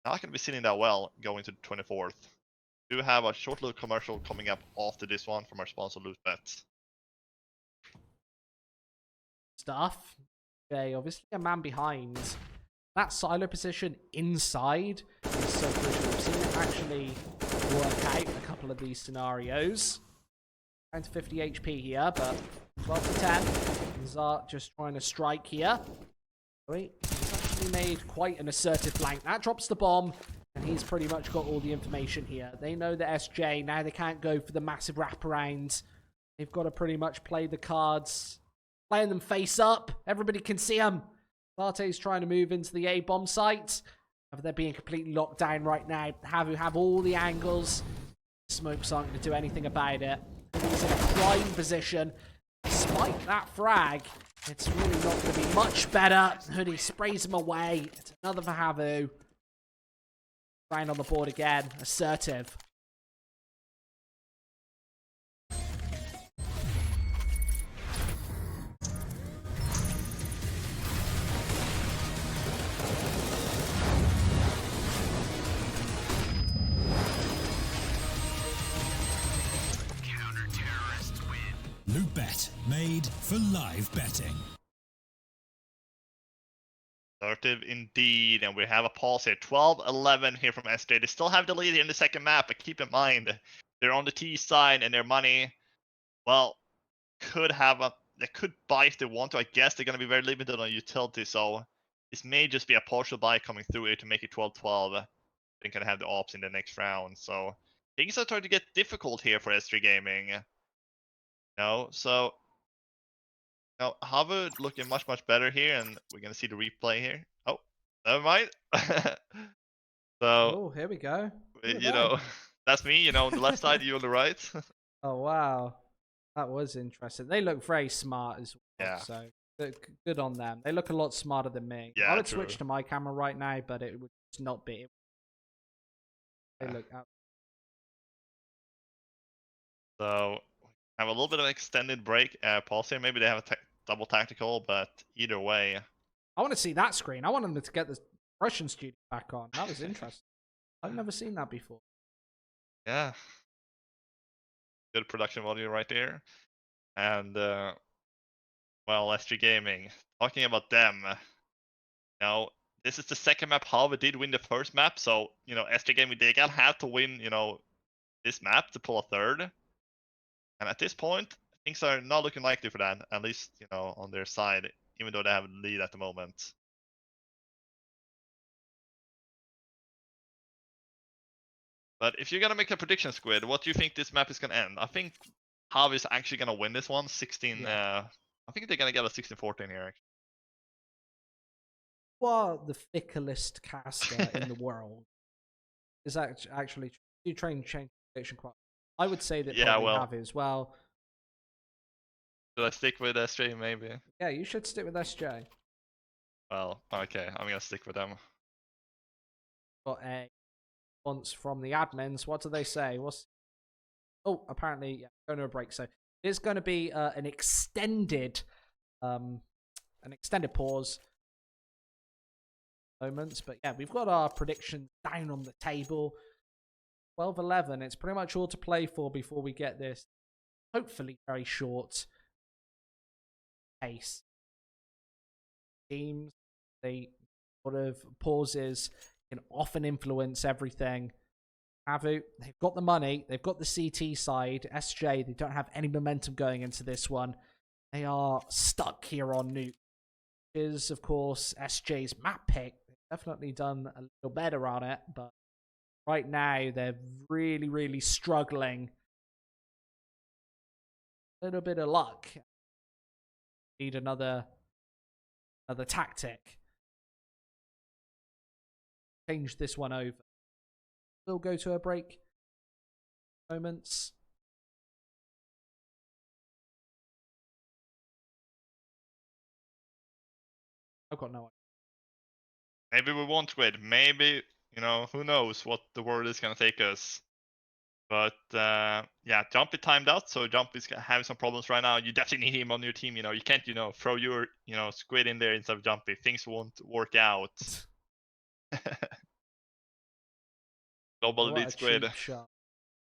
not going to be sitting that well going to the 24th. We do have a short little commercial coming up after this one from our sponsor LOOT.BET. Stuff. Okay, obviously a man behind. That silo position inside is so crucial. We've seen it actually work out in a couple of these scenarios. Down to 50 HP here, but 12 to 10. Zart just trying to strike here. Wait, he's actually made quite an assertive flank. That drops the bomb, and he's pretty much got all the information here. They know the SJ. Now they can't go for the massive wraparound. They've got to pretty much play the cards, playing them face up. Everybody can see them. Zarte's trying to move into the A-bomb site. They're being completely locked down right now. HAVU have all the angles. Smokes aren't going to do anything about it. He's in a prime position. Despite that frag, it's really not going to be much better. Hoodie sprays him away. It's another for HAVU. Grind on the board again. Assertive. LOOT.BET, made for live betting. Assertive indeed, and we have a pause here. 12-11 here from SJ. They still have the lead here in the second map, but keep in mind, they're on the T side and their money, well, they could buy if they want to. I guess they're going to be very limited on utility, so this may just be a partial buy coming through here to make it 12-12. They can have the ops in the next round, so things are starting to get difficult here for S3 Gaming. No, so now HAVU looking much better here, and we're gonna see the replay here. Oh, never mind. So, Oh, here we go. you know, that's me. You know, on the left side, you on the right. Oh, wow. That was interesting. They look very smart as well. Yeah. So good on them. They look a lot smarter than me. Yeah, I would true. switch to my camera right now, but it would just not be. They look out. So have a little bit of extended break pause here. Maybe they have a double tactical, but either way. I want to see that screen. I want them to get the Russian studio back on. That was interesting. I've never seen that before. Yeah. Good production value right there. And well, SG Gaming, talking about them. Now, this is the second map. HAVU did win the first map, so you know, SG Gaming, they gonna have to win, you know, this map to pull a third. And at this point, things are not looking likely for that, at least, you know, on their side, even though they have a lead at the moment. But if you're gonna make a prediction, Squid, what do you think this map is gonna end? I think HAVU is actually gonna win this one, 16. Yeah. I think they're gonna get a 16-14 here. Actually. Well, the ficklest caster in the world is actually you train change prediction quite. I would say that probably have as well. Should I stick with SJ maybe? Yeah, you should stick with SJ. Well, okay, I'm gonna stick with them. Got a response from the admins. What do they say? Oh, apparently, yeah, going to a break. So it's going to be an extended pause moments. But yeah, we've got our predictions down on the table. 12-11. It's pretty much all to play for before we get this, hopefully, very short pace. Teams, they sort of pauses can often influence everything. HAVU, they've got the money, they've got the CT side. SJ, they don't have any momentum going into this one. They are stuck here on Nuke. Is of course SJ's map pick. They've definitely done a little better on it, but right now they're really struggling. A little bit of luck. Need another tactic. Change this one over. We'll go to a break. Moments. I've got no idea. Maybe we won't quit. Maybe, you know, who knows what the world is gonna take us. But yeah, Jumpy timed out, so Jumpy's having some problems right now. You definitely need him on your team. You know, you can't, you know, throw your, you know, Squid in there instead of Jumpy. Things won't work out. Global What lead a Squid. cheap shot.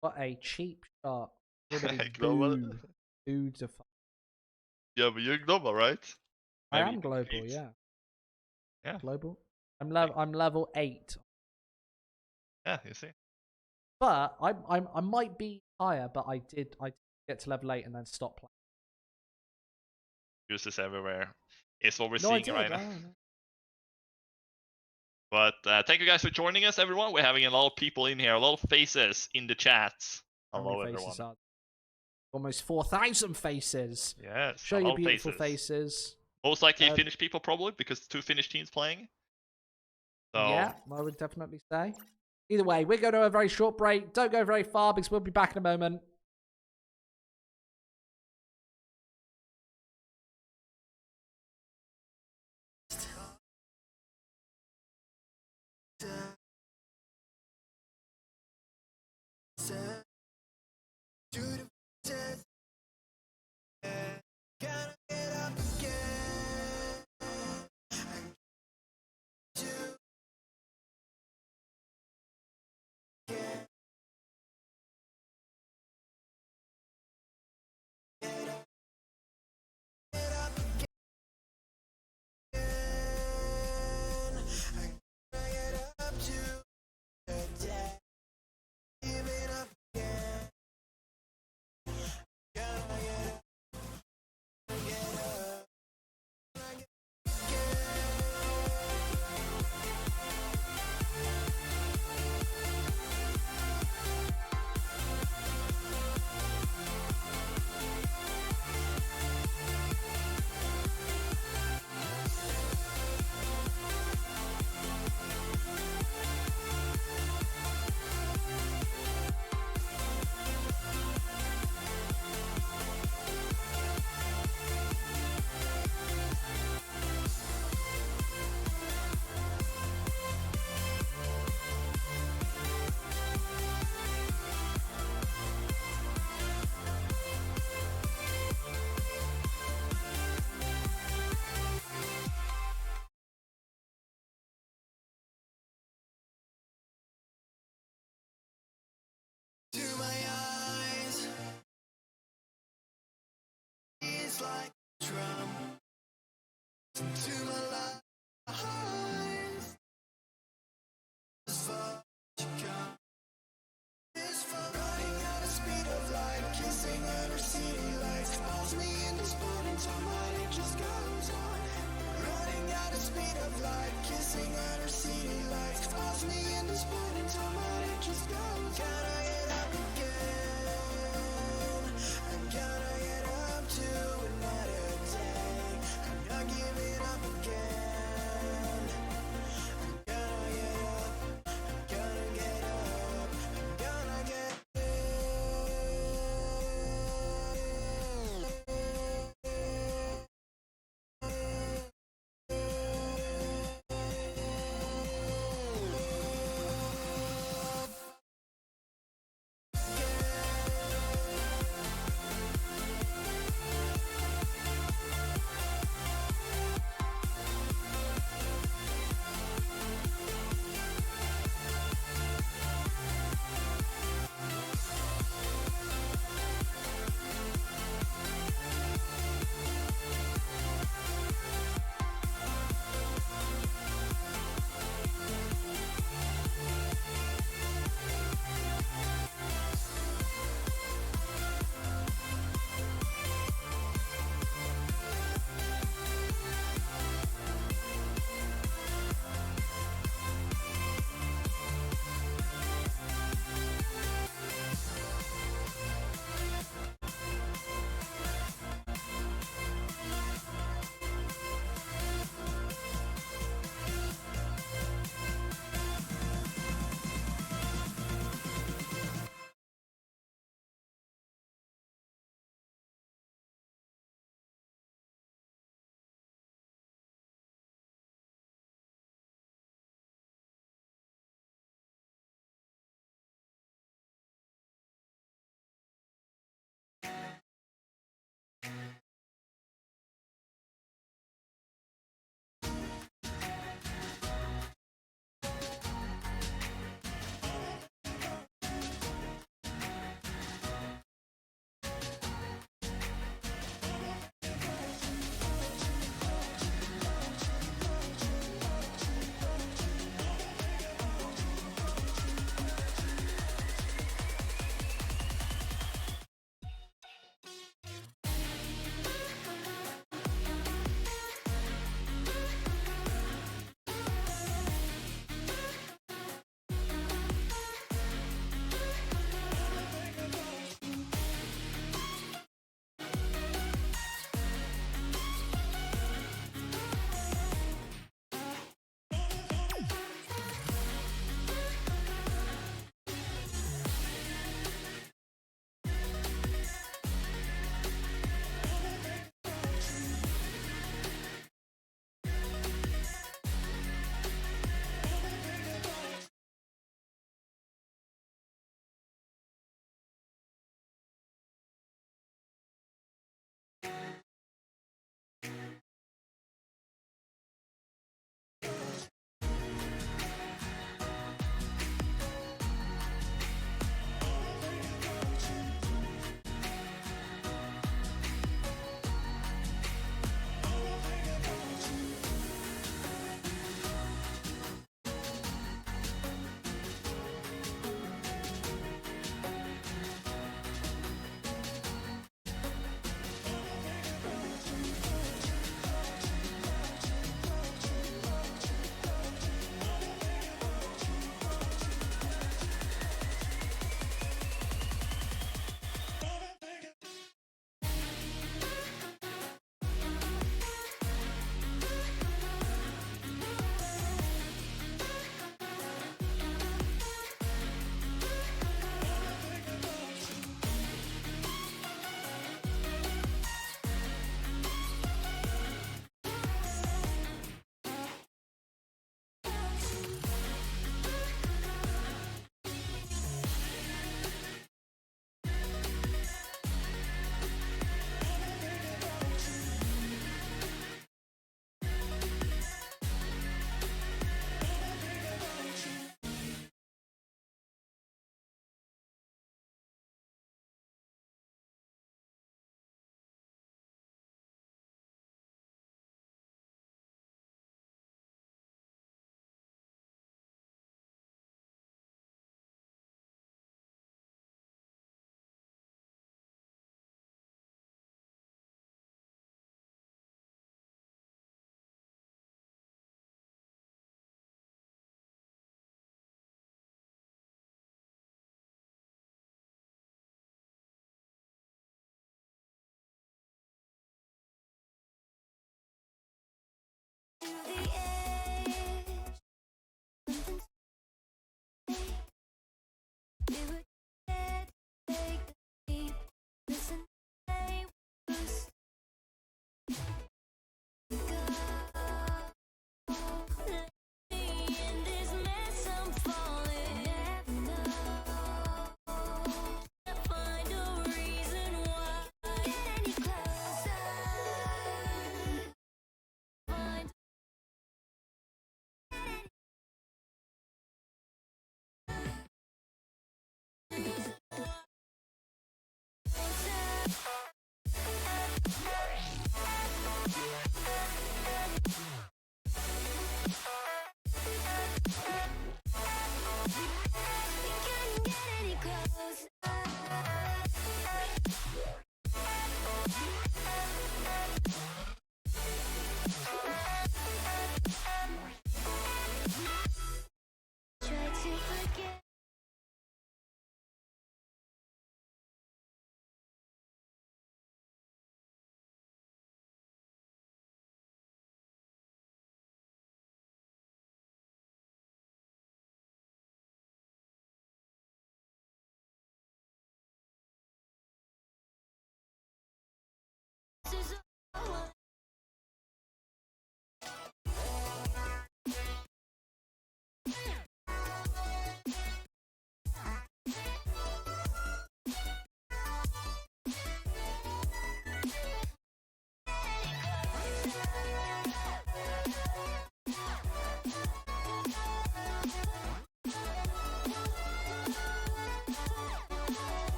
What a cheap shot. Would have been Global. booed to fuck. Yeah, but you're global, right? I Maybe am you can global, compete. yeah. Yeah. Global. I'm level 8. Yeah, you see. But I might be higher, but I did get to level 8 and then stop playing. Uses everywhere. It's what we're No, I seeing did. right now. I know. But thank you guys for joining us, everyone. We're having a lot of people in here, a lot of faces in the chats. How Hello, many faces everyone. are there? Almost 4,000 faces. Yes, Show a your lot of beautiful faces. Most likely Finnish people, probably, because 2 Finnish teams playing. So, Yeah, I would definitely say. Either way, we're going to a very short break. Don't go very far because we'll be back in a moment.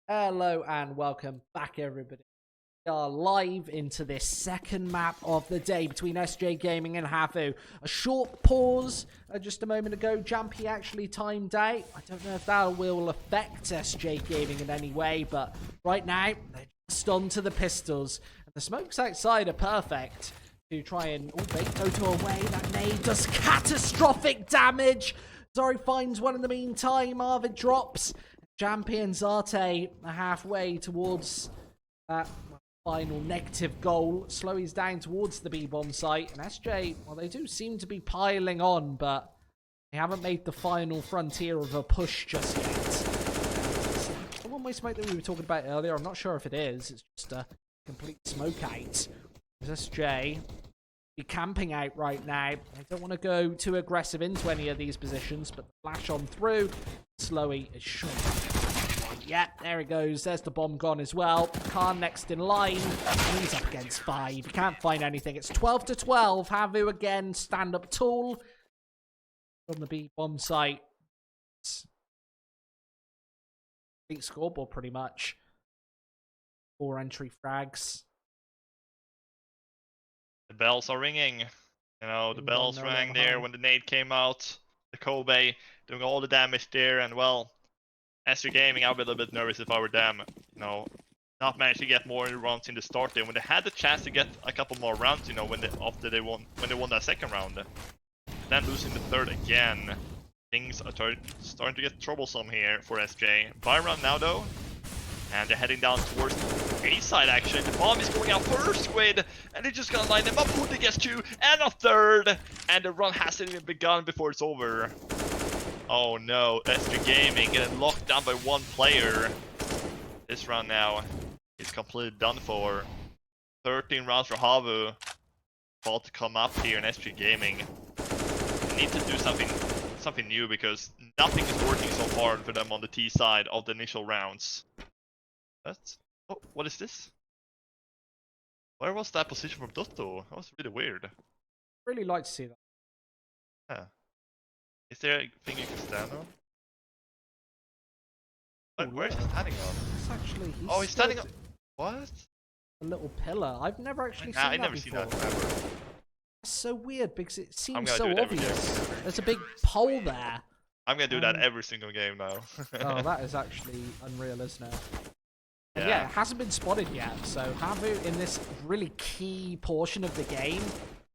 Hello and welcome back, everybody. We are live into this second map of the day between SJ Gaming and HAVU. A short pause just a moment ago. Jumpy actually timed out. I don't know if that will affect SJ Gaming in any way, but right now they're just on to the pistols. And the smokes outside are perfect to try and bait Toto away. That nade does catastrophic damage. Zori finds one in the meantime. Arvid drops. Jumpy and Zarte are halfway towards that final negative goal. Slowy's down towards the B-bomb site. And SJ, well, they do seem to be piling on, but they haven't made the final frontier of a push just yet. The one-way smoke that we were talking about earlier, I'm not sure if it is. It's just a complete smoke out. SJ be camping out right now. They don't want to go too aggressive into any of these positions, but the flash on through. Slowy is short. Yeah, there it goes. There's the bomb gone as well. Khan next in line. And he's up against 5. He can't find anything. It's 12 to 12. HAVU again. Stand-up tall. From the B-bomb site. Complete scoreboard pretty much. 4 entry frags. The bells are ringing. You know, the bells rang there when the nade came out. The Kobe doing all the damage there, and well, SJ Gaming, I'll be a little bit nervous if I were them. You know, not managed to get more rounds in the start there when they had the chance to get a couple more rounds. You know, when they won that second round, then losing the third again. Things are starting to get troublesome here for SJ. Byron now though, and they're heading down towards the A side actually. The bomb is going out first, Squid, and they're just gonna line them up. Woody gets 2 and a third, and the run hasn't even begun before it's over. Oh no, SJ Gaming getting locked down by 1 player. This round now is completely done for. 13 rounds for HAVU. About to come up here in SJ Gaming. They need to do something new because nothing is working so far for them on the T side of the initial rounds. Oh, what is this? Where was that position from Dotto? That was really weird. Really like to see that. Yeah. Is there a thing you can stand on? Where's he standing on? It's actually, he's standing on. What? A little pillar. I've never actually seen I've that never before. seen that ever. That's so weird because it seems gonna so do it every obvious. game. There's a big pole there. I'm gonna do that every single game now. Oh, that is actually unreal, isn't it? And Yeah. yeah, it hasn't been spotted yet. So HAVU in this really key portion of the game,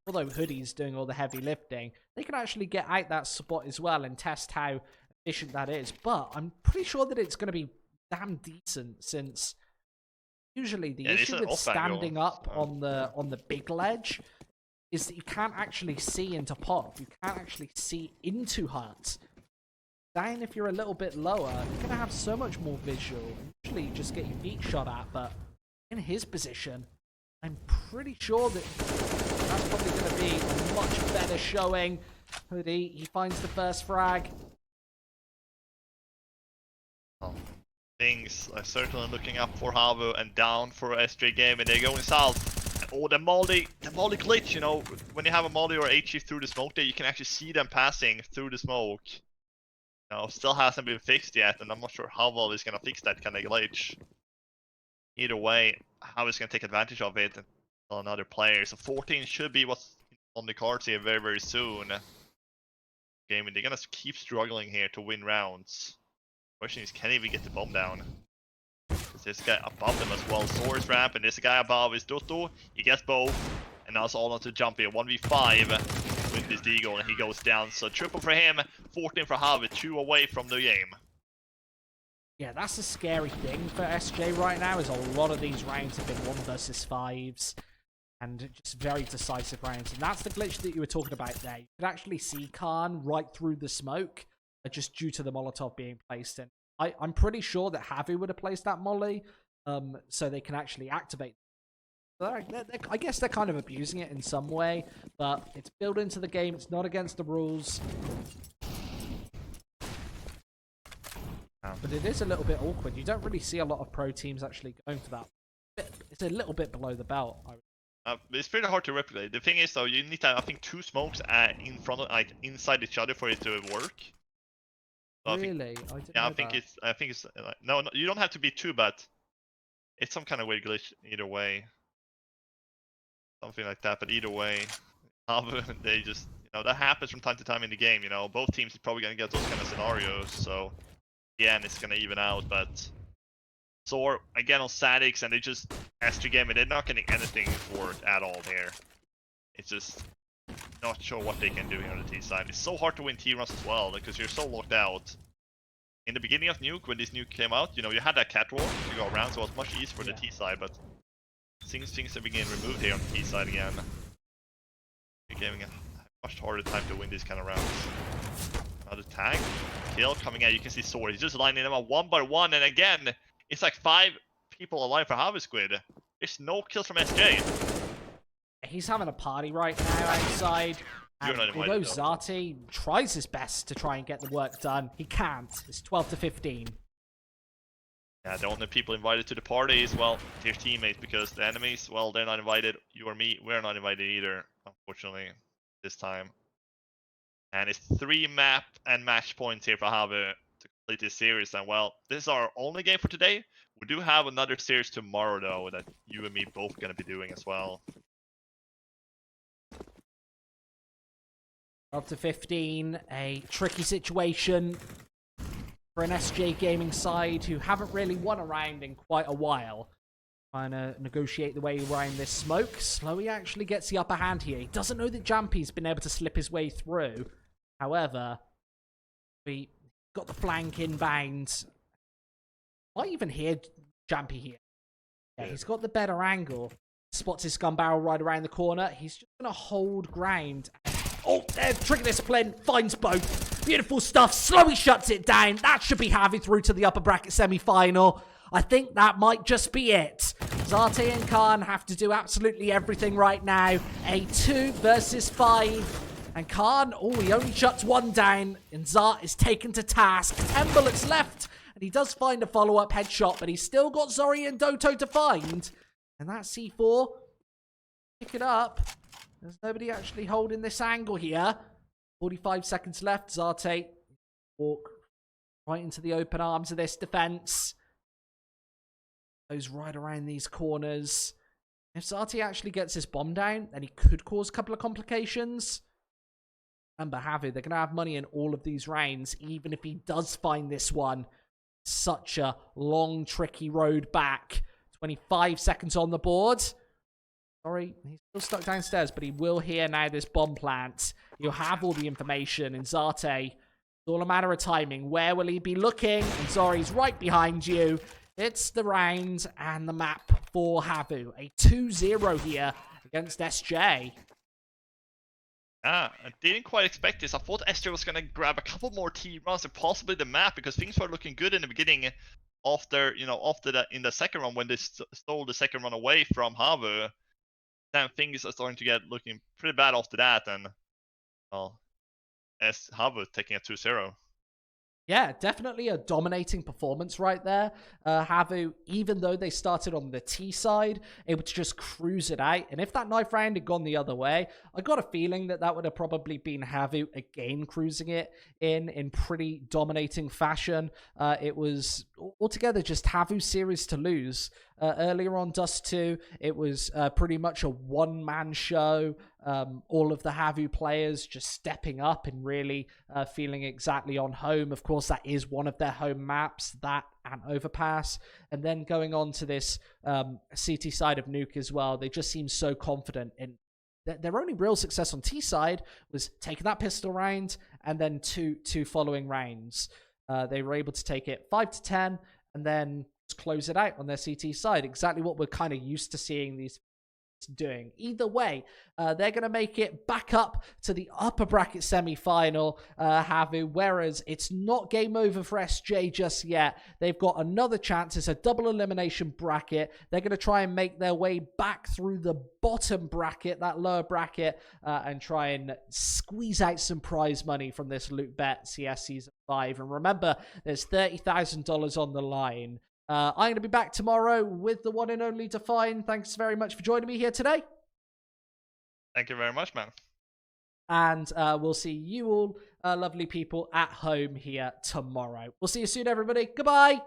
although Hoodie's doing all the heavy lifting, they can actually get out that spot as well and test how efficient that is. But I'm pretty sure that it's going to be damn decent, since usually the issue with standing up on the big ledge is that you can't actually see into pod. You can't actually see into huts. Down, if you're a little bit lower, you're going to have so much more visual. Usually you just get your feet shot at, but in his position, I'm pretty sure that that's probably going to be a much better showing. Hoodie, he finds the first frag. Things are certainly looking up for HAVU and down for SJ Game, and they're going south. Oh, the molly glitch, you know, when you have a molly or HE through the smoke there, you can actually see them passing through the smoke. No, still hasn't been fixed yet, and I'm not sure how well he's gonna fix that kind of glitch. Either way, how he's gonna take advantage of it and tell another player. So 14 should be what's on the cards here very, very soon. Game, and they're gonna keep struggling here to win rounds. Question is, can he even get the bomb down? There's this guy above them as well, Source Ramp, and this guy above is Dotto. He gets both, and now it's all on to jump here. 1v5 with this Deagle, and he goes down. So triple for him, 14 for HAVU, 2 away from the game. Yeah, that's a scary thing for SJ right now, is a lot of these rounds have been 1 versus 5s. And just very decisive rounds. And that's the glitch that you were talking about there. You could actually see Khan right through the smoke, just due to the Molotov being placed in. I'm pretty sure that HAVU would have placed that molly, so they can actually activate. I guess they're kind of abusing it in some way, but it's built into the game. It's not against the rules. But it is a little bit awkward. You don't really see a lot of pro teams actually going for that. It's a little bit below the belt, I would. It's pretty hard to replicate. The thing is, though, you need to have, I think, 2 smokes in front of, like, inside each other for it to work. So Really? I think it's like, no, you don't have to be 2, but it's some kind of weird glitch either way. Something like that, but either way, they just, you know, that happens from time to time in the game, you know. Both teams are probably gonna get those kind of scenarios, so yeah, and it's gonna even out, but Soar again on statics, and they just SG game, and they're not getting anything for it at all there. It's just not sure what they can do here on the T side. It's so hard to win T runs as well, because you're so locked out. In the beginning of Nuke, when this Nuke came out, you know, you had that catwalk to go around, so it was much easier for the T side, but things have been getting removed here on the T side again. You're giving a much harder time to win these kind of rounds. Another tag. Kill coming out, you can see Sword. He's just lining them up 1 by 1, and again, it's like 5 people alive for HAVU Squid. There's no kills from SJ. He's having a party right now outside. And although Zati tries his best to try and get the work done, he can't. It's 12 to 15. Yeah, the only people invited to the party is, well, their teammates, because the enemies, well, they're not invited. You or me, we're not invited either, unfortunately, this time. And it's 3 map and match points here for HAVU to complete this series. And, well, this is our only game for today. We do have another series tomorrow, though, that you and me both going to be doing as well. Up to 15, a tricky situation for an SJ Gaming side who haven't really won a round in quite a while. Trying to negotiate the way around this smoke. Slowy actually gets the upper hand here. He doesn't know that Jampy's been able to slip his way through. However, we got the flank inbound. Might even hear Jampy here. Yeah, he's got the better angle. Spots his gun barrel right around the corner. He's just going to hold ground. Oh, there's Trigger Discipline. Finds both. Beautiful stuff. Slowy shuts it down. That should be HAVU through to the upper bracket semi-final. I think that might just be it. Zate and Khan have to do absolutely everything right now. A 2 versus 5. And Khan, oh, he only shuts 1 down. And Zart is taken to task. 10 bullets left. And he does find a follow-up headshot, but he's still got Zori and Doto to find. And that C4, pick it up. There's nobody actually holding this angle here. 45 seconds left. Zarte walk right into the open arms of this defense. Goes right around these corners. If Zati actually gets his bomb down, then he could cause a couple of complications. Remember, HAVU, they're going to have money in all of these rounds, even if he does find this one. Such a long, tricky road back. 25 seconds on the board. Sorry, he's still stuck downstairs, but he will hear now this bomb plant. He'll have all the information, and Zate, it's all a matter of timing. Where will he be looking? And Zori's right behind you. It's the round and the map for HAVU. A 2-0 here against SJ. I didn't quite expect this. I thought SJ was gonna grab a couple more T runs and possibly the map, because things were looking good in the beginning. After in the second run, when they stole the second run away from HAVU, then things are starting to get looking pretty bad after that, and well, as HAVU taking a 2-0. Yeah, definitely a dominating performance right there. HAVU, even though they started on the T side, able to just cruise it out. And if that knife round had gone the other way, I got a feeling that that would have probably been HAVU again cruising it in pretty dominating fashion. It was altogether just HAVU's series to lose. Earlier on Dust 2, it was pretty much a one-man show. All of the HAVU players just stepping up and really feeling exactly on home. Of course, that is one of their home maps, that and Overpass. And then going on to this CT side of Nuke as well, they just seem so confident in their only real success on T side was taking that pistol round and then two following rounds. They were able to take it 5-10 and then close it out on their CT side. Exactly what we're kind of used to seeing these doing. Either way, they're going to make it back up to the upper bracket semi-final, HAVU, whereas it's not game over for SJ just yet. They've got another chance. It's a double elimination bracket. They're going to try and make their way back through the bottom bracket, that lower bracket, and try and squeeze out some prize money from this LOOT.BET CS Season 5. And remember, there's $30,000 on the line. I'm going to be back tomorrow with the one and only Define. Thanks very much for joining me here today. Thank you very much, man. And we'll see you all, lovely people, at home here tomorrow. We'll see you soon, everybody. Goodbye.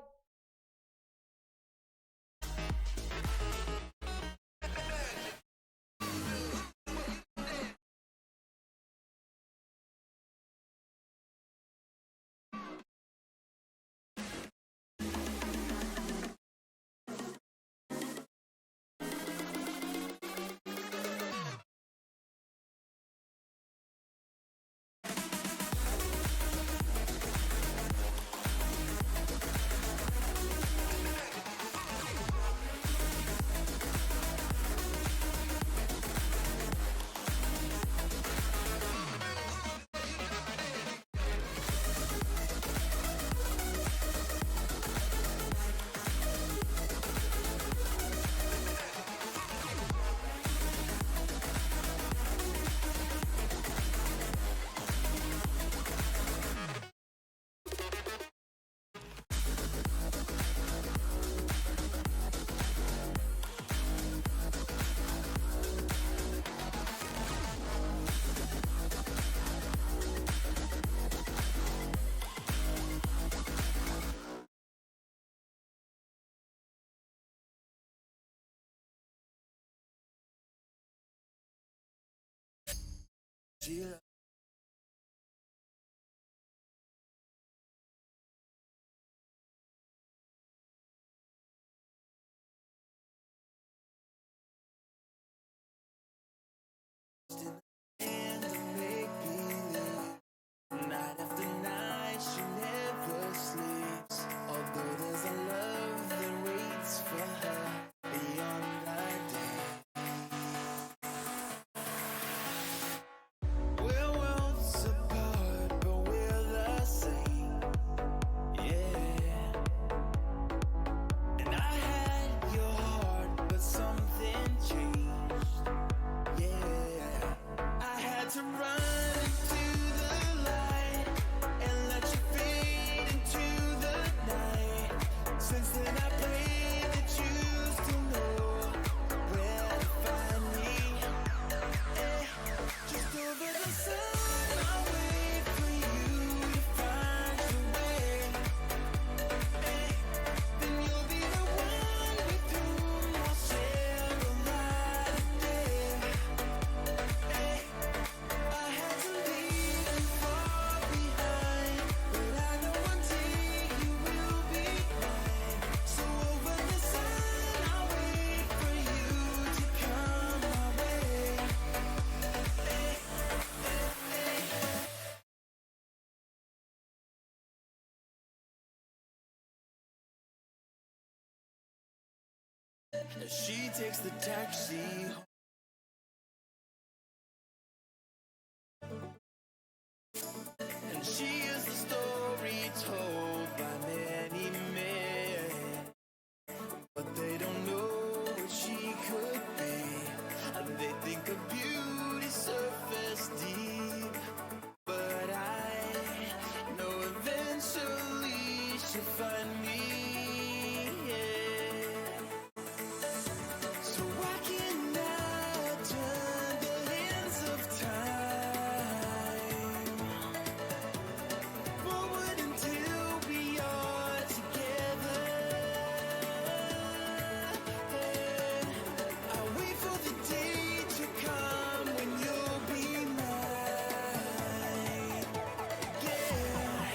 Well, as she takes the taxi. And she is the story told by many men, but they don't know what she could be. They think of beauty surface deep, but I know eventually she'll find me. Yeah. So why can't I turn the hands of time forward until we are together? I wait for the day to come when you'll be mine. Yeah,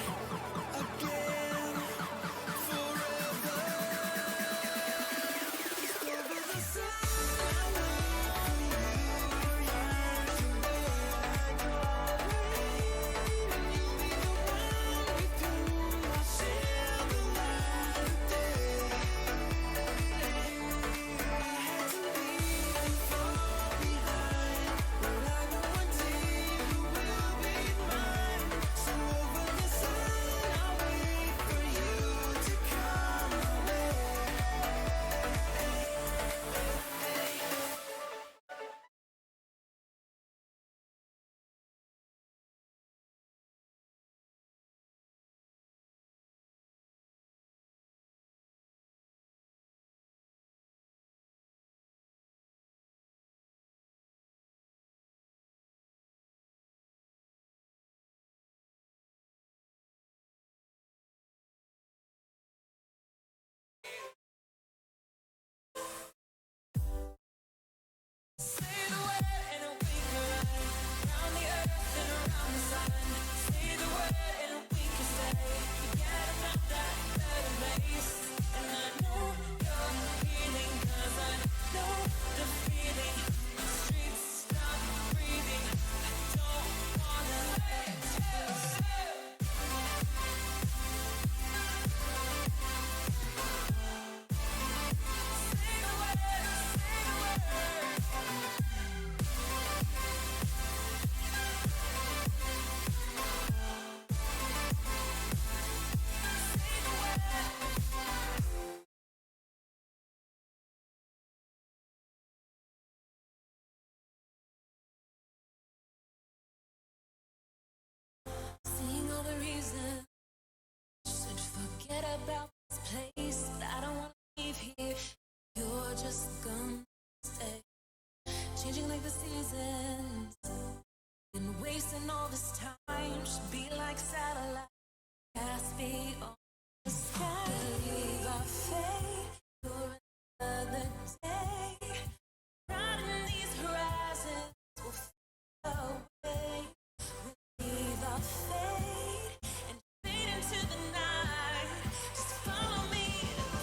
again, forever. Over the sun, I wait for you. I go away, and you'll be the one with whom I share the light of day. I had to leave you far behind, but I know one day you will be mine. So over the sun, I'll wait for you to come my way. Say the word and we can run around the earth and around the sun. Say the word and we can stay. Forget about that better place. And I know you're healing, 'cause I know the feeling. The streets stop breathing. I don't wanna let you. Say the word, say the word. Seeing all the reasons should forget about this place, but I don't wanna leave here. You're just gonna stay, changing like the seasons, and wasting all this time. Should be like satellite, pass beyond the sky. Believe our fate for another day. Riding these horizons will fade away. Leave our fate and fade into the night. Just follow me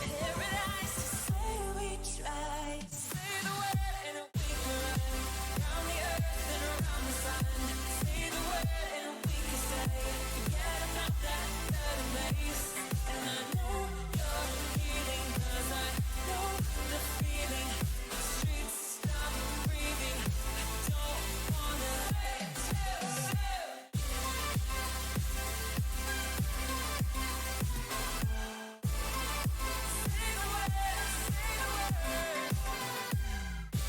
to paradise. Just say we tried. Say the word and we can run around the earth and around the sun. Say the word and we can stay. Forget about that better place. And I know you're healing, 'cause I know the feeling. The streets stop breathing. I don't wanna let you. Say the word, say the word. Say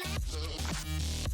the word.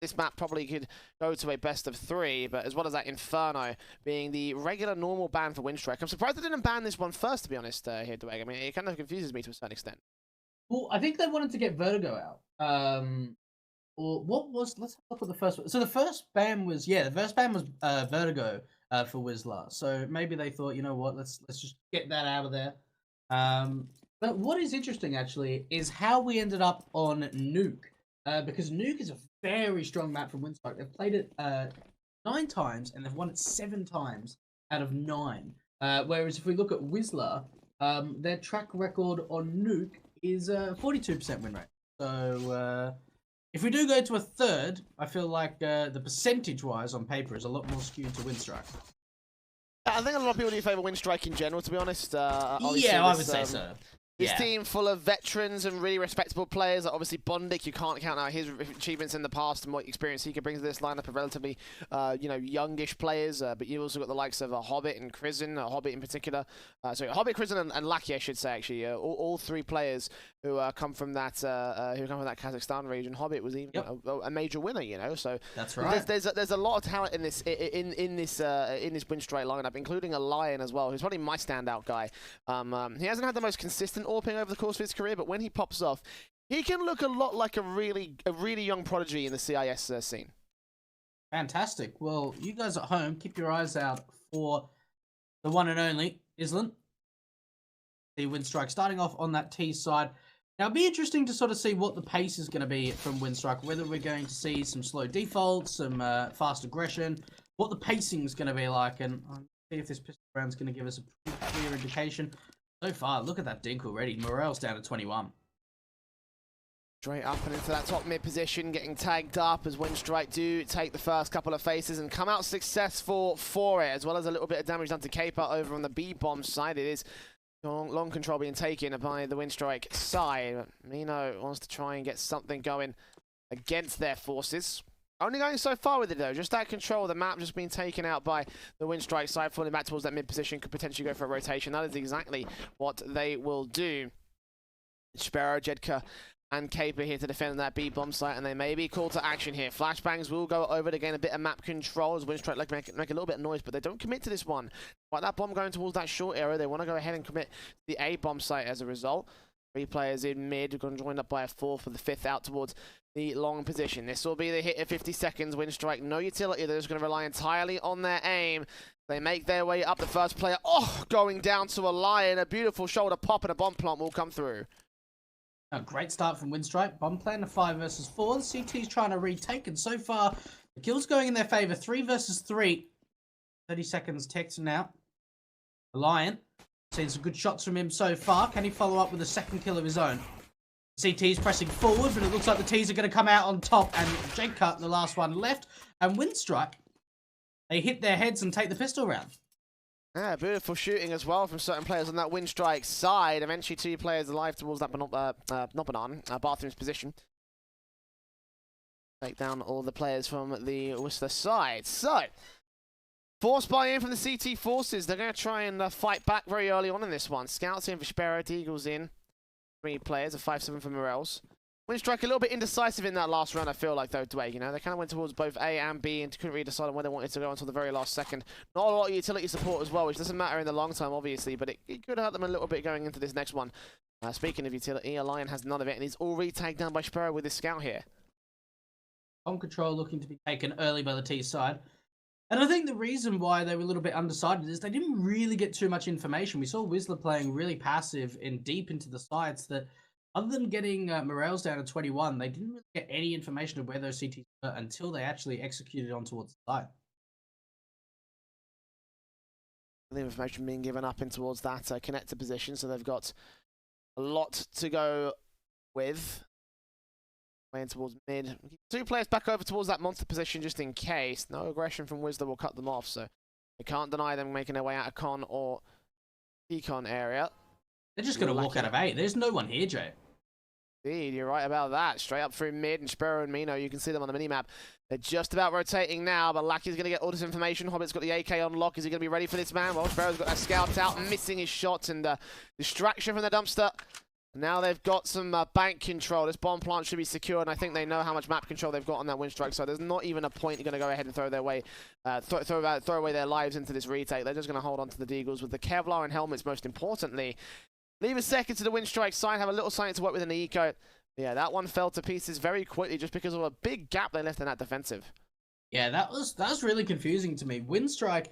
this map probably could go to a best of 3, but as well as that, Inferno being the regular normal ban for Windstrike. I'm surprised they didn't ban this one first, to be honest, here, Dwayne. I mean, it kind of confuses me to a certain extent. Well, I think they wanted to get Vertigo out. Or what was? Let's look at the first one. So the first ban was Vertigo for Whistler. So maybe they thought, you know what, let's just get that out of there. But what is interesting actually is how we ended up on Nuke. Because Nuke is a very strong map from Windstrike. They've played it 9 times and they've won it 7 times out of 9. Whereas if we look at Whistler, their track record on Nuke is 42% win rate. So if we do go to a third, I feel like the percentage-wise on paper is a lot more skewed to Windstrike. I think a lot of people do favour Windstrike in general, to be honest. Yeah, I would say so. This team full of veterans and really respectable players. Like obviously, Bondic, you can't count out his achievements in the past and what experience he could bring to this lineup of relatively, youngish players. But you've also got the likes of Hobbit and Krizen, Hobbit in particular. Hobbit, Krizen, and Lucky, I should say, actually. All 3 players who come from that Kazakhstan region. Hobbit was even a major winner, you know. So that's right. There's a lot of talent in this Windstrike lineup, including a Lion as well, who's probably my standout guy. He hasn't had the most consistent AWPing over the course of his career, but when he pops off, he can look a lot like a really young prodigy in the CIS scene. Fantastic. Well, you guys at home, keep your eyes out for the one and only Island. The Windstrike starting off on that T side. Now, it'll be interesting to sort of see what the pace is going to be from Windstrike, whether we're going to see some slow defaults, some fast aggression, what the pacing is going to be like, and I'll see if this pistol round's going to give us a pretty clear indication. So far, look at that dink already. Morel's down to 21. Straight up and into that top mid position, getting tagged up as Windstrike do take the first couple of faces and come out successful for it, as well as a little bit of damage done to Caper over on the B-bomb side. It is long control being taken by the Windstrike side. Mino wants to try and get something going against their forces. Only going so far with it though, just that control of the map just being taken out by the Windstrike side, falling back towards that mid position, could potentially go for a rotation. That is exactly what they will do. Sparrow, Jedka, and Caper here to defend that B-bomb site, and they may be called to action here. Flashbangs will go over to gain a bit of map control as Windstrike like make a little bit of noise, but they don't commit to this one. But that bomb going towards that short area, they want to go ahead and commit to the A-bomb site as a result. 3 players in mid, going to join up by a 4 for the 5th out towards the long position. This will be the hit of 50 seconds. Windstrike, no utility. They're just going to rely entirely on their aim. They make their way up. The first player, going down to a Lion. A beautiful shoulder pop and a bomb plant will come through. A great start from Windstrike. Bomb plan, a 5 versus 4. The CT's trying to retake, and so far, the kill's going in their favor. 3 versus 3. 30 seconds ticked now. The Lion, seen some good shots from him so far. Can he follow up with a second kill of his own? CT's pressing forward, but it looks like the T's are going to come out on top, and Jake Cut, the last one left, and Windstrike, they hit their heads and take the pistol round. Yeah, beautiful shooting as well from certain players on that Windstrike side. Eventually 2 players alive towards that Bathroom's position. Take down all the players from the Whistler side. So, force buy-in from the CT forces. They're going to try and fight back very early on in this one. Scouts in for Sparrow, Deagles in. 3 players, a 5-7 for Morels. Windstrike a little bit indecisive in that last round, I feel like, though, Dwayne. You know, they kind of went towards both A and B and couldn't really decide on where they wanted to go until the very last second. Not a lot of utility support as well, which doesn't matter in the long term, obviously, but it could hurt them a little bit going into this next one. Speaking of utility, a Lion has none of it, and he's already tagged down by Sparrow with his scout here. On control looking to be taken early by the T side. And I think the reason why they were a little bit undecided is they didn't really get too much information. We saw Whistler playing really passive and deep into the sides that, other than getting Morels down to 21, they didn't really get any information of where those CTs were until they actually executed on towards the side. The information being given up in towards that connector position, so they've got a lot to go with. Playing towards mid. 2 players back over towards that monster position just in case. No aggression from Whistler will cut them off, so you can't deny them making their way out of Con or Econ area. They're just going to walk out of A. There's no one here, Jay. Indeed, you're right about that. Straight up through mid, and Sparrow and Mino, you can see them on the minimap. They're just about rotating now, but Lucky's going to get all this information. Hobbit's got the AK on lock. Is he going to be ready for this man? Well, Sparrow's got that scout out, missing his shot, and distraction from the dumpster. Now they've got some bank control. This bomb plant should be secure, and I think they know how much map control they've got on that Windstrike, so there's not even a point you're going to go ahead and throw their way, throw away their lives into this retake. They're just going to hold on to the Deagles with the Kevlar and helmets, most importantly. Leave a second to the Windstrike side, have a little something to work with in the eco. Yeah, that one fell to pieces very quickly just because of a big gap they left in that defensive. Yeah, that was really confusing to me. Windstrike,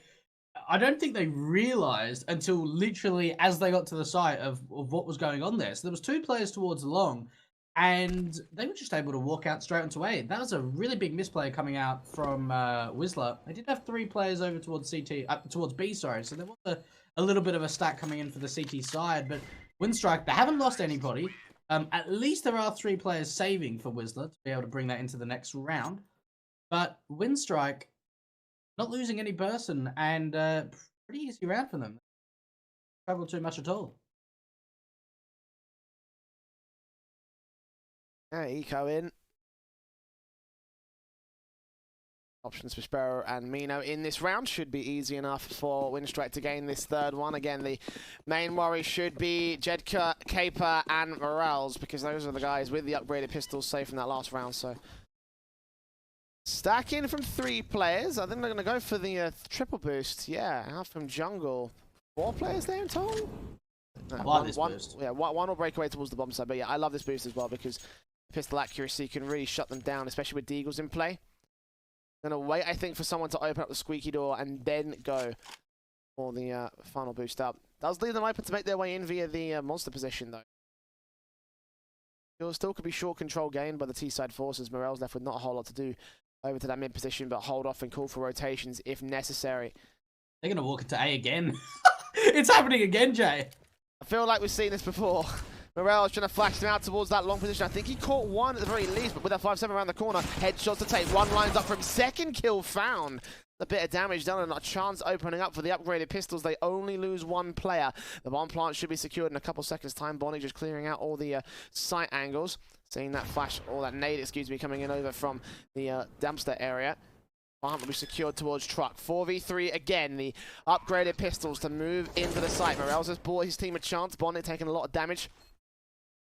I don't think they realized until literally as they got to the site of what was going on there. So there was 2 players towards the long, and they were just able to walk out straight onto A. That was a really big misplay coming out from Whistler. They did have 3 players over towards towards B, sorry. So there was a little bit of a stack coming in for the CT side, but Windstrike, they haven't lost anybody. At least there are 3 players saving for Whistler to be able to bring that into the next round. But Windstrike, not losing any person, and pretty easy round for them. Struggle too much at all. Yeah, eco in. Options for Sparrow and Mino in this round should be easy enough for Windstrike to gain this 3rd one. Again, the main worry should be Jedka, Caper, and Morales, because those are the guys with the upgraded pistols safe from that last round. So stacking from 3 players. I think they're going to go for the triple boost. Yeah, out from jungle. 4 players there in total? No, I like this boost. Yeah, one will break away towards the bomb side. But yeah, I love this boost as well because pistol accuracy can really shut them down, especially with Deagles in play. Gonna wait, I think, for someone to open up the squeaky door and then go for the final boost up. Does leave them open to make their way in via the monster position, though. Still could be short control gained by the T-side forces. Morel's left with not a whole lot to do over to that mid position, but hold off and call for rotations if necessary. They're going to walk into A again. It's happening again, Jay. I feel like we've seen this before. Morel's trying to flash them out towards that long position. I think he caught one at the very least, but with that 5-7 around the corner, headshots to take. One lines up for him. 2nd kill found. A bit of damage done and a chance opening up for the upgraded pistols. They only lose 1 player. The bomb plant should be secured in a couple seconds' time. Bonnie just clearing out all the sight angles. Seeing that flash, or that nade, excuse me, coming in over from the dumpster area. Plant will be secured towards truck. 4v3 again. The upgraded pistols to move into the site. Morales has bought his team a chance. Bonnie taking a lot of damage.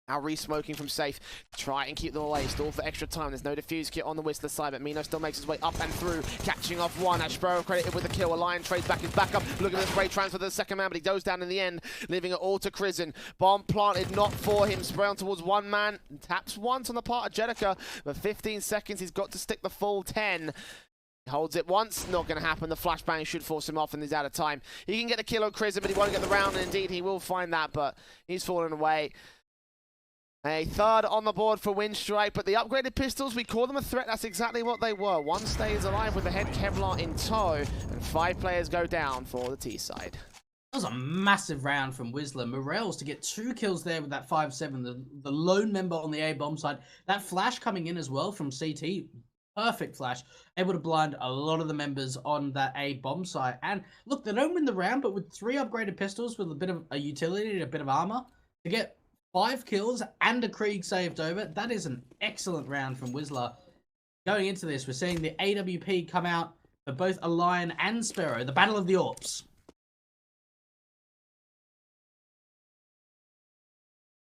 Now re-smoking from safe. Try and keep them away. Stall for extra time. There's no defuse kit on the Whistler side, but Mino still makes his way up and through. Catching off one. Ashborough credited with the kill. A Lion trades back his backup. Look at the spray transfer to the 2nd man, but he goes down in the end, leaving it all to Crizzen. Bomb planted not for him. Spray on towards 1 man. Taps once on the part of Jedika, but 15 seconds. He's got to stick the full 10. Holds it once, not going to happen. The flashbang should force him off and he's out of time. He can get the kill on Crizzen, but he won't get the round, and indeed he will find that, but he's fallen away. A 3rd on the board for Windstrike, but the upgraded pistols, we call them a threat. That's exactly what they were. 1 stays alive with the head Kevlar in tow, and 5 players go down for the T side. That was a massive round from Whistler. Morels to get 2 kills there with that 5-7, the lone member on the A bomb side. That flash coming in as well from CT. Perfect flash, able to blind a lot of the members on that A bomb site. And look, they don't win the round, but with 3 upgraded pistols with a bit of a utility and a bit of armor, to get 5 kills and a Krieg saved over, that is an excellent round from Whistler. Going into this, we're seeing the AWP come out for both a Lion and Sparrow, the Battle of the Orps.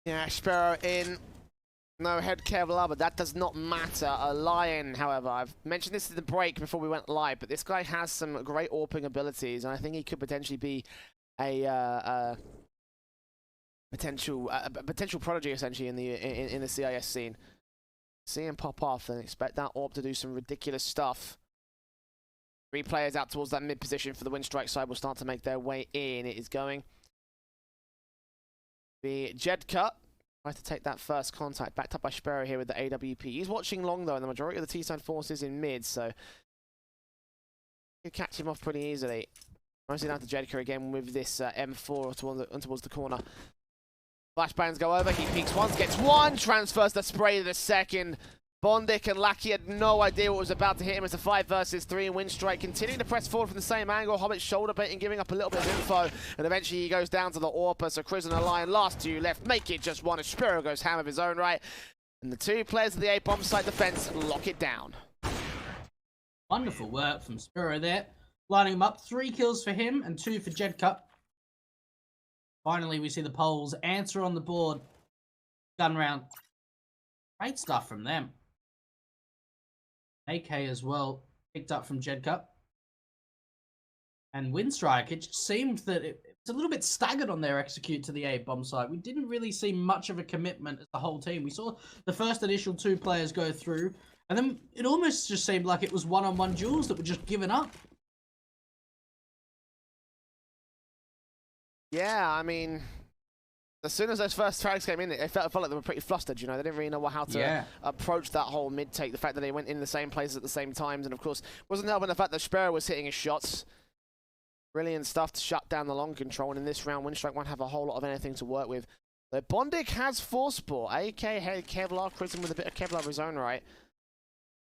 Yeah, Sparrow in. No head Kevlar, but that does not matter. A Lion, however, I've mentioned this in the break before we went live, but this guy has some great AWPing abilities, and I think he could potentially be a potential prodigy essentially in the CIS scene. See him pop off and expect that AWP to do some ridiculous stuff. 3 players out towards that mid position for the Windstrike side will start to make their way in. It is going to be Jedka. Tries to take that first contact, backed up by Sparrow here with the AWP. He's watching long though, and the majority of the T-side force is in mid, so you catch him off pretty easily. Mostly down to Jedka again with this M4 towards the corner. Flashbangs go over, he peeks once, gets 1, transfers the spray to the 2nd. Bondic and Lackey had no idea what was about to hit him. It's a 5 versus 3, and Windstrike continuing to press forward from the same angle. Hobbit shoulder baiting, giving up a little bit of info, and eventually he goes down to the AWPer. So Chris and the Lion, last 2 left, make it just 1 as Spiro goes ham of his own right. And the 2 players of the A-bomb site defense lock it down. Wonderful work from Spiro there. Lining him up, 3 kills for him and 2 for Jedka. Finally, we see the polls answer on the board. gun round. Great stuff from them. AK as well, picked up from Jedka. And Windstrike, it just seemed that it's a little bit staggered on their execute to the A bomb site. We didn't really see much of a commitment as the whole team. We saw the first initial 2 players go through, and then it almost just seemed like it was one-on-one duels that were just given up. Yeah, I mean, as soon as those first frags came in, it felt like they were pretty flustered, you know. They didn't really know how to approach that whole mid-take. The fact that they went in the same places at the same times, and of course, wasn't helping the fact that Sparrow was hitting his shots. Brilliant stuff to shut down the long control, and in this round, Windstrike won't have a whole lot of anything to work with. The Bondic has Force Sport. AK had Kevlar, Chrism with a bit of Kevlar of his own right.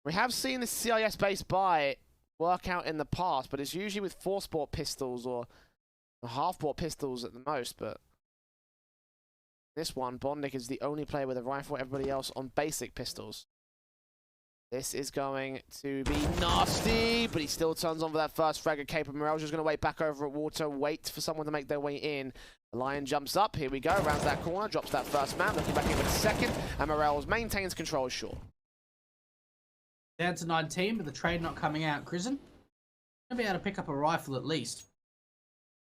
We have seen the CIS-based buy work out in the past, but it's usually with Force Sport pistols or half-port pistols at the most, but this one, Bondic is the only player with a rifle, everybody else on basic pistols. This is going to be nasty, but he still turns on for that first frag at Cape. Morel's just going to wait back over at water, wait for someone to make their way in. The Lion jumps up, here we go, rounds that corner, drops that first man, looking back in with a second, and Morels maintains control short. Down to 19, but the trade not coming out. Chrism gonna be able to pick up a rifle at least.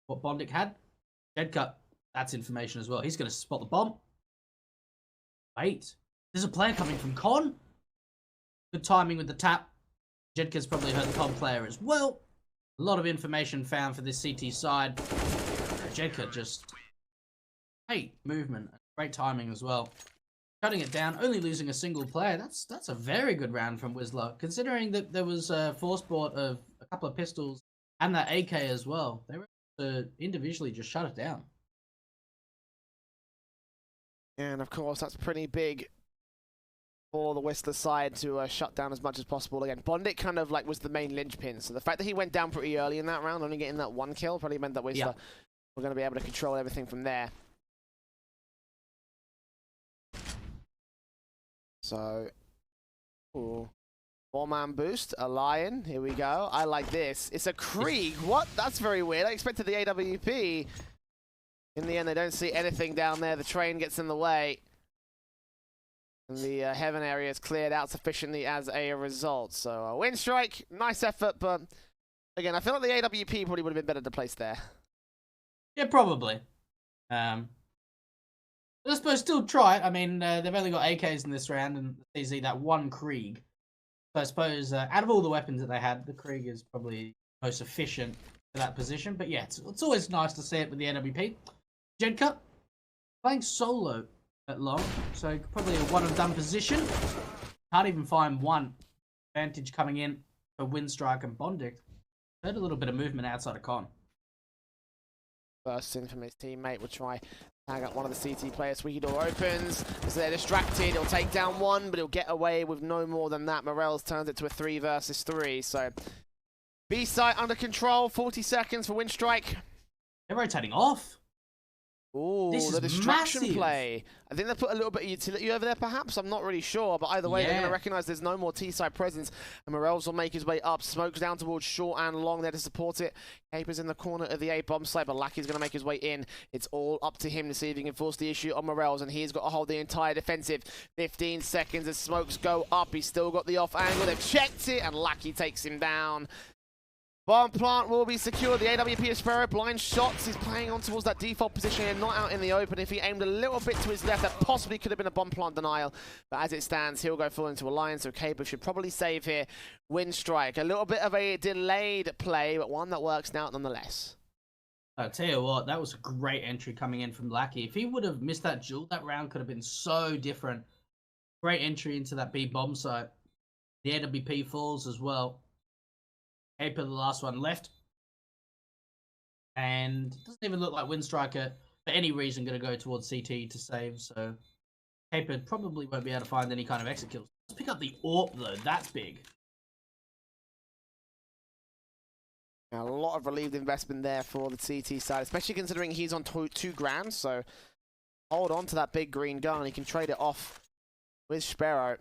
What Bondic had? Jedka, that's information as well. He's going to spot the bomb. Wait, there's a player coming from Con. Good timing with the tap. Jedka's probably heard the Con player as well. A lot of information found for this CT side. Jedka just... Hey, movement. Great timing as well. Cutting it down, only losing a single player. That's a very good round from Whistler. Considering that there was a force board of a couple of pistols and that AK as well. They were able to individually just shut it down. And of course, that's pretty big for the Whistler side to shut down as much as possible again. Bondic kind of like was the main linchpin, so the fact that he went down pretty early in that round, only getting that 1 kill, probably meant that Whistler were going to be able to control everything from there. So, ooh. 4-man boost, a Lion, here we go. I like this. It's a Krieg, what? That's very weird. I expected the AWP. In the end, they don't see anything down there. The train gets in the way. And the heaven area is cleared out sufficiently as a result. So, Windstrike, nice effort, but again, I feel like the AWP probably would have been better to place there. Yeah, probably. I suppose still try it. I mean, they've only got AKs in this round, and they see that 1 Krieg. So I suppose out of all the weapons that they had, the Krieg is probably most efficient for that position. But yeah, it's always nice to see it with the AWP. Jedka playing solo at long, so probably a one-and-done position. Can't even find one. Advantage coming in for Windstrike and Bondic. Heard a little bit of movement outside of Con. Bursts in from his teammate, will try tag up one of the CT players. Squeaky door opens, so they're distracted. He'll take down one, but he'll get away with no more than that. Morels turns it to a 3 versus 3, so B-site under control, 40 seconds for Windstrike. They're rotating off. Ooh, this the is distraction massive. play. I think they put a little bit of utility over there, perhaps. I'm not really sure, but either way, they're going to recognize there's no more T-side presence, and Morels will make his way up. Smokes down towards short and long there to support it. Caper's in the corner of the A-bomb site, but Lackey's going to make his way in. It's all up to him to see if he can force the issue on Morels, and he's got to hold the entire defensive. 15 seconds as smokes go up. He's still got the off angle. They've checked it, and Lackey takes him down. Bomb plant will be secured. The AWP is Sparrow. Blind shots. He's playing on towards that default position and not out in the open. If he aimed a little bit to his left, that possibly could have been a bomb plant denial. But as it stands, he'll go full into a line. So Caper should probably save here. Windstrike. A little bit of a delayed play, but one that works out nonetheless. I'll tell you what, that was a great entry coming in from Lackey. If he would have missed that duel, that round could have been so different. Great entry into that B bomb site. The AWP falls as well. Caper, the last one left. And it doesn't even look like Windstriker, for any reason, going to go towards CT to save. So Caper probably won't be able to find any kind of exit kills. Let's pick up the AWP, though. That's big. A lot of relieved investment there for the CT side, especially considering he's on 2 grand. So hold on to that big green gun. He can trade it off with Sparrow.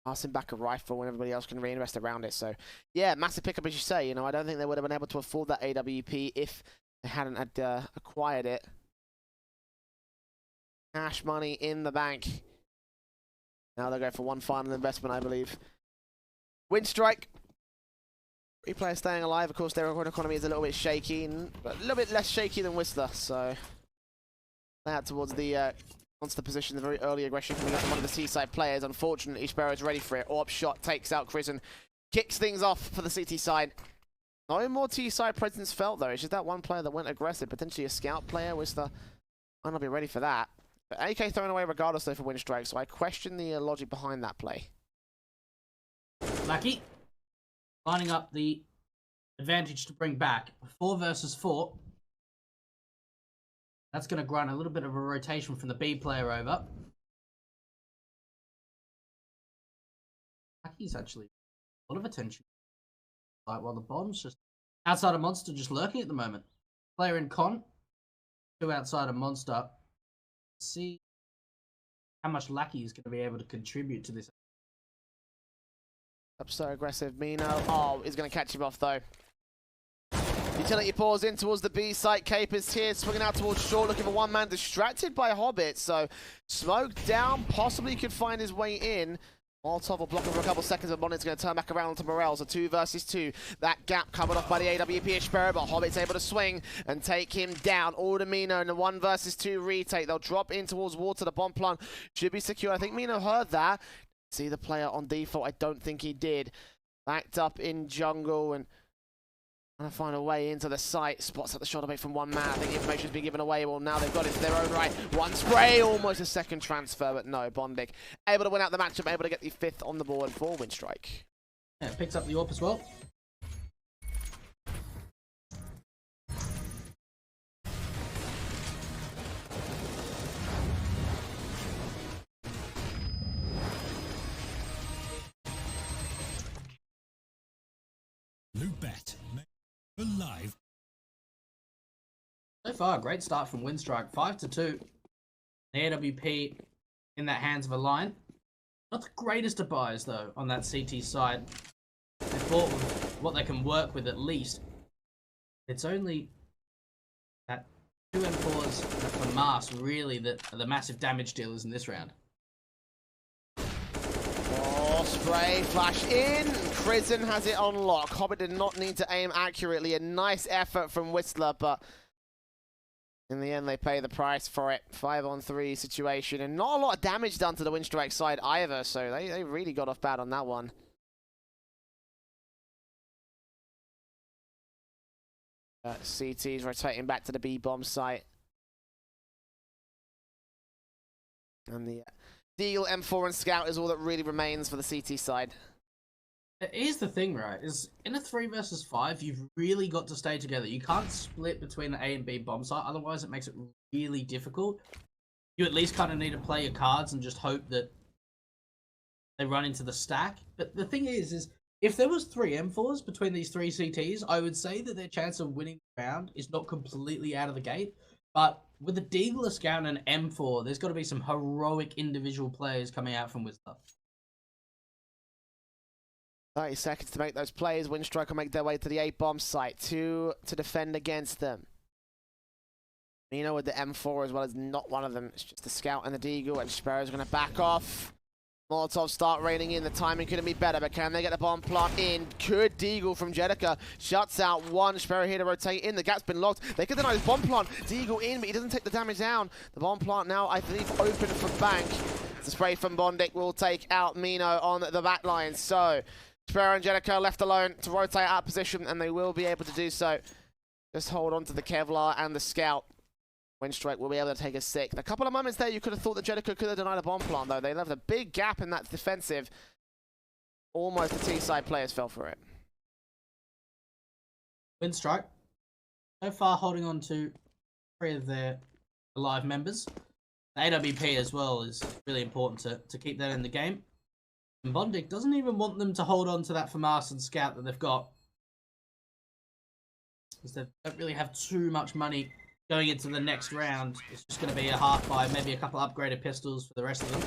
Passing back a rifle when everybody else can reinvest around it. So, yeah, massive pickup, as you say. You know, I don't think they would have been able to afford that AWP if they hadn't acquired it. cash money in the bank. Now they'll go for one final investment, I believe. Windstrike. 3 players staying alive. Of course, their economy is a little bit shaky, but a little bit less shaky than Whistler. So, out towards the monster position, the very early aggression coming up from one of the Seaside players. Unfortunately, Sparrow is ready for it. Orb shot takes out Chris and kicks things off for the CT side. No more T-side presence felt, though. It's just that one player that went aggressive. Potentially a scout player. Whistler might not be ready for that. But AK thrown away regardless, though, for Windstrike. So I question the logic behind that play. Lucky. Lining up the advantage to bring back. 4 versus 4. That's going to grant a little bit of a rotation from the B player over. Lucky's actually a lot of attention. Like, while the bomb's just outside of Monster, just lurking at the moment. Player in con. 2 outside of Monster. Let's see how much Lucky is going to be able to contribute to this. Up so aggressive, Mino. Oh, he's going to catch him off, though. Utility pours in towards the B site. Capers here, swinging out towards short, looking for one man, distracted by Hobbit. So, smoke down, possibly could find his way in. Molotov will block him for a couple seconds, but Bonnet's going to turn back around to Morel. So 2 versus 2. That gap covered off by the AWP Sparrow, but Hobbit's able to swing and take him down. Order Mino in the 1 versus 2 retake. They'll drop in towards water. The bomb plant should be secure. I think Mino heard that. See the player on default? I don't think he did. Backed up in jungle and trying to find a way into the site. Spots at the shot bait from one man. I think the information's been given away. Well, now they've got it to their own right. One spray, almost a second transfer, but no. Bondic able to win out the matchup, able to get the 5th on the board for Windstrike. Yeah, picks up the AWP as well. LOOT.BET made for live. So far, great start from Windstrike. 5-2. The AWP in that hands of a line. Not the greatest of buys, though, on that CT side. They bought what they can work with at least. It's only that 2 M4s for Mars really that are the massive damage dealers in this round. Oh, spray, flash in. Prison has it on lock. Hobbit did not need to aim accurately. A nice effort from Whistler, but in the end, they pay the price for it. 5-on-3 situation, and not a lot of damage done to the Windstrike side either, so they really got off bad on that one. CT's rotating back to the B-bomb site. And the Deagle, M4, and Scout is all that really remains for the CT side. Here's the thing, right? Is in a 3 versus 5, you've really got to stay together. You can't split between the A and B bomb site, otherwise it makes it really difficult. You at least kind of need to play your cards and just hope that they run into the stack. But the thing is if there was 3 M4s between these 3 CTs, I would say that their chance of winning the round is not completely out of the gate. But with a Deagle, a Scout, and an M4, there's got to be some heroic individual players coming out from Whistler. 30 seconds to make those plays. Windstrike will make their way to the A-bomb site. 2 to defend against them. Mino with the M4 as well as not one of them. It's just the Scout and the Deagle, and Sparrow's going to back off. Molotov start raining in. The timing couldn't be better, but can they get the bomb plant in? Good Deagle from Jedika. Shuts out one. Sparrow here to rotate in. The gap's been locked. They could deny this bomb plant. Deagle in, but he doesn't take the damage down. The bomb plant now, I believe, open from bank. The spray from Bondic will take out Mino on the back line. So, Sparrow and Jedika left alone to rotate out position, and they will be able to do so. Just hold on to the Kevlar and the Scout. Windstrike will be able to take a 6th. A couple of moments there, you could have thought that Jedika could have denied a bomb plant, though. They left a big gap in that defensive. Almost the T-side players fell for it. Windstrike, so far holding on to 3 of their alive members. The AWP as well is really important to keep that in the game. And Bondic doesn't even want them to hold on to that FAMAS and Scout that they've got, because they don't really have too much money going into the next round. It's just going to be a half buy, maybe a couple upgraded pistols for the rest of them.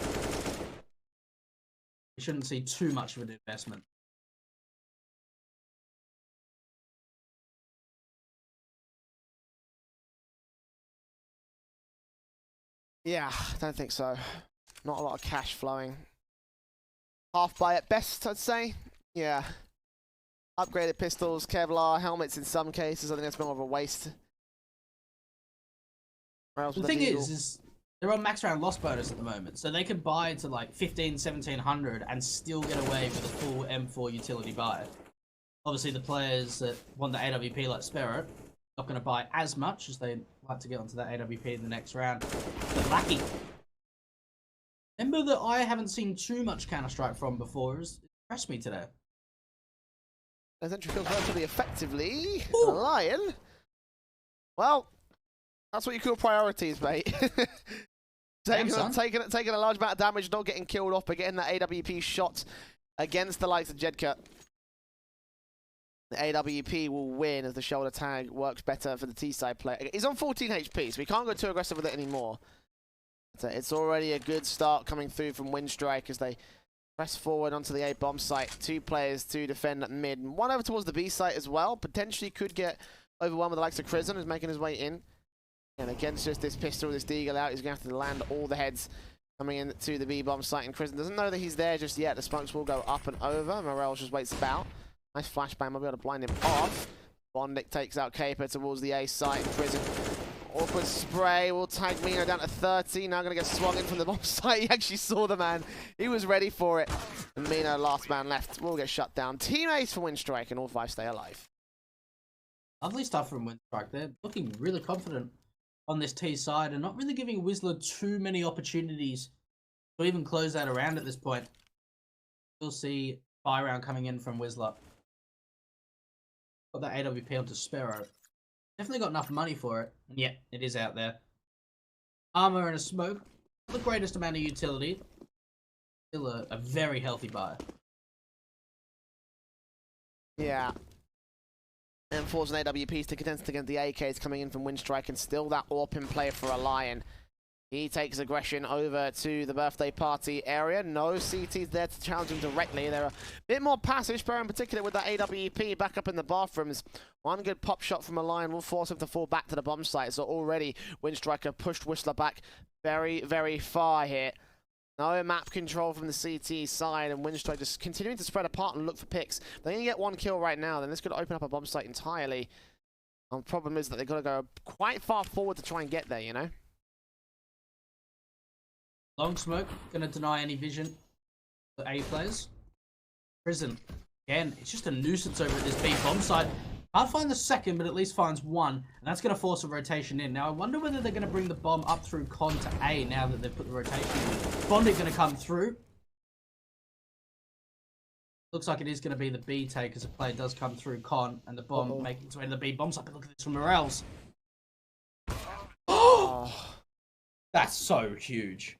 You shouldn't see too much of an investment. Yeah, I don't think so. Not a lot of cash flowing. Half buy at best, I'd say. Yeah. Upgraded pistols, Kevlar, helmets in some cases. I think that's more of a waste. The thing is they're on max round loss bonus at the moment, so they could buy to like 1700 and still get away with a full M4 utility buy. Obviously, the players that want the AWP like Sparrow not going to buy as much as they like to get onto that AWP in the next round. But Lackey, member that I haven't seen too much Counter-Strike from before, has impressed me today. As entry feels relatively effectively. The Lion. Well, that's what you call priorities, mate. taking a large amount of damage, not getting killed off, but getting that AWP shot against the likes of Jedka. The AWP will win as the shoulder tag works better for the T-side player. He's on 14 HP, so we can't go too aggressive with it anymore. It's already a good start coming through from Windstrike as they press forward onto the A bomb site. 2 players to defend at mid. One over towards the B site as well. Potentially could get overwhelmed with the likes of Crizzen, who's making his way in. And against just this pistol, this Deagle out, he's going to have to land all the heads coming in to the B bomb site. And Crizzen doesn't know that he's there just yet. The smokes will go up and over. Morel just waits about. Nice flashbang, might be able to blind him off. Bondic takes out Caper towards the A site. Crizzen, awkward spray, will tag Mino down to 30. Now going to get swung in from the bomb site. He actually saw the man. He was ready for it. And Mino, last man left, will get shut down. Team ace for Windstrike, and all 5 stay alive. Lovely stuff from Windstrike. They're looking really confident on this T side and not really giving Whistler too many opportunities to even close that around at this point. We'll see buy round coming in from Whistler. Got that AWP onto Sparrow. Definitely got enough money for it. And yeah, it is out there. Armor and a smoke. Not the greatest amount of utility. Still a very healthy buy. Yeah. And force an AWPs to contest against the AKs coming in from Windstrike, and still that AWP in play for a Lion. He takes aggression over to the birthday party area. No CTs there to challenge him directly. They're a bit more passive, Sparrow in particular with that AWP back up in the bathrooms. One good pop shot from a Lion will force him to fall back to the bomb site. So already Windstriker pushed Whistler back very, very far here. No map control from the CT side, and Windstrike just continuing to spread apart and look for picks. If they only get 1 kill right now, then this could open up a bomb site entirely. The problem is that they've got to go quite far forward to try and get there, you know? Long smoke, gonna deny any vision for A players. Prison, again, it's just a nuisance over at this B bomb site. Can't find the second, but at least finds one, and that's gonna force a rotation in. Now I wonder whether they're gonna bring the bomb up through Con to A now that they've put the rotation in. Bondic gonna come through. Looks like it is gonna be the B take as a play does come through Con, and the bomb making its way to the B bomb site. But look at this from Morels. Oh, that's so huge.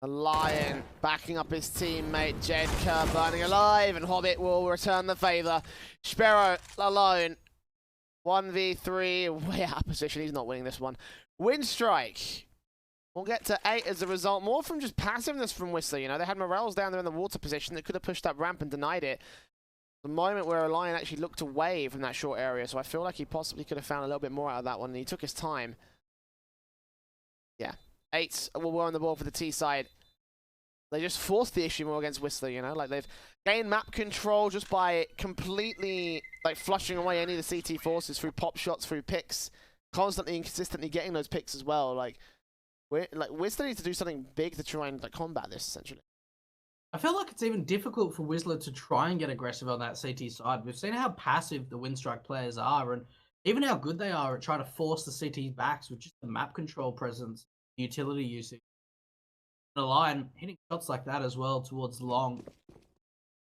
The Lion backing up his teammate, Jedka burning alive, and Hobbit will return the favour. Sparrow alone. 1v3, way out of position, he's not winning this one. Windstrike. We'll get to 8 as a result, more from just passiveness from Whistler, you know. They had Morels down there in the water position that could have pushed that ramp and denied it. The moment where a Lion actually looked away from that short area, so I feel like he possibly could have found a little bit more out of that one, and he took his time. Yeah. 8 were on the ball for the T side. They just forced the issue more against Whistler, you know? Like, they've gained map control just by completely, like, flushing away any of the CT forces through pop shots, through picks. Constantly and consistently getting those picks as well. Like, Whistler needs to do something big to try and, like, combat this, essentially. I feel like it's even difficult for Whistler to try and get aggressive on that CT side. We've seen how passive the Windstrike players are, and even how good they are at trying to force the CT backs with just the map control presence, utility usage. The Lion hitting shots like that as well towards long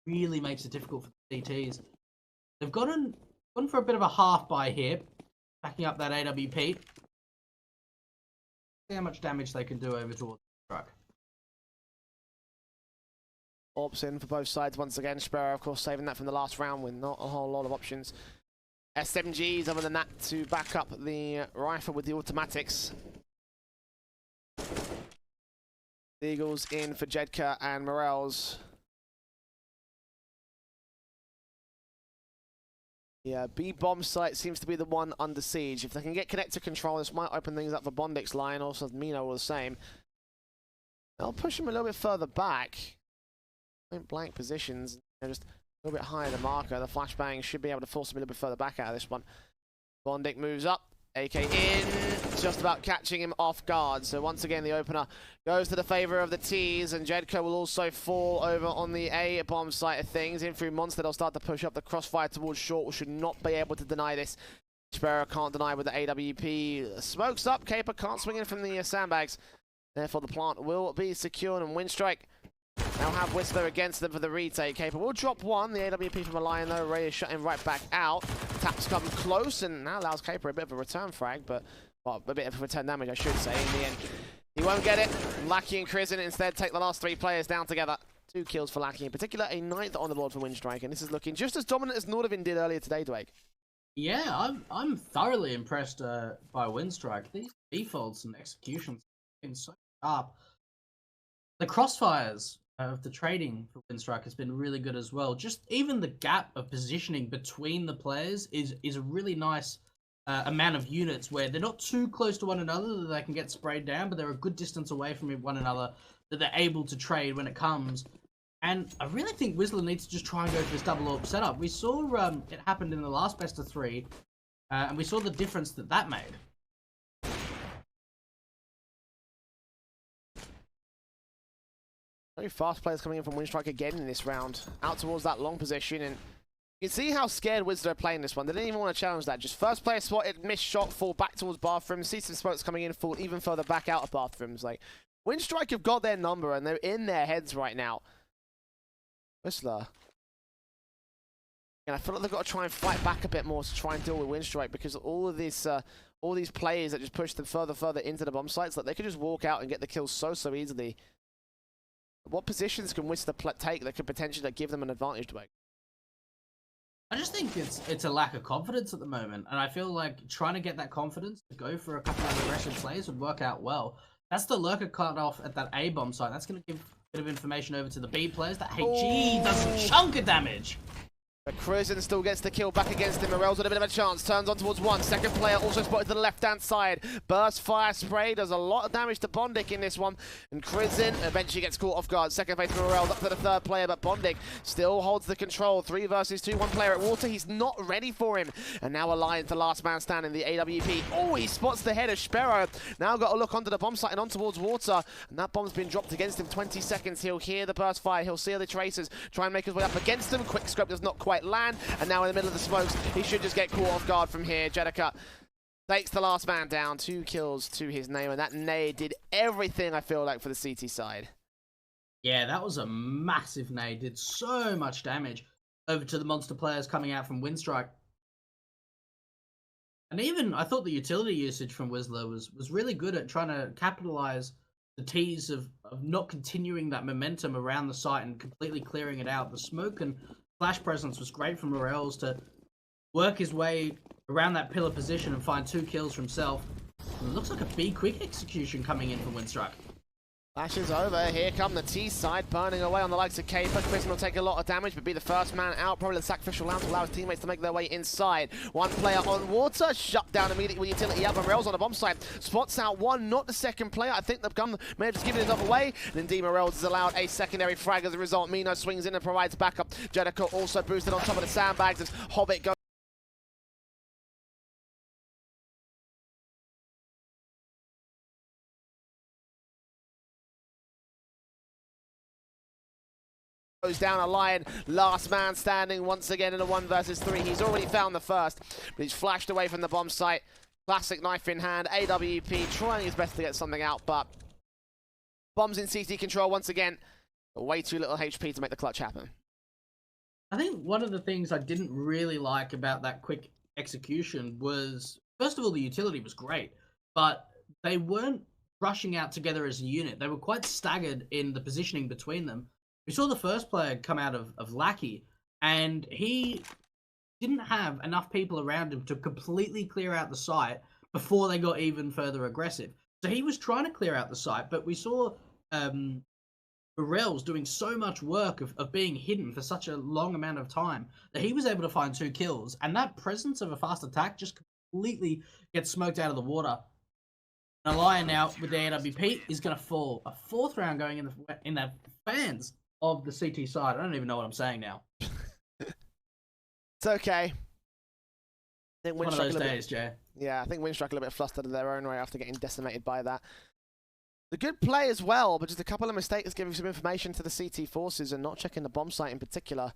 really makes it difficult for the CTs. They've gone for a bit of a half buy here, backing up that AWP. See how much damage they can do over towards the truck. Orbs in for both sides once again. Sparrow, of course, saving that from the last round with not a whole lot of options. SMGs, other than that, to back up the rifle with the automatics. Eagles in for Jedka and Morels. Yeah, B bomb site seems to be the one under siege. If they can get connector control, this might open things up for Bondic's Lion. Also, Mino all the same. They'll push him a little bit further back. Point blank positions. They're just a little bit higher the marker. The flashbang should be able to force him a little bit further back out of this one. Bondik moves up. AK in, just about catching him off guard. So once again, the opener goes to the favor of the T's, and Jedko will also fall over on the A bomb side of things. In through Monster, they'll start to push up the crossfire towards short. We should not be able to deny this. Sparrow can't deny with the AWP. Smokes up, Caper can't swing in from the sandbags. Therefore, the plant will be secured, and Windstrike now have Whistler against them for the retake. Caper will drop one. The AWP from a Lion, though. Ray is shutting right back out. Taps come close, and now allows Caper a bit of a return frag, but, well, a bit of return damage, I should say, in the end. He won't get it. Lackey and Crizin instead take the last 3 players down together. 2 kills for Lackey in particular, a 9th on the board for Windstrike, and this is looking just as dominant as Nordovin did earlier today, Dwayne. Yeah, I'm thoroughly impressed by Windstrike. These defaults and executions have been so sharp. The crossfires of the trading for Windstrike has been really good as well. Just even the gap of positioning between the players is a really nice amount of units where they're not too close to one another that they can get sprayed down, but they're a good distance away from one another that they're able to trade when it comes. And I really think Whistler needs to just try and go for this double AWP setup. We saw it happened in the last best of 3, and we saw the difference that made. Very fast players coming in from Windstrike again in this round. Out towards that long position, and you can see how scared Whistler are playing this one. They didn't even want to challenge that. Just first player spotted, missed shot, fall back towards bathrooms. See some smokes coming in, fall even further back out of bathrooms. Like, Windstrike have got their number, and they're in their heads right now. Whistler. And I feel like they've got to try and fight back a bit more to try and deal with Windstrike, because all these players that just push them further into the bomb sites, like, they could just walk out and get the kills so easily. What positions can Whistler take that could potentially give them an advantage to make? I just think it's a lack of confidence at the moment, and I feel like trying to get that confidence to go for a couple of aggressive plays would work out well. That's the lurker cut off at that A bomb site. That's going to give a bit of information over to the B players. That HG does a chunk of damage. But Crizin still gets the kill back against him. Morel's with a bit of a chance. Turns on towards one. Second player also spotted to the left-hand side. Burst fire spray does a lot of damage to Bondik in this one. And Crizin eventually gets caught off guard. Second phase for Morel's up to the 3rd player, but Bondik still holds the control. 3 versus 2. 1 player at water. He's not ready for him. And now Alliance, the last man standing, the AWP. Oh, he spots the head of Sparrow. Now got to look onto the bomb site and on towards water. And that bomb's been dropped against him. 20 seconds. He'll hear the burst fire. He'll see the tracers. Try and make his way up against them. Quick scope does not quite land. And now in the middle of the smokes, he should just get caught off guard from here. Jedika takes the last man down. 2 kills to his name, and that nade did everything, I feel like, for the CT side. Yeah, that was a massive nade. Did so much damage over to the monster players coming out from Windstrike. And even, I thought the utility usage from Whistler was really good at trying to capitalize the T's of not continuing that momentum around the site and completely clearing it out. The smoke and flash presence was great from Morels to work his way around that pillar position and find 2 kills for himself. And it looks like a B quick execution coming in from Windstrike. Flash is over. Here come the T side, burning away on the likes of Caper. Crizin will take a lot of damage, but be the first man out. Probably the sacrificial lamb to allow his teammates to make their way inside. 1 player on water, shut down immediately with utility. Morels on the bomb site. Spots out 1, not the second player. I think the gun may have just given himself away. And indeed, Morels has allowed a secondary frag as a result. Mino swings in and provides backup. Jedika also boosted on top of the sandbags as Hobbit goes down a Lion, last man standing once again in a 1 versus 3. He's already found the first, but he's flashed away from the bomb site. Classic knife in hand, AWP trying his best to get something out, but bombs in CT control once again. Way too little HP to make the clutch happen. I think one of the things I didn't really like about that quick execution was, first of all, the utility was great, but they weren't rushing out together as a unit. They were quite staggered in the positioning between them. We saw the first player come out of Lackey, and he didn't have enough people around him to completely clear out the site before they got even further aggressive. So he was trying to clear out the site, but we saw Morels doing so much work of being hidden for such a long amount of time that he was able to find 2 kills, and that presence of a fast attack just completely gets smoked out of the water. And Lion now with the AWP is going to fall. A 4th round going in the fans of the CT side. I don't even know what I'm saying now. It's okay. I think One of those days, Jay. Yeah, I think Windstrike a little bit flustered in their own way after getting decimated by that. The good play as well, but just a couple of mistakes giving some information to the CT forces and not checking the bomb site in particular.